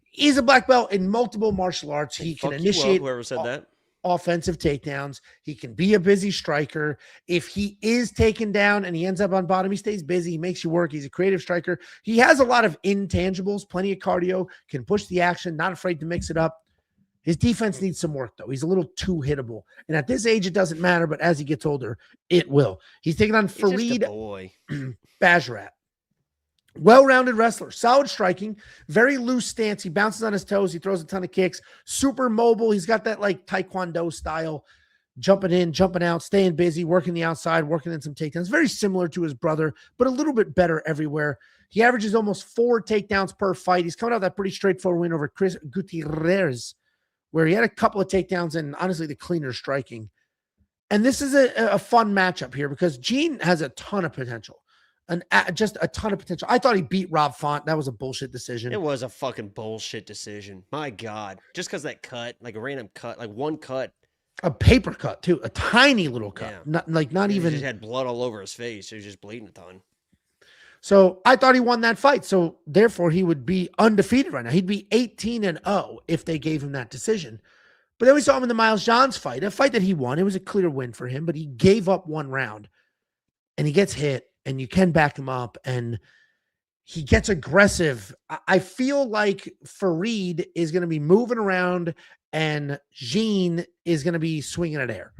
He's a black belt in multiple martial arts. He can Fuck you up, initiate whoever said that. offensive takedowns. He can be a busy striker. If he is taken down and he ends up on bottom, he stays busy. He makes you work. He's a creative striker. He has a lot of intangibles, plenty of cardio, can push the action, not afraid to mix it up. His defense needs some work, though. He's a little too hittable. And at this age, it doesn't matter, but as he gets older, it will. He's taking on He's just a Farid boy. Basharat. Well-rounded wrestler, solid striking, very loose stance. He bounces on his toes. He throws a ton of kicks. Super mobile. He's got that like Taekwondo style, jumping in, jumping out, staying busy, working the outside, working in some takedowns. Very similar to his brother, but a little bit better everywhere. He averages almost 4 takedowns per fight. He's coming out that pretty straightforward win over Chris Gutierrez, where he had a couple of takedowns and honestly the cleaner striking. And this is a fun matchup here because Gene has a ton of potential. Just a ton of potential. I thought he beat Rob Font. That was a bullshit decision. It was a fucking bullshit decision. My God. Just because that cut, like a random cut, like one cut. A paper cut, too. A tiny little cut. Yeah. Not He even. just had blood all over his face. He was just bleeding a ton. So I thought he won that fight. So therefore, he would be undefeated right now. He'd be 18-0 if they gave him that decision. But then we saw him in the Miles Johns fight, a fight that he won. It was a clear win for him, but he gave up one round and he gets hit. And you can back him up, and he gets aggressive. I feel like Farid is going to be moving around, and Jean is going to be swinging at air.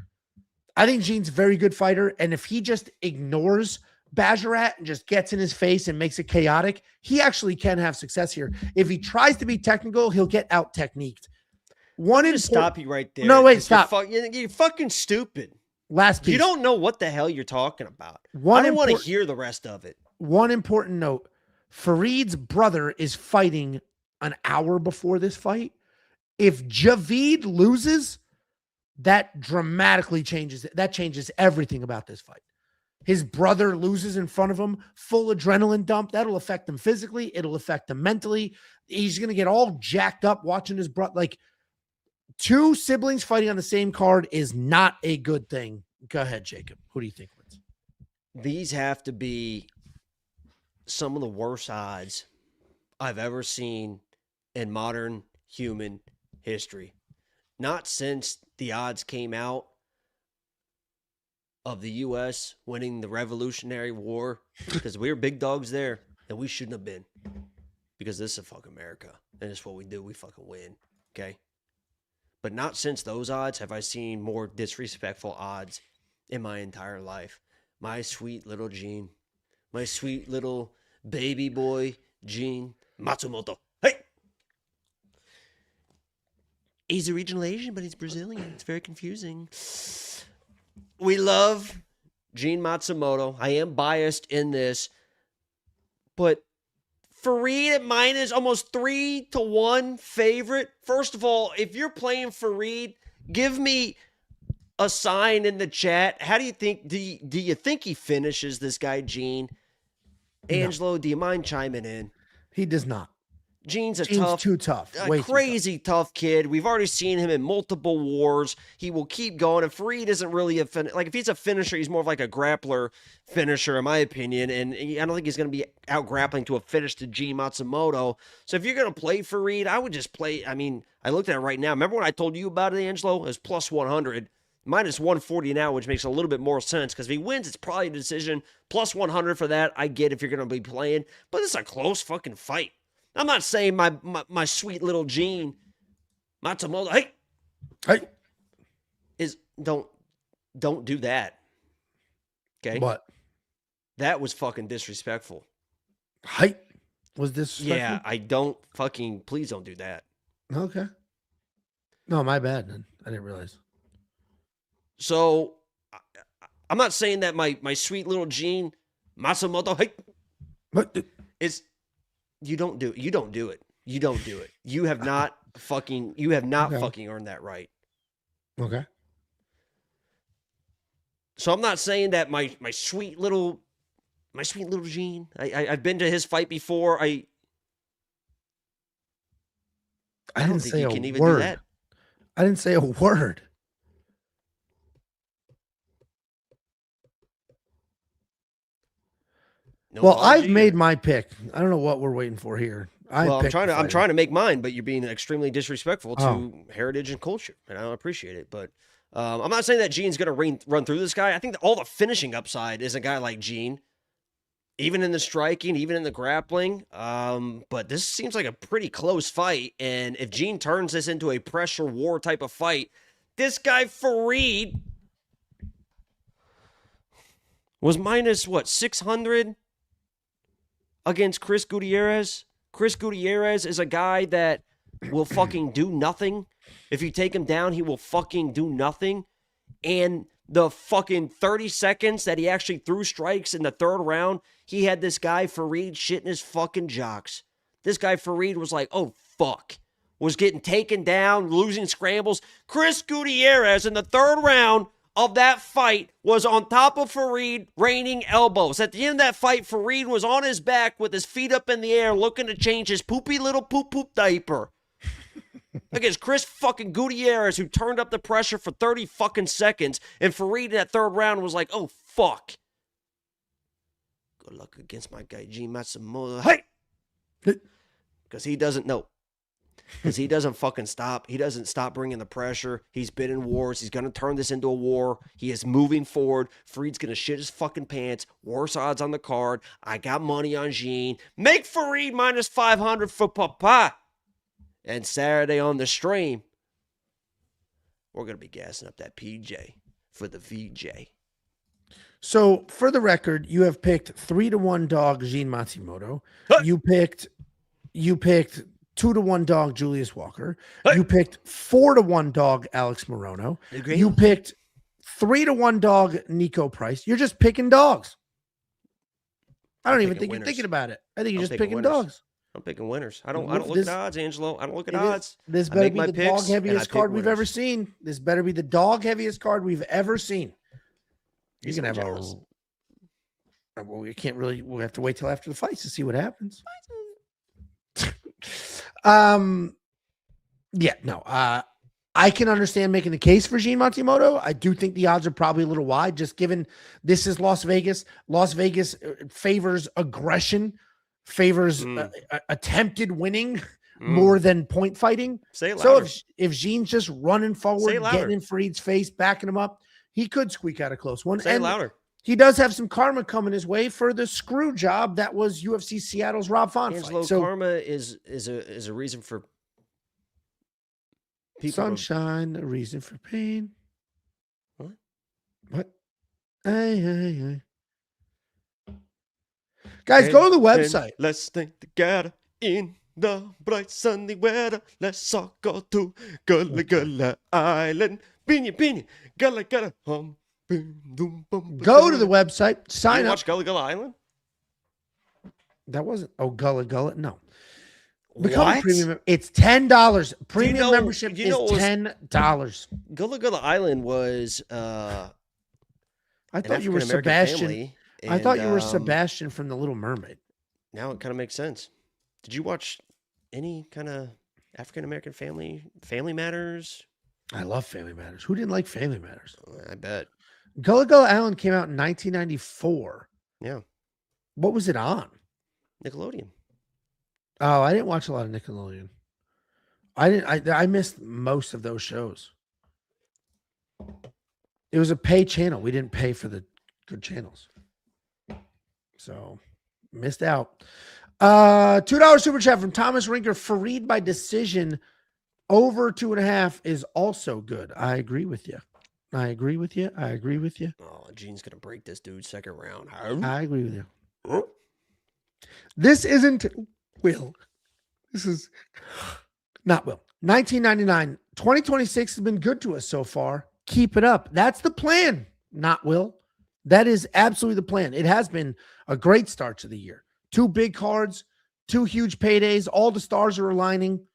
I think Jean's a very good fighter, and if he just ignores Basharat and just gets in his face and makes it chaotic, he actually can have success here. If he tries to be technical, he'll get out-techniqued. Stop you right there. No, wait, stop. You're fucking stupid. Last piece. You don't know what the hell you're talking about. I don't want to hear the rest of it. One important note. Farid's brother is fighting an hour before this fight. If Javid loses, that dramatically changes. That changes everything about this fight. His brother loses in front of him, full adrenaline dump. That'll affect him physically. It'll affect him mentally. He's going to get all jacked up watching his brother. Like, 2 siblings fighting on the same card is not a good thing. Go ahead, Jacob. Who do you think wins? These have to be some of the worst odds I've ever seen in modern human history. Not since the odds came out of the U.S. winning the Revolutionary War because we were big dogs there and we shouldn't have been because this is fucking America and it's what we do. We fucking win. Okay. But not since those odds have I seen more disrespectful odds in my entire life. My sweet little Gene, my sweet little baby boy, Gene Matsumoto. Hey! He's a regional Asian, but he's Brazilian. It's very confusing. We love Gene Matsumoto. I am biased in this, but Farid at minus almost 3-1 favorite. First of all, if you're playing Farid, give me a sign in the chat. How do you think? Do you think he finishes this guy, Gene? Angelo, no. Do you mind chiming in? He does not. Gene's too tough. Way Crazy tough kid. We've already seen him in multiple wars. He will keep going. And Farid isn't really a if he's a finisher, he's more of like a grappler finisher, in my opinion. And I don't think he's going to be out grappling to a finish to Gene Matsumoto. So if you're going to play Farid, I would just play. I mean, I looked at it right now. Remember when I told you about it, Angelo? It was plus 100. Minus 140 now, which makes a little bit more sense because if he wins, it's probably a decision. Plus 100 for that, I get if you're going to be playing. But it's a close fucking fight. I'm not saying my sweet little Gene Matsumoto, hey, is don't do that. Okay, what? That was fucking disrespectful. Hey, was disrespectful? Yeah, I don't fucking. Please don't do that. Okay. No, my bad. Then I didn't realize. So I'm not saying that my sweet little Gene Matsumoto, hey, what is. You don't do it. You don't do it. You don't do it. You have not fucking earned that right. Okay. So I'm not saying that my sweet little Gene. I've been to his fight before. I didn't say a word. I didn't say a word. No, well, I've made my pick. I don't know what we're waiting for here. I'm trying to make mine, but you're being extremely disrespectful to heritage and culture, and I don't appreciate it. But I'm not saying that Gene's going to run through this guy. I think that all the finishing upside is a guy like Gene, even in the striking, even in the grappling. But this seems like a pretty close fight, and if Gene turns this into a pressure war type of fight, this guy Farid was minus 600. Against Chris Gutierrez. Chris Gutierrez is a guy that will fucking do nothing. If you take him down, he will fucking do nothing. And the fucking 30 seconds that he actually threw strikes in the third round, he had this guy Farid shitting his fucking jocks. This guy Farid was like, oh, fuck. Was getting taken down, losing scrambles. Chris Gutierrez in the third round of that fight was on top of Farid, raining elbows. At the end of that fight, Farid was on his back with his feet up in the air looking to change his poopy little poop diaper. Against Chris fucking Gutierrez, who turned up the pressure for 30 fucking seconds, and Farid in that third round was like, oh, fuck. Good luck against my guy, Gene Matsumoto. Hey! Because he doesn't know. Because he doesn't fucking stop. He doesn't stop bringing the pressure. He's been in wars. He's going to turn this into a war. He is moving forward. Farid's going to shit his fucking pants. Worse odds on the card. I got money on Gene. Make Farid minus 500 for Papa. And Saturday on the stream, we're going to be gassing up that PJ for the VJ. So, for the record, you have picked 3-1 dog Gene Matsumoto. Huh. You picked 2-1 dog Julius Walker. Hey. You picked 4-1 dog Alex Morono. You picked 3-1 dog Niko Price. You're just picking dogs. I don't even think you're thinking about it. I think you're just picking dogs. I'm picking winners. I don't look at odds, Angelo. I don't look at odds. This better be the dog heaviest card we've ever seen. This better be the dog heaviest card we've ever seen. You're gonna have well, we can't really. We'll have to wait till after the fights to see what happens. Yeah, no. I can understand making the case for Gene Matsumoto. I do think the odds are probably a little wide, just given this is Las Vegas. Las Vegas favors aggression, favors attempted winning more than point fighting. Say it louder. So if Gene's just running forward, getting in Farid's face, backing him up, He could squeak out a close one. Say it And louder. he does have some karma coming his way for the screw job that was UFC Seattle's Rob Font Angelo, fight. So karma is a reason for people. sunshine, a reason for pain. What? What? Hey. Guys, go to the website. Let's stay together in the bright sunny weather. Let's all go to Gullah Island. Beanie, Gullah, hum. Go to the website. Sign You up. watch Gullah Island? That wasn't. Oh, Gullah. No. Become a What? premium. It's $10. Premium know- membership you know is what was- $10. Gullah Island was I an thought you were African-American Sebastian. family, I thought you were and, Sebastian from The Little Mermaid. Now it kind of makes sense. Did you watch any kind of African-American family matters? I love Family Matters. Who didn't like Family Matters? I bet. Gullah Island came out in 1994. Yeah. What was it on? Nickelodeon. Oh, I didn't watch a lot of Nickelodeon. I missed most of those shows. It was a pay channel. We didn't pay for the good channels. So missed out. $2 super chat from Thomas Rinker. Fareed by decision over 2.5 is also good. I agree with you. I agree with you. Oh, Gene's gonna break this dude second round. I agree with you. This isn't Will. This is not Will. 1999. 2026 has been good to us so far. Keep it up. That's the plan, not Will. That is absolutely the plan. It has been a great start to the year. 2 big cards, 2 huge paydays. All the stars are aligning,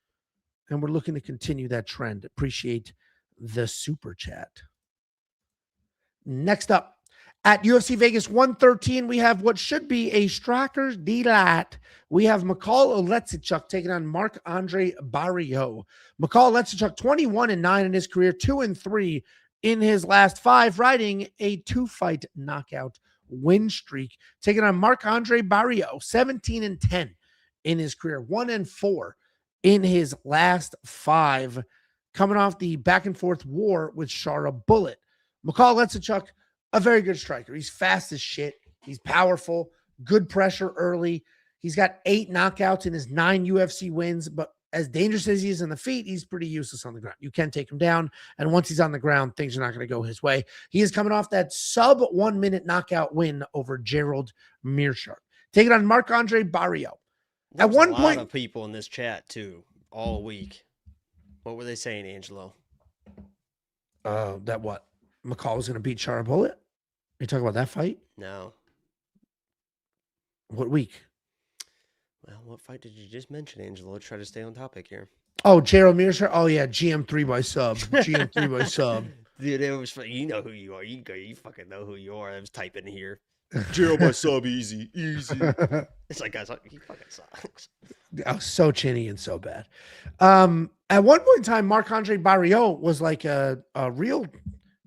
and we're looking to continue that trend. Appreciate the super chat. Next up, at UFC Vegas 113, we have what should be a striker's delight. We have Mikhail Oleksichuk taking on Marc-Andre Barriault. Mikhail Oleksichuk, 21-9 in his career, 2-3 in his last 5, riding a 2-fight knockout win streak. Taking on Marc-Andre Barriault, 17-10 in his career, 1-4 in his last 5, coming off the back and forth war with Shara Bullet. Mikhail Oleksichuk, a very good striker. He's fast as shit. He's powerful, good pressure early. He's got 8 knockouts in his 9 UFC wins, but as dangerous as he is on the feet, he's pretty useless on the ground. You can take him down, and once he's on the ground, things are not going to go his way. He is coming off that sub 1-minute knockout win over Gerald Meerschaert. Taking on Marc-Andre Barriault. There At was one a lot point, of people in this chat too, all week. What were they saying, Angelo? that what? McCall was going to beat Shara Bullet? You talking about that fight? No. What week? Well, what fight did you just mention, Angelo? Try to stay on topic here. Oh, Gerald Meerschaert. Oh yeah, GM3 by sub. GM3 by sub. Dude, it was you know who you are. You fucking know who you are. I was typing here. Gerald by sub, easy. It's like, guys, he fucking sucks. Oh, so chinny and so bad. At one point in time, Marc-Andre Barriault was like a real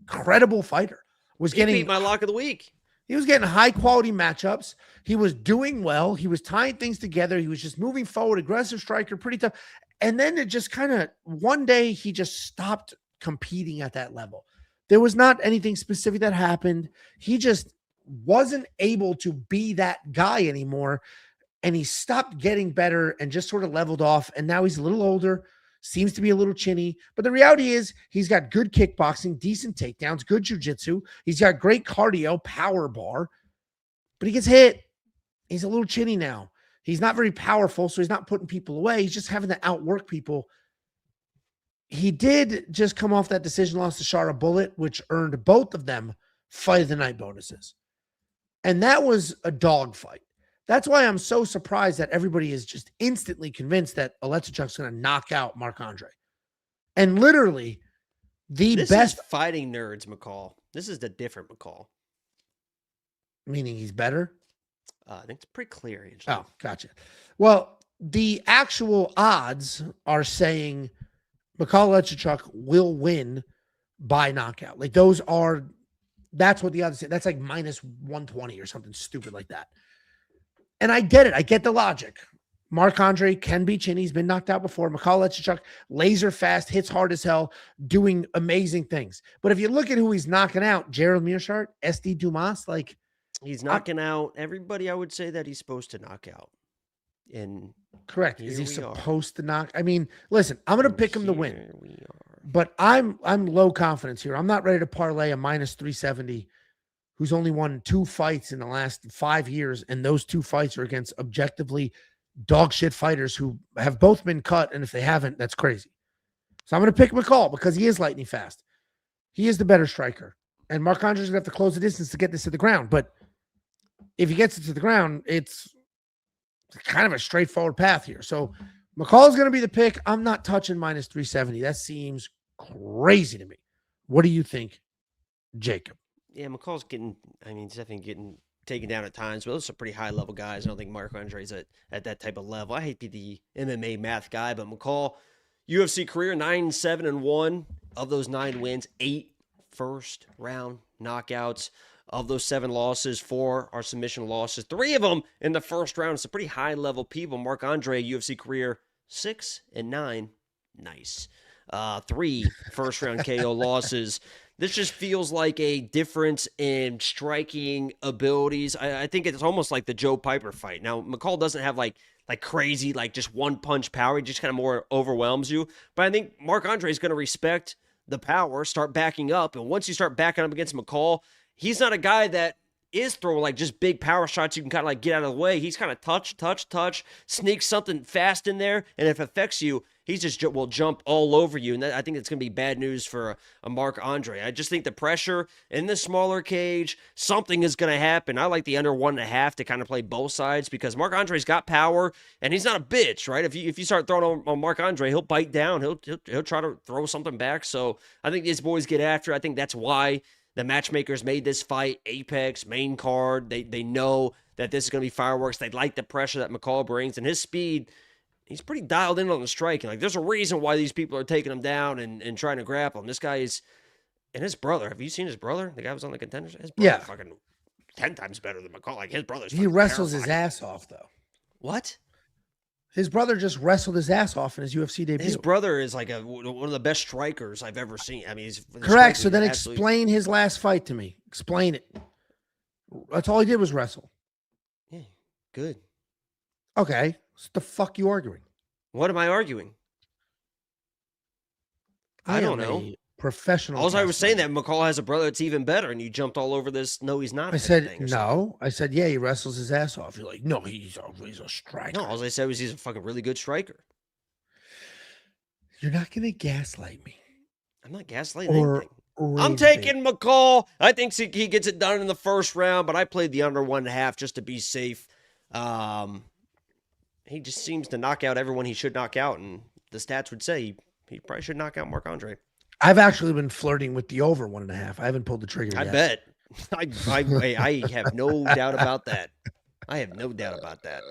credible fighter. He beat my lock of the week. He was getting high quality matchups. He was doing well. He was tying things together. He was just moving forward, aggressive striker, pretty tough. And then it just kind of one day he just stopped competing at that level. There was not anything specific that happened. He just wasn't able to be that guy anymore. And he stopped getting better and just sort of leveled off. And now he's a little older, seems to be a little chinny. But the reality is he's got good kickboxing, decent takedowns, good jiu-jitsu. He's got great cardio, power bar. But he gets hit. He's a little chinny now. He's not very powerful, so he's not putting people away. He's just having to outwork people. He did just come off that decision loss to Shara Bullet, which earned both of them fight of the night bonuses. And that was a dog fight. That's why I'm so surprised that everybody is just instantly convinced that Oleksichuk's going to knock out Marc-Andre. And literally, This best is fighting nerds, McCall. This is the different McCall. meaning he's better. I think it's pretty clear, Angelo. Oh, gotcha. Well, the actual odds are saying Mikhail Oleksichuk will win by knockout. Like that's what the odds say. That's like minus 120 or something stupid like that. And I get it. I get the logic. Marc-Andre can be chin. He's been knocked out before. Mikhail Lechchuk, laser fast, hits hard as hell, doing amazing things. But if you look at who he's knocking out, Gerald Meerschaert, SD Dumas, like He's knocking out everybody I would say that he's supposed to knock out. And correct. Is he here we are. supposed to knock? I mean, listen, I'm going to pick him to win. Here we are. But I'm low confidence here. I'm not ready to parlay a minus 370 who's only won 2 fights in the last 5 years, and those 2 fights are against objectively dog shit fighters who have both been cut, and if they haven't, that's crazy. So I'm going to pick McCall because he is lightning fast. He is the better striker, and Marc-Andre's going to have to close the distance to get this to the ground. But if he gets it to the ground, it's kind of a straightforward path here. So McCall's going to be the pick. I'm not touching minus 370. That seems crazy to me. What do you think, Jacob? Yeah, McCall's he's definitely getting taken down at times, but those are pretty high level guys. I don't think Marc-Andre's at that type of level. I hate to be the MMA math guy, but McCall, UFC career 9-7-1. Of those 9 wins, 8 first round knockouts. Of those 7 losses, 4 are submission losses. 3 of them in the first round. It's a pretty high level people. Marc-Andre, UFC career 6-9. Nice. 3 first round KO losses. This just feels like a difference in striking abilities. I think it's almost like the Joe Piper fight. Now, McCall doesn't have like crazy, like just one punch power. He just kind of more overwhelms you. But I think Marc-Andre is going to respect the power, start backing up. And once you start backing up against McCall, he's not a guy that is throwing like just big power shots you can kind of like get out of the way. He's kind of touch, sneak something fast in there. And if it affects you, he just will jump all over you. And I think it's going to be bad news for a Marc-Andre. I just think the pressure in the smaller cage, something is going to happen. I like the under 1.5 to kind of play both sides because Marc-Andre's got power and he's not a bitch, right? If you start throwing on Marc-Andre, he'll bite down. He'll try to throw something back. So I think these boys get after. I think that's why the matchmakers made this fight Apex, main card. They know that this is going to be fireworks. They like the pressure that McCall brings and his speed. He's pretty dialed in on the striking. Like, there's a reason why these people are taking him down and trying to grapple him. This guy is, and his brother. Have you seen his brother? The guy was on the Contenders. His brother fucking 10 times better than McCall. Like, his brother's. He wrestles his ass off, though. What? His brother just wrestled his ass off in his UFC debut. His brother is like one of the best strikers I've ever seen. I mean, he's correct. So then explain his last fight to me. Explain it. That's all he did was wrestle. Yeah, good. Okay. What the fuck you arguing? What am I arguing? I don't know. Professional. All I was saying that McCall has a brother that's even better, and you jumped all over this. No, he's not. I said no. I said yeah. He wrestles his ass off. You're like, no, he's a striker. No, all I said was he's a fucking really good striker. You're not gonna gaslight me. I'm not gaslighting anything. I'm Rage taking McCall. I think he gets it done in the first round, but I played the under 1.5 just to be safe. He just seems to knock out everyone he should knock out, and the stats would say he probably should knock out Marc-Andre. I've actually been flirting with the over 1.5. I haven't pulled the trigger yet. I bet. I have no doubt about that. I have no doubt about that.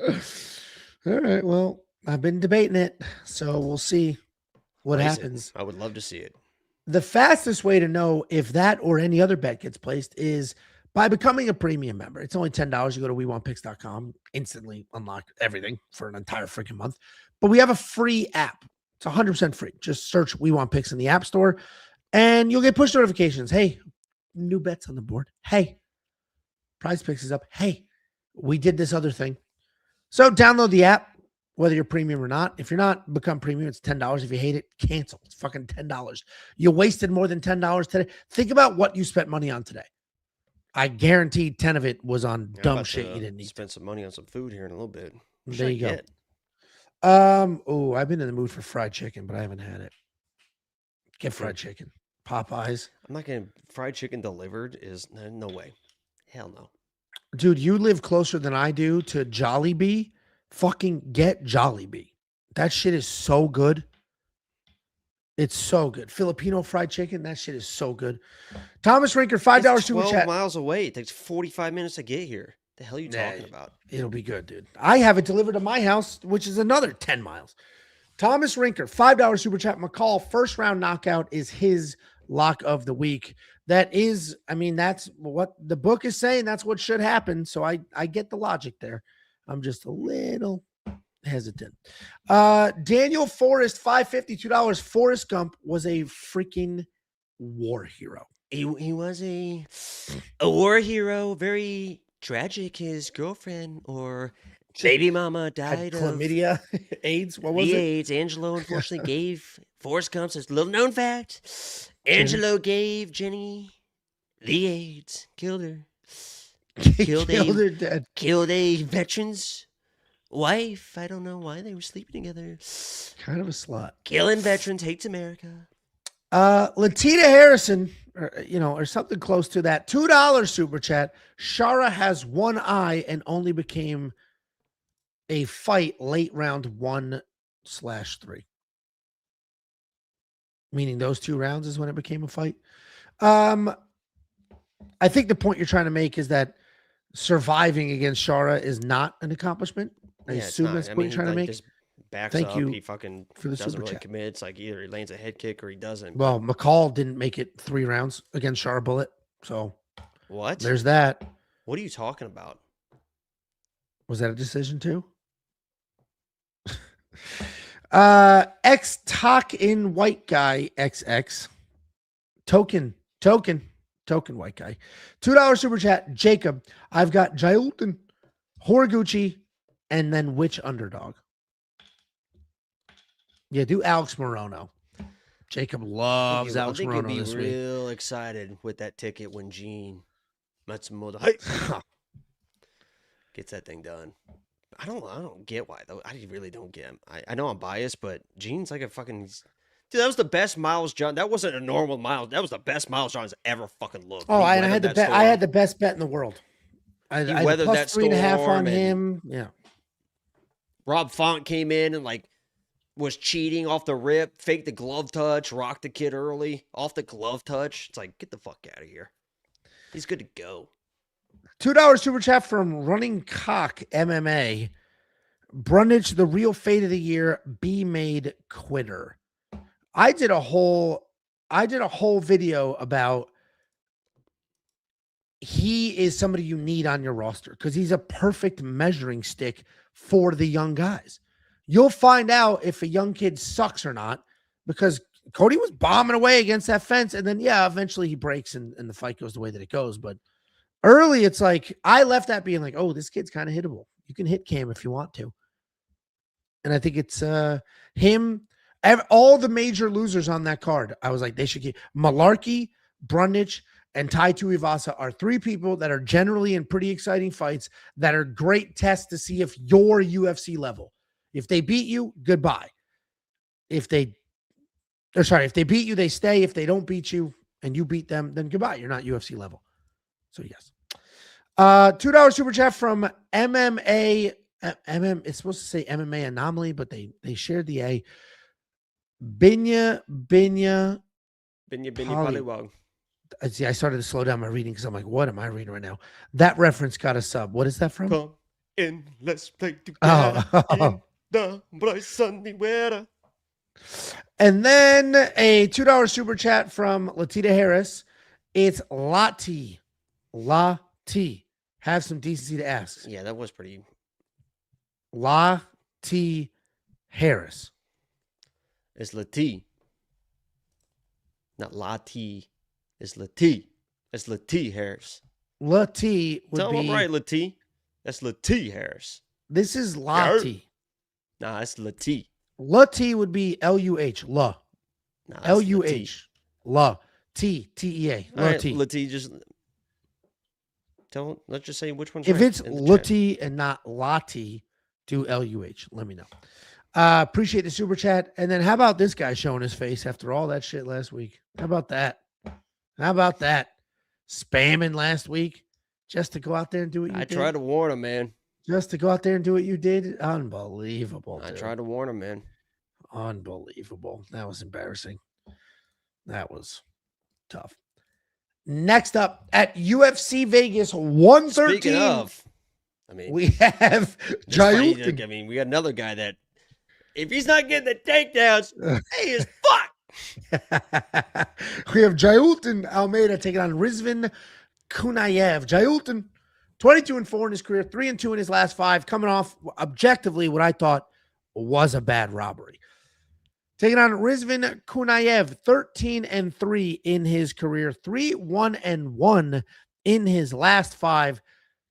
All right. Well, I've been debating it, so we'll see what happens. I would love to see it. The fastest way to know if that or any other bet gets placed is by becoming a premium member. It's only $10. You go to WeWantPicks.com, instantly unlock everything for an entire freaking month. But we have a free app. It's 100% free. Just search We Want Picks in the App Store, and you'll get push notifications. Hey, new bets on the board. Hey, Prize Picks is up. Hey, we did this other thing. So download the app, whether you're premium or not. If you're not, become premium. It's $10. If you hate it, cancel. It's fucking $10. You wasted more than $10 today. Think about what you spent money on today. I guarantee 10 of it was on dumb shit you didn't need. Spend some money on some food here in a little bit. There you go. I've been in the mood for fried chicken, but I haven't had it. Get fried chicken. Popeyes. I'm not getting fried chicken delivered. No way. Hell no. Dude, you live closer than I do to Jollibee. Fucking get Jollibee. That shit is so good. It's so good. Filipino fried chicken. That shit is so good. Thomas Rinker, $5 it's super 12 chat. miles away. It takes 45 minutes to get here. The hell are you talking about? It'll be good, dude. I have it delivered to my house, which is another 10 miles. Thomas Rinker, $5 super chat. McCall, first round knockout is his lock of the week. That is, I mean, that's what the book is saying. That's what should happen. So I get the logic there. I'm just a little hesitant. Daniel Forrest, $550, $2. Forrest Gump was a freaking war hero. He was a war hero, very tragic. His girlfriend or baby mama Had died of chlamydia, AIDS. What was the it? AIDS. Angelo unfortunately gave Forrest Gump, as a little known fact, Angelo gave Jenny the AIDS, killed her. Killed her dead. Killed a veteran's wife. I don't know why they were sleeping together. Kind of a slut. Killing veterans, hates America. Latita Harrison, or something close to that. $2 super chat. Shara has one eye and only became a fight late round 1/3. Meaning those 2 rounds is when it became a fight. I think the point you're trying to make is that surviving against Shara is not an accomplishment. I it's assume not. that's what you're trying to make. Just backs Thank up. you He fucking for the doesn't super really chat. commit. It's like either he lands a head kick or he doesn't. Well, McCall didn't make it 3 rounds against Shara Bullet. So What? there's that. What are you talking about? Was that a decision too? Talk in white guy XX token white guy. $2 super chat. Jacob, I've got Jailton, Horiguchi, and then which underdog? Yeah, do Alex Morono. Jacob loves Alex I think he'll Morono be this week. real excited with that ticket when Gene Matsumoto gets that thing done. I don't get why though. I really don't get him. I know I'm biased, but Gene's like a fucking dude. That was the best Miles John. That wasn't a normal Miles. That was the best Miles John's ever fucking looked. Oh, He and I had weathered the that bet. I storm. had the best bet in the world. I had weathered plus that 3.5 on storm and- him. Yeah. Rob Font came in and like was cheating off the rip, faked the glove touch, rocked the kid early off the glove touch. It's like, get the fuck out of here. He's good to go. $2 super chat from Running Cock MMA. Brundage, the real fate of the year, be made quitter. I did a whole video about he is somebody you need on your roster because he's a perfect measuring stick for the young guys. You'll find out if a young kid sucks or not because Cody was bombing away against that fence. And then, yeah, eventually he breaks and the fight goes the way that it goes. But early, it's like I left that being like, oh, this kid's kind of hittable. You can hit Cam if you want to. And I think it's him. All the major losers on that card, I was like, they should get Malarkey, Brundage, and Tai Tuivasa are 3 people that are generally in pretty exciting fights that are great tests to see if you're UFC level. If they beat you, goodbye. If they beat you, they stay. If they don't beat you and you beat them, then goodbye. You're not UFC level. So yes. $2 super chat from MMA. It's supposed to say MMA Anomaly, but they shared the A. Binya Polywog. See, I started to slow down my reading because I'm like, what am I reading right now? That reference got a sub. What is that from? Come in, let's play together. Oh. In the bright sunny weather. And then a $2 super chat from Latita Harris. It's Lati. Have some decency to ask. Yeah, that was pretty. Lati Harris. It's Lati. Not Lati. It's Lati. It's Lati Harris. Lati would Tell be him right, Lati. That's Lati Harris. This is Lati. Nah, it's Lati. Lati would be L-U-H. La. Nah, it's L-U-H. La. T-E-A. All right, Lati. Lati, just let's just say which one's If right it's in the chat. Lati and not Lati, do L-U-H. Let me know. Appreciate the super chat. And then how about this guy showing his face after all that shit last week? How about that? Spamming last week just to go out there and do what you I did. tried to warn him, man. Just to go out there and do what you did. Unbelievable. I dude. tried to warn him, man. Unbelievable. That was embarrassing. That was tough. Next up at UFC Vegas 113. Speaking of, I mean, we have it's funny, Jailton. I mean, we got another guy that if he's not getting the takedowns, he is fucked. We have Jailton Almeida taking on Rizvan Kunayev. Jailton, 22-4 in his career, 3-2 in his last 5, coming off objectively what I thought was a bad robbery. Taking on Rizvan Kunayev, 13-3 in his career, 3-1-1 in his last 5,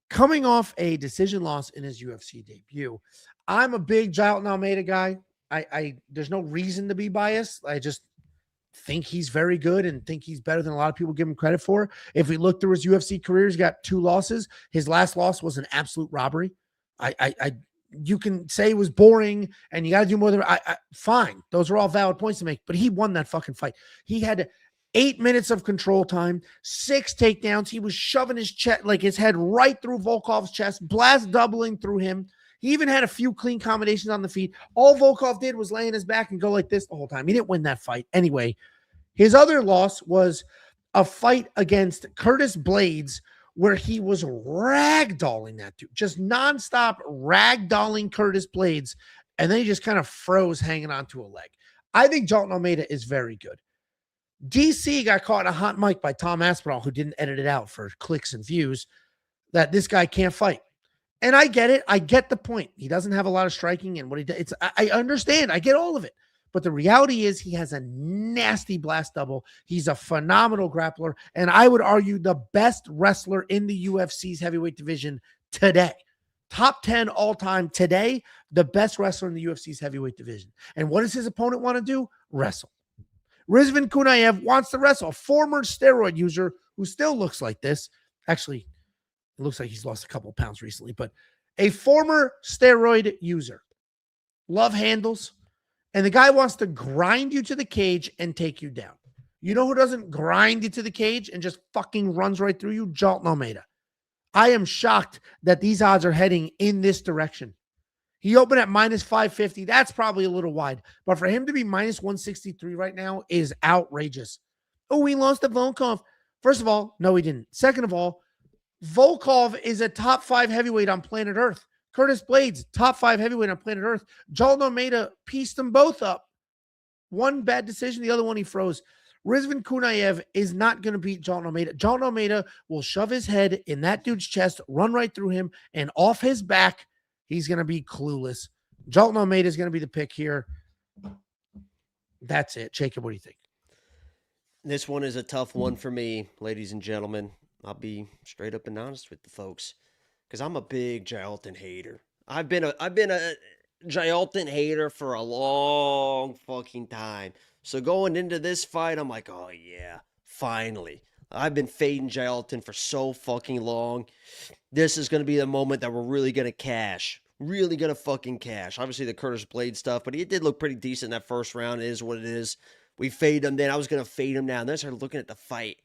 coming off a decision loss in his UFC debut. I'm a big Jailton Almeida guy. I there's no reason to be biased. I just think he's very good and think he's better than a lot of people give him credit for. If we look through his UFC career, he's got 2 losses. His last loss was an absolute robbery. You can say it was boring and you got to do more than fine. Those are all valid points to make, but he won that fucking fight. He had 8 minutes of control time, 6 takedowns. He was shoving his chest, like his head right through Volkov's chest, blast doubling through him. He even had a few clean combinations on the feet. All Volkov did was lay in his back and go like this the whole time. He didn't win that fight. Anyway, his other loss was a fight against Curtis Blades, where he was ragdolling that dude, just nonstop ragdolling Curtis Blades, and then he just kind of froze hanging onto a leg. I think Jailton Almeida is very good. DC got caught in a hot mic by Tom Aspinall, who didn't edit it out for clicks and views, that this guy can't fight. And I get it. I get the point. He doesn't have a lot of striking, and what he does, I understand. I get all of it. But the reality is he has a nasty blast double. He's a phenomenal grappler. And I would argue the best wrestler in the UFC's heavyweight division today. Top 10 all time today, the best wrestler in the UFC's heavyweight division. And what does his opponent want to do? Wrestle. Rizvan Kunayev wants to wrestle. A former steroid user who still looks like this. Actually, it looks like he's lost a couple of pounds recently, but a former steroid user. Love handles. And the guy wants to grind you to the cage and take you down. You know who doesn't grind you to the cage and just fucking runs right through you? Jailton Almeida. I am shocked that these odds are heading in this direction. He opened at minus 550. That's probably a little wide. But for him to be minus 163 right now is outrageous. Oh, he lost to Volkov. First of all, no, he didn't. Second of all, Volkov is a top 5 heavyweight on planet Earth. Curtis Blades, top 5 heavyweight on planet Earth. Jailton Almeida pieced them both up. One bad decision, the other one he froze. Rizvan Kunayev is not going to beat Jailton Almeida. Jailton Almeida will shove his head in that dude's chest, run right through him, and off his back, he's going to be clueless. Jailton Almeida is going to be the pick here. That's it. Jacob, what do you think? This one is a tough one for me, ladies and gentlemen. I'll be straight up and honest with the folks, because I'm a big Jailton hater. I've been a Jailton hater for a long fucking time. So going into this fight, I'm like, oh yeah, finally. I've been fading Jailton for so fucking long. This is going to be the moment that we're really going to cash. Really going to fucking cash. Obviously the Curtis Blade stuff, but he did look pretty decent in that first round. It is what it is. We fade him then. I was going to fade him now. And then I started looking at the fight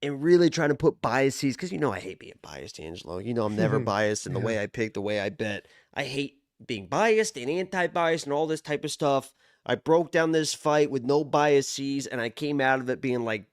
and really trying to put biases, because you know I hate being biased, Angelo. You know I'm never biased in the way I pick, the way I bet. I hate being biased and anti-biased and all this type of stuff. I broke down this fight with no biases, and I came out of it being like,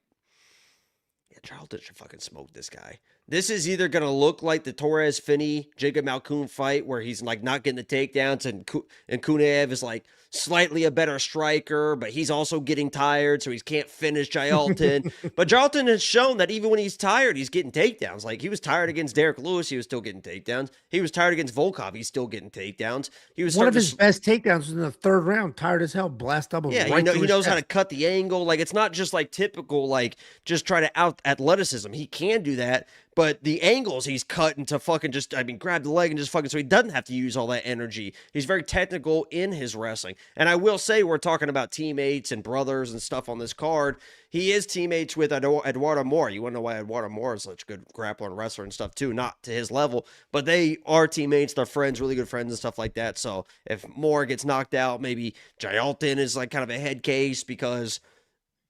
yeah, Jailton should fucking smoke this guy. This is either going to look like the Torres Finney Jacob Malkoun fight where he's like not getting the takedowns and Kunayev is like slightly a better striker, but he's also getting tired, so he can't finish Jailton. But Jailton has shown that even when he's tired, he's getting takedowns. Like he was tired against Derek Lewis, he was still getting takedowns. He was tired against Volkov, he's still getting takedowns. He was one of his best takedowns was in the 3rd round, tired as hell, blast double. Yeah, right he knows how to cut the angle. Like it's not just like typical, like just try to out athleticism. He can do that. But the angles he's cut into fucking just, grab the leg and just fucking, so he doesn't have to use all that energy. He's very technical in his wrestling. And I will say, we're talking about teammates and brothers and stuff on this card. He is teammates with Eduarda Moura. You want to know why Eduarda Moura is such a good grappler and wrestler and stuff too. Not to his level, but they are teammates. They're friends, really good friends and stuff like that. So if Moura gets knocked out, maybe Jailton is like kind of a head case because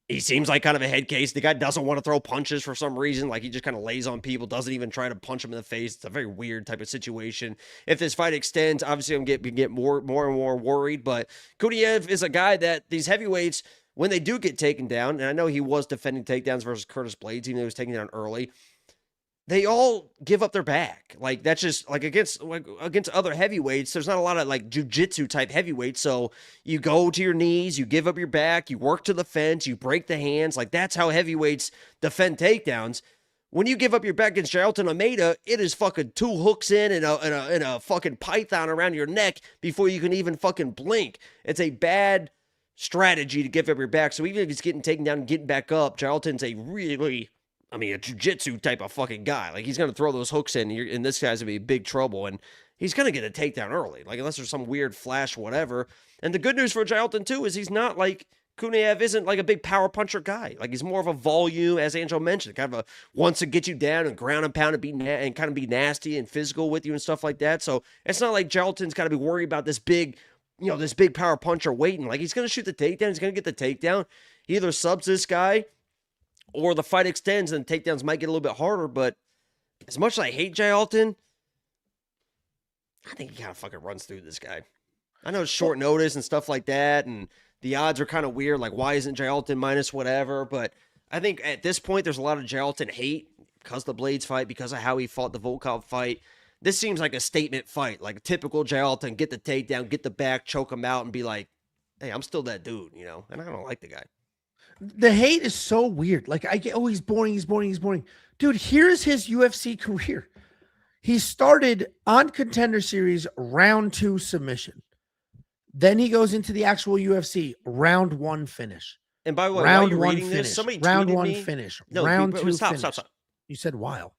he seems like kind of a head case. The guy doesn't want to throw punches for some reason. Like he just kind of lays on people, doesn't even try to punch him in the face. It's a very weird type of situation. If this fight extends, obviously I'm get more and more worried. But Kunayev is a guy that these heavyweights, when they do get taken down, and I know he was defending takedowns versus Curtis Blades, even though he was taken down early, they all give up their back. Like that's just like against other heavyweights. There's not a lot of like jiu-jitsu type heavyweights. So you go to your knees, you give up your back, you work to the fence, you break the hands. Like that's how heavyweights defend takedowns. When you give up your back against Jailton Almeida, it is fucking 2 hooks in and a fucking python around your neck before you can even fucking blink. It's a bad strategy to give up your back. So even if he's getting taken down and getting back up, Jailton's a really, a jiu-jitsu type of fucking guy. Like, he's going to throw those hooks in, and this guy's going to be in big trouble. And he's going to get a takedown early, like, unless there's some weird flash, whatever. And the good news for Jailton, too, is he's not like, Kunaev isn't like a big power puncher guy. Like, he's more of a volume, as Angelo mentioned, kind of a wants to get you down and ground and pound and kind of be nasty and physical with you and stuff like that. So it's not like Jailton's got to be worried about this big, this big power puncher waiting. Like, he's going to shoot the takedown. He's going to get the takedown. He either subs this guy or the fight extends and takedowns might get a little bit harder. But as much as I hate Jailton, I think he kind of fucking runs through this guy. I know it's short notice and stuff like that, and the odds are kind of weird. Like, why isn't Jailton minus whatever? But I think at this point, there's a lot of Jailton hate because of the Blades fight, because of how he fought the Volkov fight. This seems like a statement fight, like a typical Jailton, get the takedown, get the back, choke him out, and be like, hey, I'm still that dude, And I don't like the guy. The hate is so weird. Like, I get, he's boring. Dude, here's his UFC career. He started on Contender Series, round 2 submission. Then he goes into the actual UFC, round 1 finish. And by the way, round while you're 1 reading finish. this, somebody round tweeted 1 me. finish. No, round 2 stop, finish. stop. You said while.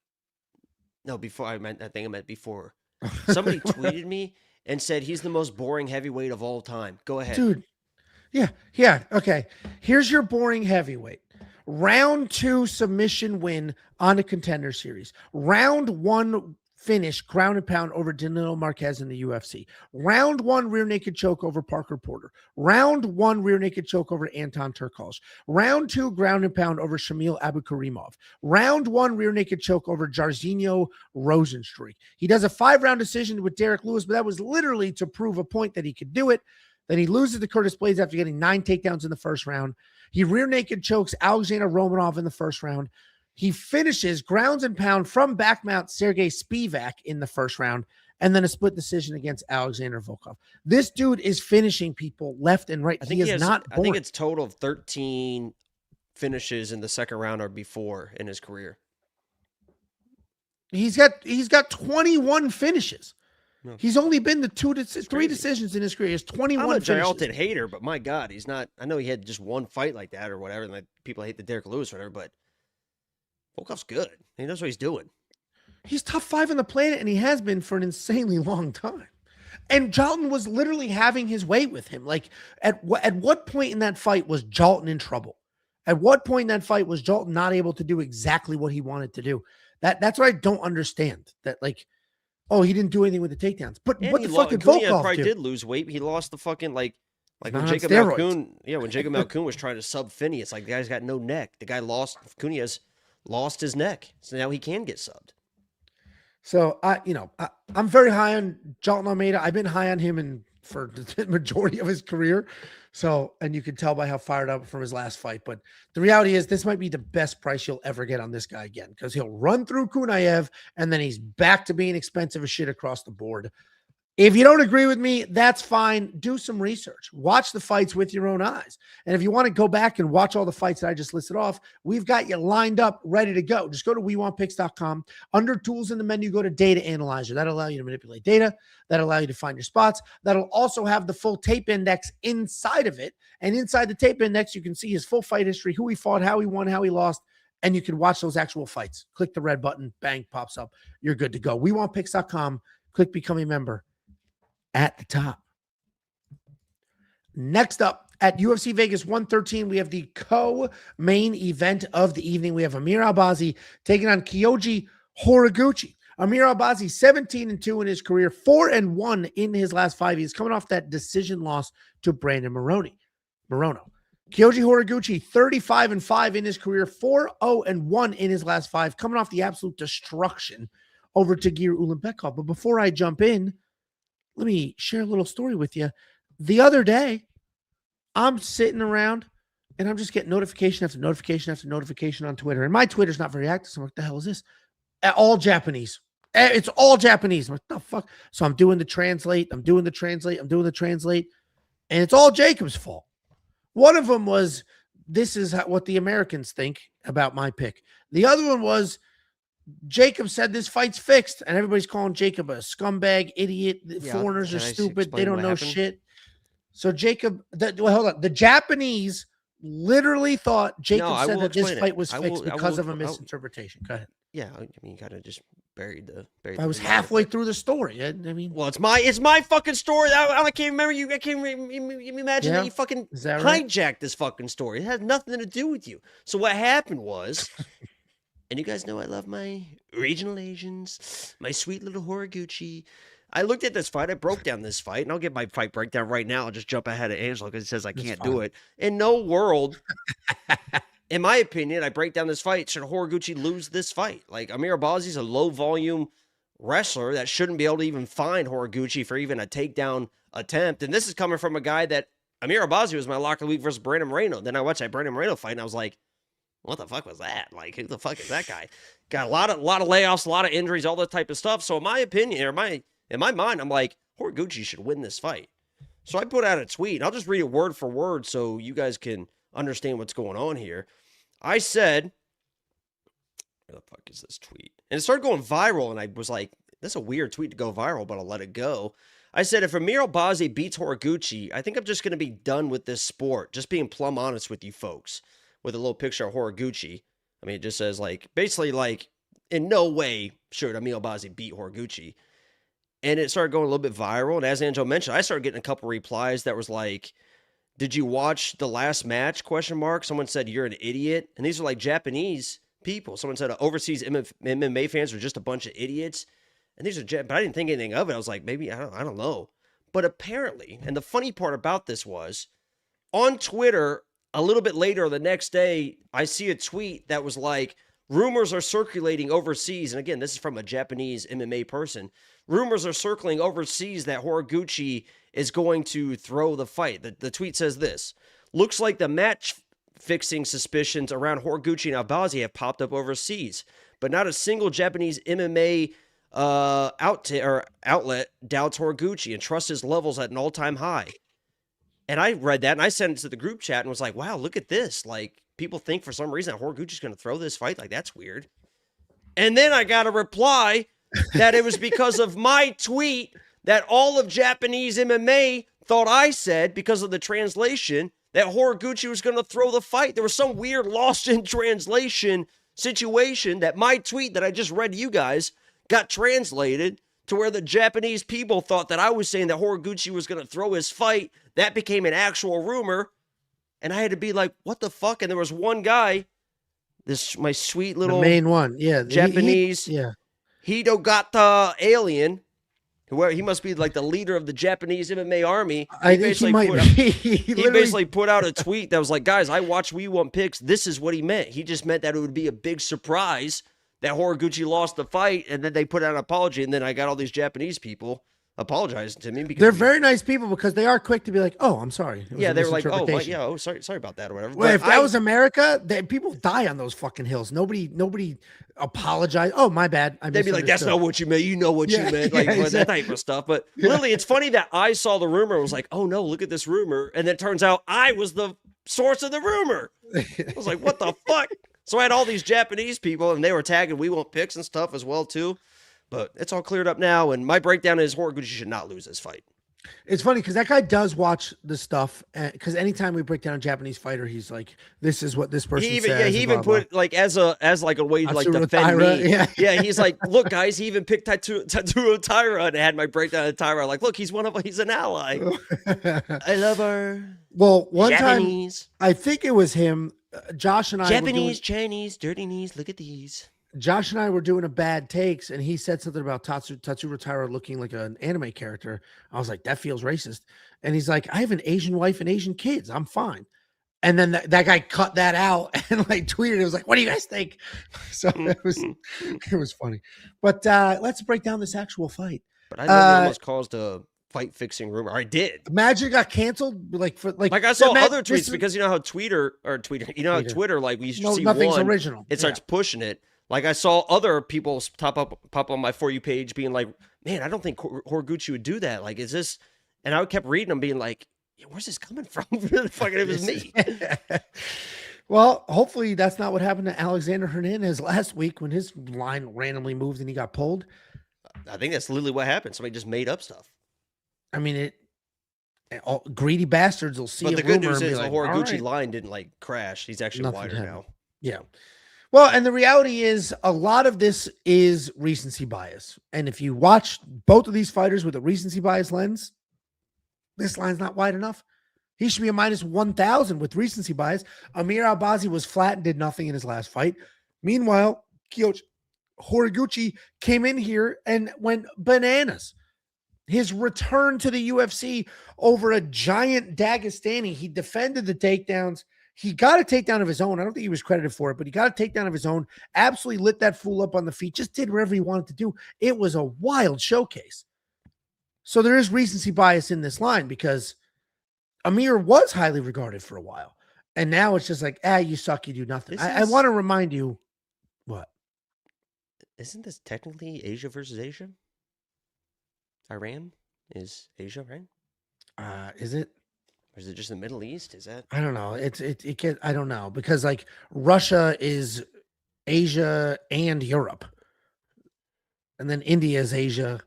No, before I think I meant before. Somebody tweeted me and said he's the most boring heavyweight of all time. Go ahead. Dude. Yeah. Okay. Here's your boring heavyweight. Round 2 submission win on a Contender Series. Round 1 finish, ground and pound over Danilo Marquez in the UFC. Round 1 rear naked choke over Parker Porter. Round 1 rear naked choke over Anton Turkalj. Round 2 ground and pound over Shamil Abukarimov. Round 1 rear naked choke over Jairzinho Rosenstruik. He does a 5-round decision with Derek Lewis, but that was literally to prove a point that he could do it. Then he loses to Curtis Blades after getting 9 takedowns in the first round. He rear naked chokes Alexander Romanov in the first round. He finishes grounds and pound from back mount Sergey Spivak in the first round, and then a split decision against Alexander Volkov. This dude is finishing people left and right. I think he is not boring. I think it's total of 13 finishes in the second round or before in his career. He's got 21 finishes. No. He's only been to 3 decisions in his career. He has 21 I'm a finishes. Jailton hater, but my God, he's not. I know he had just one fight like that or whatever, and like people hate the Derek Lewis or whatever, but Volkov's good. He knows what he's doing. He's top 5 on the planet, and he has been for an insanely long time. And Jailton was literally having his way with him. Like, at what point in that fight was Jailton in trouble? At what point in that fight was Jailton not able to do exactly what he wanted to do? That's what I don't understand. That, like, oh, he didn't do anything with the takedowns. But And what the fuck did Volkov probably do? did lose weight. He lost the fucking, like when on Jacob steroids. Malkoun, when Jacob Malkoun was trying to sub Finney, it's like the guy's got no neck. The guy Cunha's lost his neck, so now he can get subbed. So I'm very high on Jailton Almeida. I've been high on him for the majority of his career. So, and you can tell by how fired up from his last fight. But the reality is, this might be the best price you'll ever get on this guy again, because he'll run through Kunaev and then he's back to being expensive as shit across the board. If you don't agree with me, that's fine. Do some research. Watch the fights with your own eyes. And if you want to go back and watch all the fights that I just listed off, we've got you lined up, ready to go. Just go to WeWantPicks.com. Under tools in the menu, go to data analyzer. That'll allow you to manipulate data. That'll allow you to find your spots. That'll also have the full tape index inside of it. And inside the tape index, you can see his full fight history, who he fought, how he won, how he lost. And you can watch those actual fights. Click the red button. Bang, pops up. You're good to go. WeWantPicks.com. Click become a member at the top. Next up at UFC Vegas 113, we have the co-main event of the evening. We have Amir Albazi taking on Kyoji Horiguchi. Amir Albazi, 17-2 in his career, 4-1 in his last 5. He's coming off that decision loss to Brandon Morono. Kyoji Horiguchi, 35-5 in his career, 4-0-1 in his last 5, coming off the absolute destruction over Tagir Ulanbekov. But before I jump in, let me share a little story with you. The other day, I'm sitting around and I'm just getting notification after notification after notification on Twitter. And my Twitter's not very active. So I'm like, what the hell is this? All Japanese. It's all Japanese. I'm like, what the fuck? So I'm doing the translate. And it's all Jacob's fault. One of them was, this is what the Americans think about my pick. The other one was, Jacob said this fight's fixed, and everybody's calling Jacob a scumbag, idiot. Yeah, Foreigners are can I stupid. They explain don't what know happened? shit. So Jacob, hold on. The Japanese literally thought Jacob I said will that this explain it. fight was I fixed will- I because will- of a I'll- misinterpretation. Go ahead. Yeah, I mean, you kind of just buried the. I was halfway through the story. I mean, Well, it's my fucking story. I can't remember you. I can't imagine Yeah? that you fucking Is that right? hijacked this fucking story. It has nothing to do with you. So what happened was, and you guys know I love my regional Asians, my sweet little Horiguchi. I looked at this fight. I broke down this fight, and I'll get my fight breakdown right now. I'll just jump ahead of Angelo because he says I can't do it. In no world, in my opinion, I break down this fight. Should Horiguchi lose this fight? Like, Albazi's a low-volume wrestler that shouldn't be able to even find Horiguchi for even a takedown attempt. And this is coming from a guy that Albazi was my lock of the week versus Brandon Moreno. Then I watched that Brandon Moreno fight, and I was like, what the fuck was that? Like, who the fuck is that guy? Got a lot of layoffs, a lot of injuries, all that type of stuff. So in my opinion, or in my mind, I'm like, Horiguchi should win this fight. So I put out a tweet, and I'll just read it word for word so you guys can understand what's going on here. I said, where the fuck is this tweet? And it started going viral, and I was like, that's a weird tweet to go viral, but I'll let it go. I said, if Albazi beats Horiguchi, I think I'm just going to be done with this sport. Just being plumb honest with you folks. With a little picture of Horiguchi. I mean, it just says, like, basically, like, in no way should Albazi beat Horiguchi. And it started going a little bit viral. And as Angelo mentioned, I started getting a couple replies that was like, did you watch the last match? ? Someone said, you're an idiot. And these are like Japanese people. Someone said overseas MMA fans are just a bunch of idiots. And these are, but I didn't think anything of it. I was like, maybe, I don't know. But apparently, and the funny part about this was, on Twitter, a little bit later the next day, I see a tweet that was like, rumors are circulating overseas. And again, this is from a Japanese MMA person. Rumors are circling overseas that Horiguchi is going to throw the fight. The tweet says this: looks like the match fixing suspicions around Horiguchi and Albazi have popped up overseas, but not a single Japanese MMA outlet doubts Horiguchi and trusts his levels at an all-time high. And I read that and I sent it to the group chat and was like, wow, look at this. Like, people think for some reason that Horiguchi's going to throw this fight. Like, that's weird. And then I got a reply that it was because of my tweet that all of Japanese MMA thought I said, because of the translation, that Horiguchi was going to throw the fight. There was some weird lost in translation situation that my tweet that I just read to you guys got translated to where the Japanese people thought that I was saying that Horiguchi was going to throw his fight. That became an actual rumor. And I had to be like, what the fuck? And there was one guy, my sweet little the main one. Yeah. Japanese Yeah. Hidogata alien, who he must be like the leader of the Japanese MMA army. I think he might be. He basically put out a tweet that was like, guys, I watched We Want Picks. This is what he meant. He just meant that it would be a big surprise that Horiguchi lost the fight, and then they put out an apology, and then I got all these Japanese people apologizing to me because they're very nice people because they are quick to be like, "Oh, I'm sorry." It was yeah, a they were like, "Oh, misinterpretation." sorry about that or whatever." Well, But if that was America, people die on those fucking hills. Nobody apologize. Oh, my bad. They'd be like, "That's not what you meant. You know what you meant," like exactly. that type of stuff. But literally, it's funny that I saw the rumor and was like, "Oh no, look at this rumor," and then it turns out I was the source of the rumor. I was like, "What the fuck?" So I had all these Japanese people, and they were tagging We Want Picks and stuff as well too. But it's all cleared up now, and my breakdown is Horiguchi should not lose this fight. It's funny because that guy does watch the stuff. Because anytime we break down a Japanese fighter, he's like, "This is what this person says." He even put like as like a way to like defend Taira, me. yeah. He's like, "Look, guys, he even picked Tatsuro Taira and had my breakdown of Taira. Like, look, he's an ally. I love her." Well, one Japanese. time, I think it was him, Josh and I. Japanese, Chinese, dirty knees. Look at these. Josh and I were doing a bad takes, and he said something about Tatsuro Taira looking like an anime character. I was like, that feels racist. And he's like, I have an Asian wife and Asian kids. I'm fine. And then that guy cut that out and like tweeted. It was like, what do you guys think? So it was funny. But let's break down this actual fight. But I never almost caused a fight fixing rumor. I did. Imagine it got canceled. Like I saw other tweets because you know how Twitter, how Twitter, like we see nothing's one, original. It starts pushing it. Like I saw other people pop on my For You page being like, man, I don't think Horiguchi would do that. Like, is this? And I kept reading them being like, yeah, where's this coming from? Fucking, it was me. Well, hopefully that's not what happened to Alexander Hernandez last week when his line randomly moved and he got pulled. I think that's literally what happened. Somebody just made up stuff. I mean, all greedy bastards will see But a the good rumor news and be is like, the "All Horiguchi right." line didn't like crash. He's actually Nothing wider happened. now. Yeah. Well, and the reality is a lot of this is recency bias. And if you watch both of these fighters with a recency bias lens, this line's not wide enough. He should be a minus 1,000 with recency bias. Amir Albazi was flat and did nothing in his last fight. Meanwhile, Horiguchi came in here and went bananas. His return to the UFC over a giant Dagestani. He defended the takedowns. He got a takedown of his own. I don't think he was credited for it, but he got a takedown of his own. Absolutely lit that fool up on the feet. Just did whatever he wanted to do. It was a wild showcase. So there is recency bias in this line because Amir was highly regarded for a while. And now it's just like, you suck, you do nothing. I want to remind you, what? Isn't this technically Asia versus Asia? Iran is Asia, right? Is it? Or is it just the Middle East? Is that? I don't know. I don't know, because like Russia is Asia and Europe. And then India is Asia.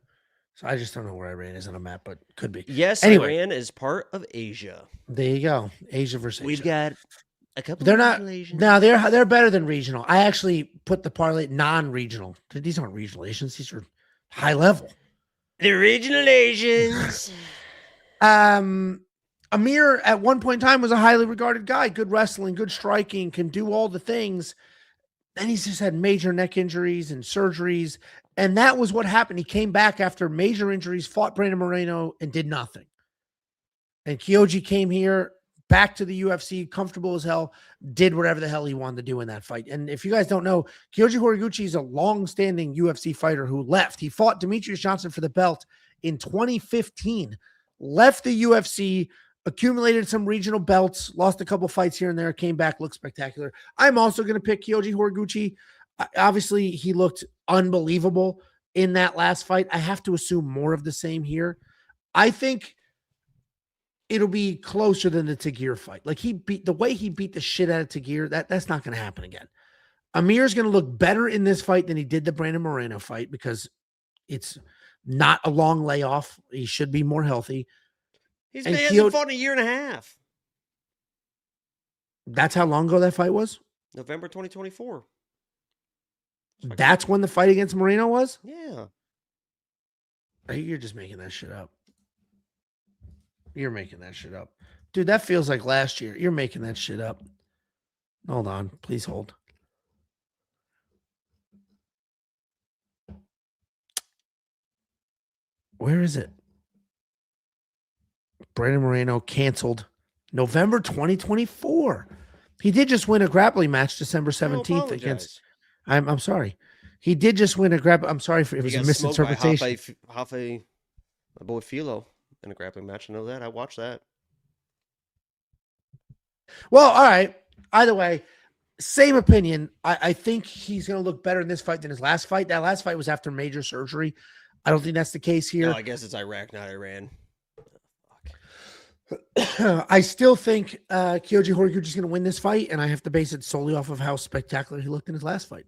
So I just don't know where Iran is on a map, but could be. Yes, Anyway. Iran is part of Asia. There you go. Asia versus Asia. We've got a couple They're of not. regional Asians. No, they're better than regional. I actually put the parlay non-regional. These aren't regional Asians. These are high level. The regional Asians. Amir at one point in time was a highly regarded guy. Good wrestling, good striking, can do all the things. Then he's just had major neck injuries and surgeries. And that was what happened. He came back after major injuries, fought Brandon Moreno, and did nothing. And Kyoji came here, back to the UFC, comfortable as hell, did whatever the hell he wanted to do in that fight. And if you guys don't know, Kyoji Horiguchi is a long-standing UFC fighter who left. He fought Demetrius Johnson for the belt in 2015, left the UFC, accumulated some regional belts, lost a couple fights here and there, came back, looked spectacular. I'm also going to pick Kyoji Horiguchi. Obviously, he looked unbelievable in that last fight. I have to assume more of the same here. I think it'll be closer than the Tagir fight. Like the way he beat the shit out of Tagir, that's not going to happen again. Amir's going to look better in this fight than he did the Brandon Moreno fight because it's not a long layoff. He should be more healthy. He hasn't fought in a year and a half. That's how long ago that fight was? November 2024. That's when the fight against Moreno was? Yeah. You're just making that shit up. You're making that shit up. Dude, that feels like last year. You're making that shit up. Hold on. Please hold. Where is it? Brandon Moreno canceled November 2024. He did just win a grappling match December 17th against. I'm sorry. He did just win a grab. I'm sorry if it was a misinterpretation. My boy Philo in a grappling match. I know that. I watched that. Well, all right. Either way, same opinion. I think he's going to look better in this fight than his last fight. That last fight was after major surgery. I don't think that's the case here. No, I guess it's Iraq, not Iran. I still think Kyoji Horiguchi is going to win this fight, and I have to base it solely off of how spectacular he looked in his last fight.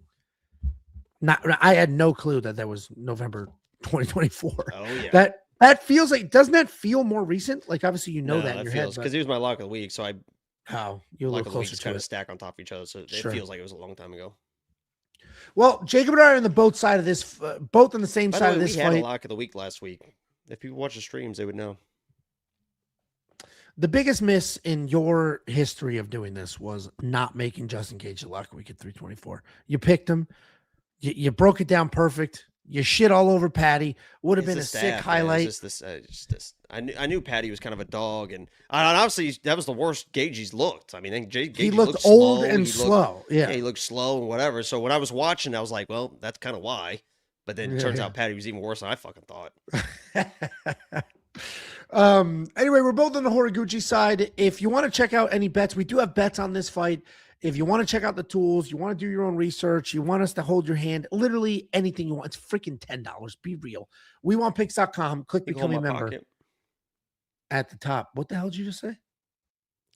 I had no clue that was November 2024. Oh yeah, that feels like, doesn't that feel more recent? Like obviously that in your head because it was my lock of the week, so you're a little closer to kind it. of stack on top of each other, so Sure. It feels like it was a long time ago. Well, Jacob and I are on the both side of this, both on the same side of this we fight. had a lock of the week last week. If people watch the streams, they would know. The biggest miss in your history of doing this was not making Justin Gage the lock week at 324. You picked him. You broke it down perfect. You shit all over Patty. Would have been a sick highlight. I knew Patty was kind of a dog, and obviously that was the worst Gage he's looked. I mean, Gage he looked old and slow. Yeah, he looked slow and whatever. So when I was watching, I was like, well, that's kind of why. But then it turns out Patty was even worse than I fucking thought. Anyway, we're both on the Horiguchi side. If you want to check out any bets, we do have bets on this fight. If you want to check out the tools, you want to do your own research, you want us to hold your hand, literally anything you want. It's freaking $10. Be real. We want picks.com. Click become a member pocket. At the top. What the hell did you just say?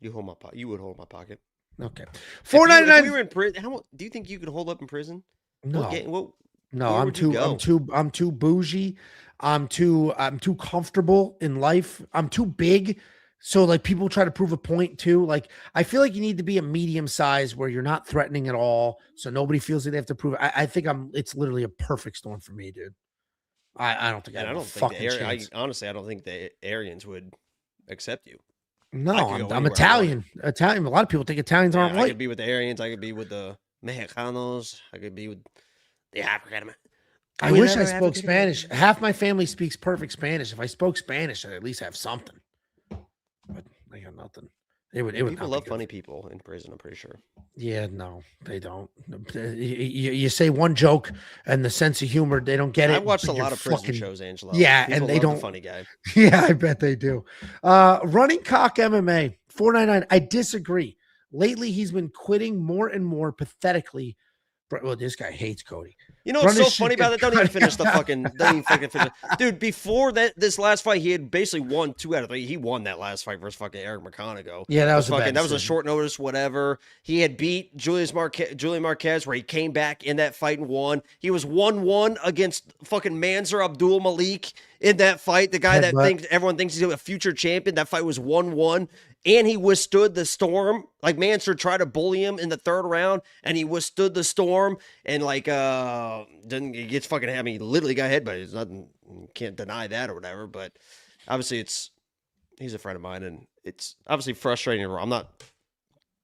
You hold my pocket. You would hold my pocket. Okay. If $4.99. we were in prison, do you think you could hold up in prison? No. No, where I'm would you go? I'm too bougie. I'm too comfortable in life. I'm too big. So like people try to prove a point too. Like I feel like you need to be a medium size where you're not threatening at all. So nobody feels like they have to prove it. I think it's literally a perfect storm for me, dude. I don't think I And I have a don't think fucking chance. honestly, I don't think the Aryans would accept you. No, I could go I'm anywhere I Italian. Italian. A lot of people think Italians Yeah, aren't I white. could be with the Aryans. I could be with the Mexicanos. I could be with the African. I wish I spoke Spanish. Half my family speaks perfect Spanish. If I spoke Spanish, I'd at least have something. But I got nothing. It would People not be love good. funny people in prison, I'm pretty sure. Yeah, no, they don't. You say one joke and the sense of humor, they don't get it. I watched a but you're lot of prison fucking- shows, Angelo. Yeah, People and they love the don't. funny guy. Yeah, I bet they do. Running Cock MMA, $4.99. I disagree. Lately, he's been quitting more and more pathetically. Well, this guy hates Cody. You know what's Bruna so should funny get about that? Don't even cut. finish the fucking. Don't even fucking finish. Dude, before this last fight, he had basically won 2 out of 3. He won that last fight versus fucking Eric McConaughey. Yeah, that was a fucking. bad That was a decision. short notice, whatever. He had beat Julian Marquez, where he came back in that fight and won. He was 1-1 against fucking Mansour Abdul Malik in that fight. The guy that everyone thinks he's a future champion. That fight was 1-1. And he withstood the storm. Like Mansour tried to bully him in the 3rd round, and he withstood the storm. And like, then he gets fucking. I mean, he literally got hit, but it's nothing. You can't deny that or whatever. But obviously, he's a friend of mine, and it's obviously frustrating. I'm not a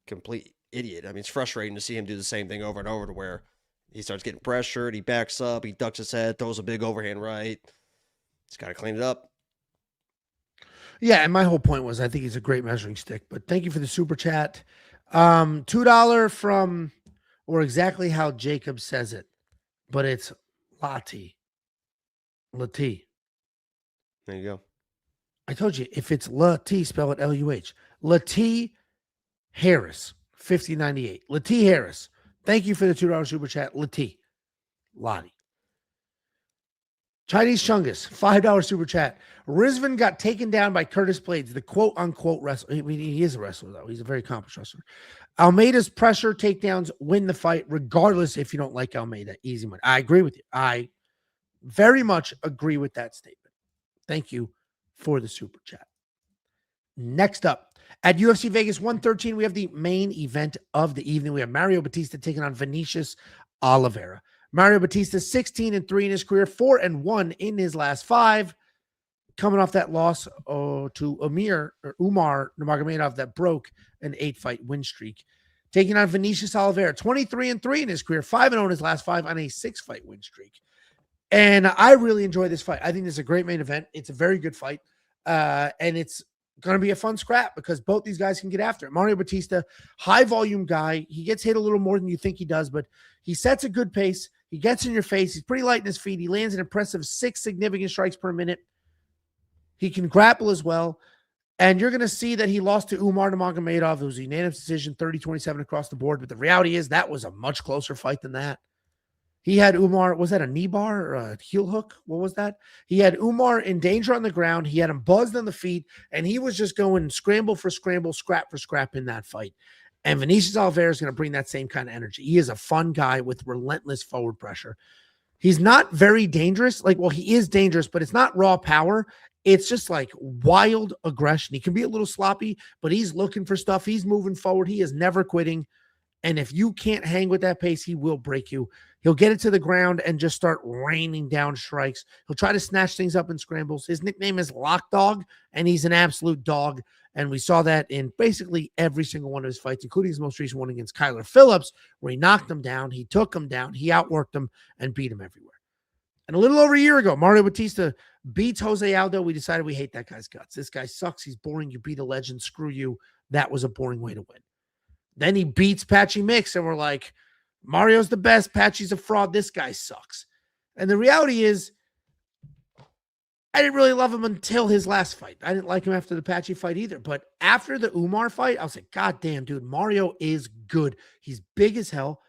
complete idiot. I mean, it's frustrating to see him do the same thing over and over, to where he starts getting pressured, he backs up, he ducks his head, throws a big overhand right. He's got to clean it up. Yeah, and my whole point was I think he's a great measuring stick. But thank you for the super chat. $2 from, or exactly how Jacob says it, but it's Lati. Lati. There you go. I told you, if it's Lati, spell it L-U-H. Lati Harris, 5098. Lati Harris. Thank you for the $2 super chat. Lati. Lottie. Chinese Chungus, $5 super chat. Rizvan got taken down by Curtis Blades, the quote-unquote wrestler. I mean, he is a wrestler, though. He's a very accomplished wrestler. Almeida's pressure takedowns win the fight, regardless if you don't like Almeida. Easy money. I agree with you. I very much agree with that statement. Thank you for the super chat. Next up, at UFC Vegas 113, we have the main event of the evening. We have Mario Bautista taking on Vinicius Oliveira. Mario Bautista 16-3 in his career, 4-1 in his last 5, coming off that loss to Umar Nurmagomedov that broke an 8-fight win streak. Taking on Vinicius Oliveira, 23-3 in his career, 5-0 in his last 5 on a 6-fight win streak. And I really enjoy this fight. I think this is a great main event. It's a very good fight. And it's going to be a fun scrap because both these guys can get after it. Mario Bautista, high volume guy. He gets hit a little more than you think he does, but he sets a good pace. He gets in your face. He's pretty light in his feet. He lands an impressive 6 significant strikes per minute. He can grapple as well. And you're going to see that he lost to Umar Nurmagomedov. It was a unanimous decision, 30-27 across the board. But the reality is that was a much closer fight than that. He had Umar, was that a knee bar or a heel hook? What was that? He had Umar in danger on the ground. He had him buzzed on the feet, and he was just going scramble for scramble, scrap for scrap in that fight. And Vinicius Oliveira is going to bring that same kind of energy. He is a fun guy with relentless forward pressure. He's not very dangerous. Well, he is dangerous, but it's not raw power. It's just like wild aggression. He can be a little sloppy, but he's looking for stuff. He's moving forward. He is never quitting. And if you can't hang with that pace, he will break you. He'll get it to the ground and just start raining down strikes. He'll try to snatch things up in scrambles. His nickname is Lock Dog, and he's an absolute dog. And we saw that in basically every single one of his fights, including his most recent one against Kyler Phillips, where he knocked him down, he took him down, he outworked him, and beat him everywhere. And a little over a year ago, Mario Bautista beats Jose Aldo. We decided we hate that guy's guts. This guy sucks. He's boring. You beat a legend. Screw you. That was a boring way to win. Then he beats Patchy Mix, and we're like, Mario's the best. Patchy's a fraud. This guy sucks. And the reality is, I didn't really love him until his last fight. I didn't like him after the Patchy fight either. But after the Umar fight, I was like, God damn, dude, Mario is good. He's big as hell.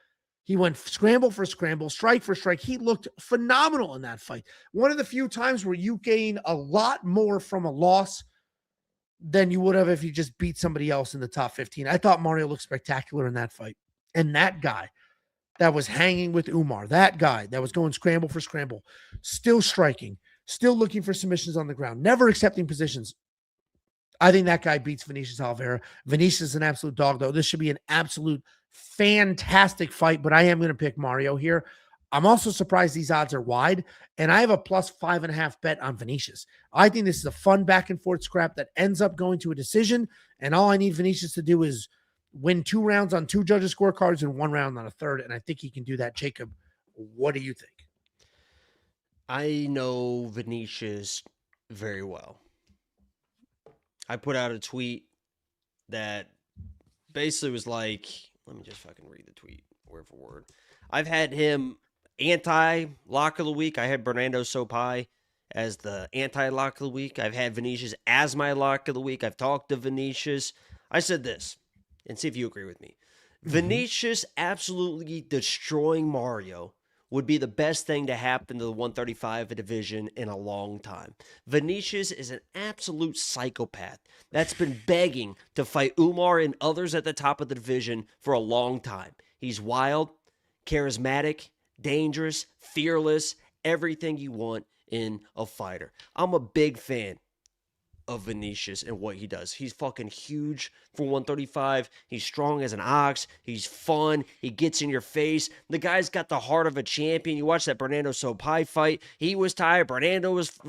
He went scramble for scramble, strike for strike. He looked phenomenal in that fight. One of the few times where you gain a lot more from a loss than you would have if you just beat somebody else in the top 15. I thought Mario looked spectacular in that fight. And that guy that was hanging with Umar, that guy that was going scramble for scramble, still striking, still looking for submissions on the ground, never accepting positions. I think that guy beats Vinicius Oliveira. Vinicius is an absolute dog, though. This should be an absolute fantastic fight, but I am going to pick Mario here. I'm also surprised these odds are wide, and I have a plus 5.5 bet on Vinicius. I think this is a fun back and forth scrap that ends up going to a decision, and all I need Vinicius to do is win 2 rounds on 2 judges' scorecards and 1 round on a third, and I think he can do that. Jacob, what do you think? I know Vinicius very well. I put out a tweet that basically was like, let me just fucking read the tweet word for word. I've had him anti-lock of the week. I had Bernardo Sopai as the anti-lock of the week. I've had Vinicius as my lock of the week. I've talked to Vinicius. I said this, and see if you agree with me. Vinicius absolutely destroying Mario would be the best thing to happen to the 135 division in a long time. Vinicius is an absolute psychopath that's been begging to fight Umar and others at the top of the division for a long time. He's wild, charismatic, dangerous, fearless, everything you want in a fighter. I'm a big fan of Vinicius and what he does. He's fucking huge for 135. He's strong as an ox. He's fun. He gets in your face. The guy's got the heart of a champion. You watch that Bernardo Sopai fight. He was tired. Bernardo was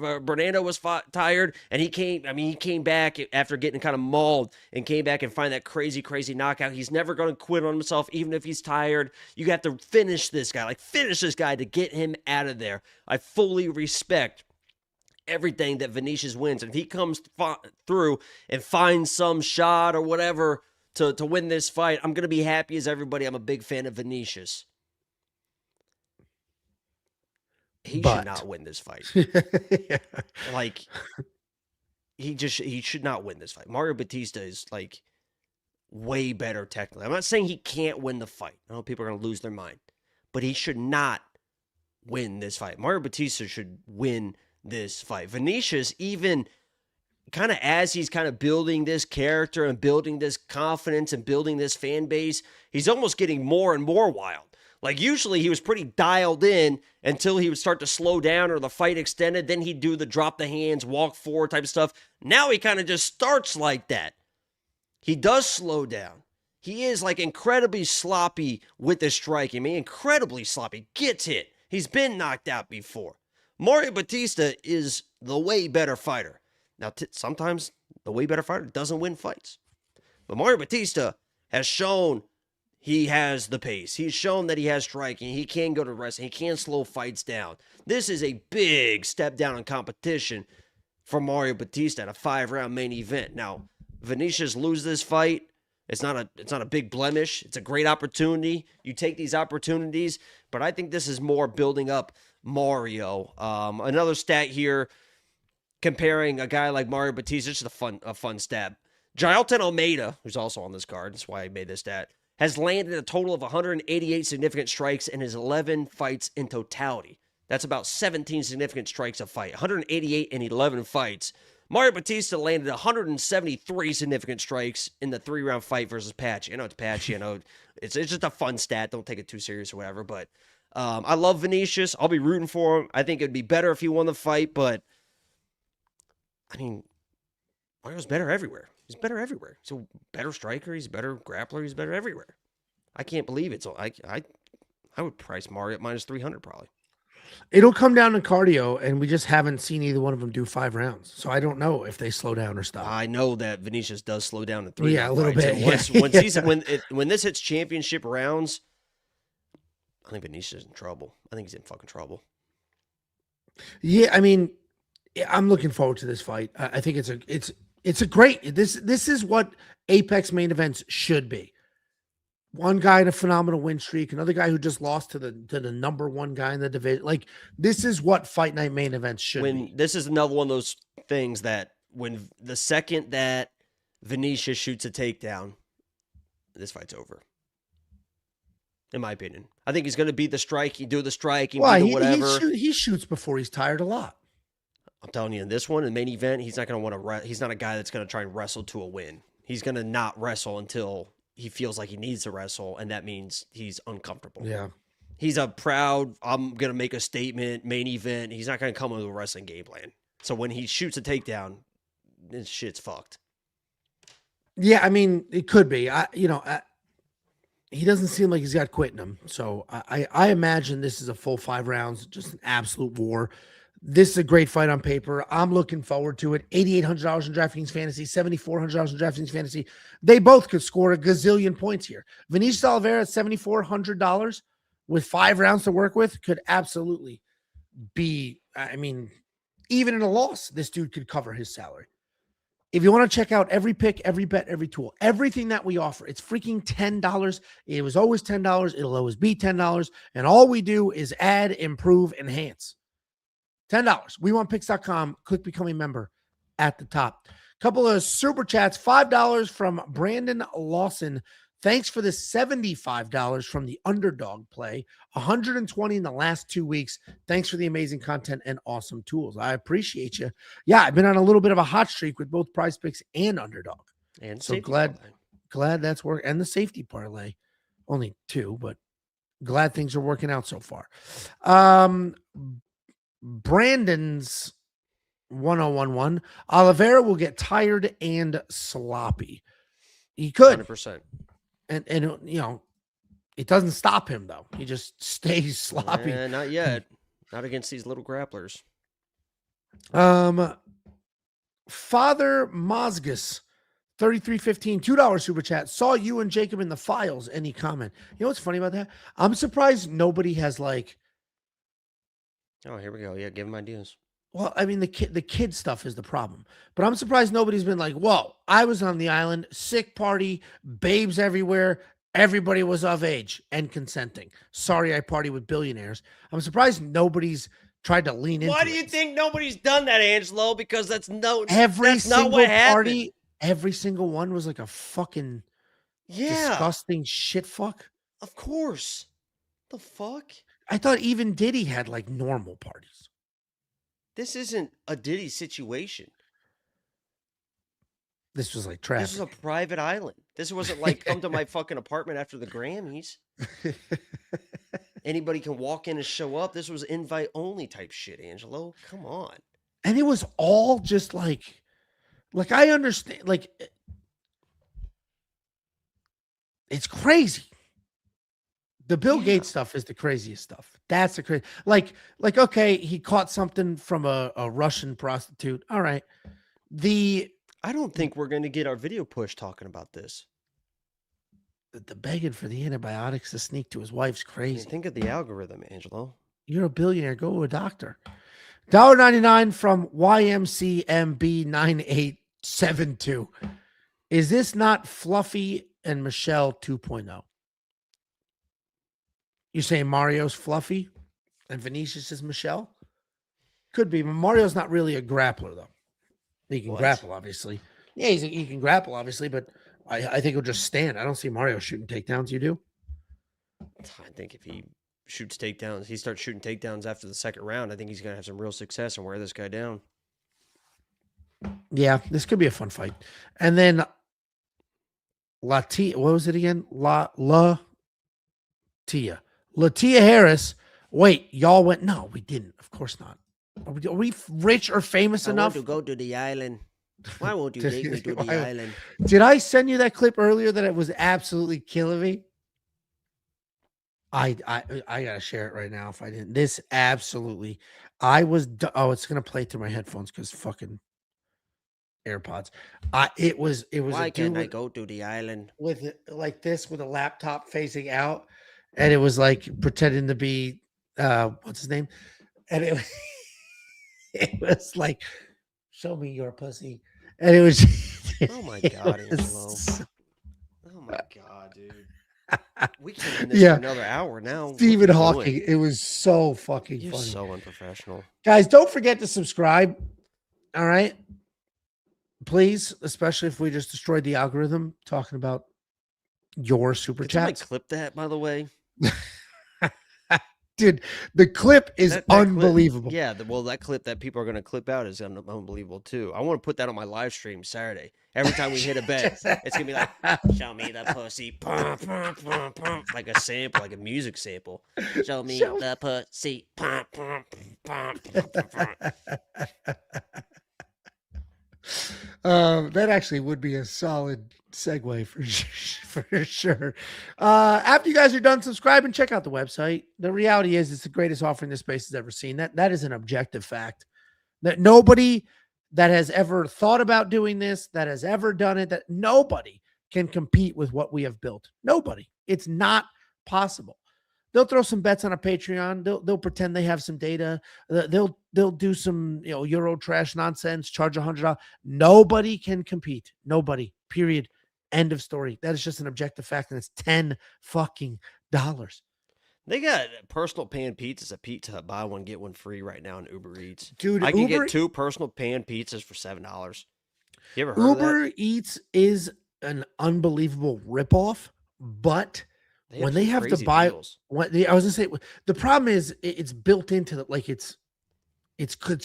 tired, and he came back after getting kind of mauled and came back and find that crazy knockout. He's never going to quit on himself, even if he's tired. You have to finish this guy to get him out of there. I fully respect everything that Vinicius wins. And if he comes through and finds some shot or whatever to win this fight, I'm going to be happy as everybody. I'm a big fan of Vinicius. He should not win this fight. Yeah. Like, he should not win this fight. Mario Bautista is like way better technically. I'm not saying he can't win the fight. I know people are going to lose their mind, but he should not win this fight. Mario Bautista should win this fight. Vinicius, even kind of as he's kind of building this character and building this confidence and building this fan base, he's almost getting more and more wild. Like, usually he was pretty dialed in until he would start to slow down or the fight extended. Then he'd do the drop the hands, walk forward type of stuff. Now he kind of just starts like that. He does slow down. He is like incredibly sloppy with the striking. I mean, incredibly sloppy. Gets hit. He's been knocked out before. Mario Bautista is the way better fighter. Now, sometimes the way better fighter doesn't win fights. But Mario Bautista has shown he has the pace. He's shown that he has striking. He can go to wrestling. He can slow fights down. This is a big step down in competition for Mario Bautista at a 5-round main event. Now, Vinicius loses this fight. It's not a big blemish. It's a great opportunity. You take these opportunities, but I think this is more building up Mario. Another stat here, comparing a guy like Mario Bautista, just a fun stat. Jailton Almeida, who's also on this card, that's why I made this stat, has landed a total of 188 significant strikes in his 11 fights in totality. That's about 17 significant strikes a fight. 188 in 11 fights. Mario Bautista landed 173 significant strikes in the 3-round fight versus Patchy. I know it's Patchy. I know it's just a fun stat. Don't take it too serious or whatever. But I love Vinicius. I'll be rooting for him. I think it'd be better if he won the fight. But, I mean, Mario's better everywhere. He's better everywhere. He's a better striker. He's a better grappler. He's better everywhere. I can't believe it. So I would price Mario at minus 300 probably. It'll come down to cardio, and we just haven't seen either one of them do 5 rounds. So I don't know if they slow down or stop. I know that Vinicius does slow down in 3. Yeah, a little bit. When this hits championship rounds, I think Vinicius is in trouble. I think he's in fucking trouble. Yeah, I mean, I'm looking forward to this fight. I think it's a great. This is what Apex main events should be. One guy in a phenomenal win streak, another guy who just lost to the number 1 guy in the division. Like, this is what fight night main events should be. This is another one of those things that when the second that Vinicius shoots a takedown, this fight's over. In my opinion, I think he's going to beat the striking, do the striking, do whatever. He shoots before he's tired a lot. I'm telling you, in this one, in the main event, he's not going to want to. He's not a guy that's going to try and wrestle to a win. He's going to not wrestle until he feels like he needs to wrestle, and that means he's uncomfortable. Yeah. He's a proud, I'm going to make a statement, main event. He's not going to come with a wrestling game plan. So when he shoots a takedown, this shit's fucked. Yeah, I mean, it could be. He doesn't seem like he's got quit in him. So I imagine this is a full 5 rounds, just an absolute war. This is a great fight on paper. I'm looking forward to it. $8,800 in DraftKings Fantasy, $7,400 in DraftKings Fantasy. They both could score a gazillion points here. Vinicius Oliveira at $7,400 with 5 rounds to work with could absolutely be, I mean, even in a loss, this dude could cover his salary. If you want to check out every pick, every bet, every tool, everything that we offer, it's freaking $10. It was always $10. It'll always be $10. And all we do is add, improve, enhance. $10. WeWantPicks.com. Click become a member at the top. Couple of super chats. $5 from Brandon Lawson. Thanks for the $75 from the Underdog play. 120 in the last 2 weeks. Thanks for the amazing content and awesome tools. I appreciate you. Yeah, I've been on a little bit of a hot streak with both Prize Picks and Underdog. And so glad that's working. And the safety parlay. Only 2, but glad things are working out so far. Brandon's 1011. Oliveira will get tired and sloppy. He could. 100%. And you know, it doesn't stop him though. He just stays sloppy. Not yet. Not against these little grapplers. Father Mozgus, 3315, $2 super chat. Saw you and Jacob in the files. Any comment? You know what's funny about that? I'm surprised nobody has like. Oh, here we go. Yeah, give him ideas. Well, I mean, the kid stuff is the problem. But I'm surprised nobody's been like, whoa, I was on the island, sick party, babes everywhere. Everybody was of age and consenting. Sorry, I party with billionaires. I'm surprised nobody's tried to lean into it. Why do you think nobody's done that, Angelo? Because that's not single what happened. Party, every single one was like a fucking disgusting shit fuck. Of course. The fuck? I thought even Diddy had like normal parties. This isn't a Diddy situation. This was like traffic. This was a private island. This wasn't like come to my fucking apartment after the Grammys. Anybody can walk in and show up. This was invite only type shit, Angelo. Come on. And it was all just like I understand, like it's crazy. The Bill Gates stuff is the craziest stuff. That's the crazy. Like, okay, he caught something from a Russian prostitute. All right. I don't think we're going to get our video push talking about this. The begging for the antibiotics to sneak to his wife's crazy. I mean, think of the algorithm, Angelo. You're a billionaire. Go to a doctor. $1.99 from YMCMB9872. Is this not Fluffy and Michelle 2.0? You're saying Mario's Fluffy and Vinicius is Michelle? Could be, but Mario's not really a grappler, though. He can grapple, obviously. Yeah, he can grapple, obviously, but I think he'll just stand. I don't see Mario shooting takedowns. You do? I think if he shoots takedowns, he starts shooting takedowns after the second round, I think he's going to have some real success and wear this guy down. Yeah, this could be a fun fight. And then Latia, what was it again? Latia Harris. Wait, y'all went? No, we didn't. Of course not. Are we rich or famous enough to go to the island? Why won't you take me to the island? Did I send you that clip earlier that it was absolutely killing me? I gotta share it right now. If I didn't, this absolutely. It's gonna play through my headphones because fucking AirPods. It was. Why can't I go to the island with it like this with a laptop facing out, and it was like pretending to be what's his name, and it was like, show me your pussy, and it was. Oh my god, Angelo! Oh my god, dude. We can end this for another hour now. Stephen Hawking. It was so fucking You're funny. So unprofessional. Guys, don't forget to subscribe. All right. Please, especially if we just destroyed the algorithm talking about your super Did somebody chats. clip that, by the way? Dude, the clip is That clip- unbelievable. yeah, that clip that people are going to clip out is unbelievable too. I want to put that on my live stream Saturday. Every time we hit a bet, it's going to be like, show me the pussy, pum, pum, pum, pum, like a sample, like a music sample. Show me the pussy, pum, pum, pum, pum, pum. That actually would be a solid segue for sure. After you guys are done, subscribe and check out the website. The reality is, it's the greatest offering this space has ever seen. That is an objective fact. That nobody that has ever thought about doing this, that has ever done it, that nobody can compete with what we have built. Nobody. It's not possible. They'll throw some bets on a Patreon. They'll pretend they have some data. They'll do some Euro trash nonsense. Charge $100. Nobody can compete. Nobody. Period. End of story. That is just an objective fact, and it's $10 fucking dollars. They got personal pan pizzas at Pizza Hut. Buy one get one free right now on Uber Eats. Dude, I can get 2 personal pan pizzas for $7. You ever heard of that? Uber Eats is an unbelievable ripoff, but when they some have to crazy buy, deals. I was gonna say, the problem is it's built into the, like it's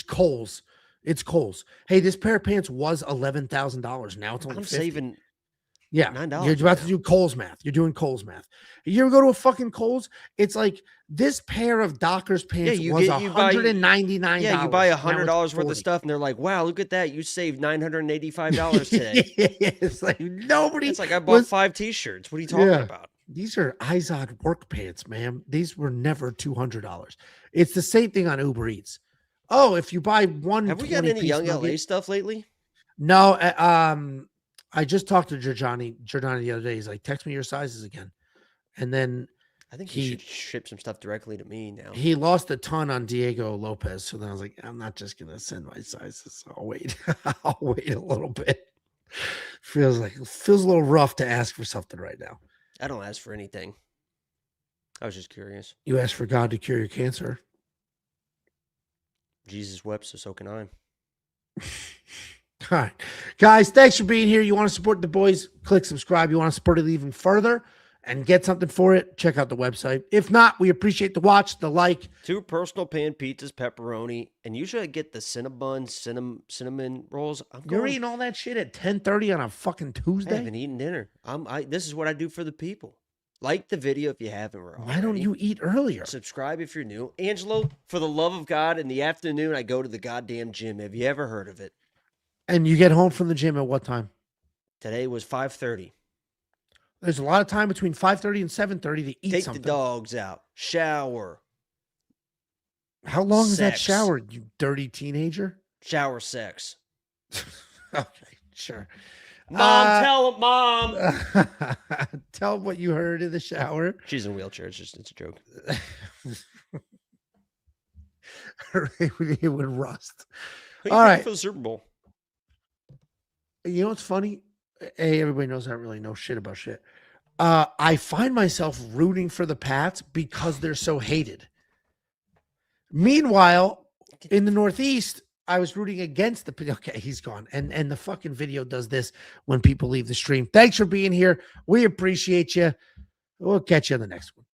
Kohl's. It's Kohl's. Hey, this pair of pants was $11,000. Now it's only I'm $50. saving Yeah, $9 you're about right to do Kohl's math. You're doing Kohl's math. You ever go to a fucking Kohl's? It's like this pair of Dockers pants you was get- you buy- $199. Yeah, you buy Now $100 it's worth of $40. stuff, and they're like, "Wow, look at that! You saved $985 today." It's like nobody. It's like I bought was- 5 T-shirts. What are you talking Yeah. about? These are Izod work pants, man. These were never $200. It's the same thing on Uber Eats. Oh, if you buy one, Have we got any Young LA stuff lately? No. I just talked to Giordani the other day. He's like, text me your sizes again. And then I think he should ship some stuff directly to me now. he lost a ton on Diego Lopez. So then I was like, I'm not just going to send my sizes. I'll wait. I'll wait a little bit. Feels a little rough to ask for something right now. I don't ask for anything. I was just curious. You asked for God to cure your cancer. Jesus wept, so can I. All right, guys, thanks for being here. You want to support the boys, click subscribe. You want to support it even further and get something for it, check out the website. If not, we appreciate the watch, the like. 2 personal pan pizzas, pepperoni, and usually I get the cinnamon rolls. You're eating all that shit at 10:30 on a fucking I Tuesday? haven't eaten dinner. This is what I do for the people. Like the video if you haven't already. Why don't you eat earlier? Subscribe if you're new. Angelo, for the love of God, in the afternoon I go to the goddamn gym. Have you ever heard of it? And you get home from the gym at what time? Today was 5:30. There's a lot of time between 5:30 and 7:30 to eat Take something. the dogs out. Shower. How long is that Sex. shower, you dirty teenager? Shower sex. Okay, sure. Mom, tell him, Mom. Tell them what you heard in the shower. She's in a wheelchair. It's a joke. It would rust. Who you All picking right. for the Super Bowl? You know what's funny? Hey, everybody knows I don't really know shit about shit. I find myself rooting for the Pats because they're so hated. Meanwhile, in the Northeast, I was rooting against the. Okay, he's gone, and the fucking video does this when people leave the stream. Thanks for being here. We appreciate you. We'll catch you on the next one.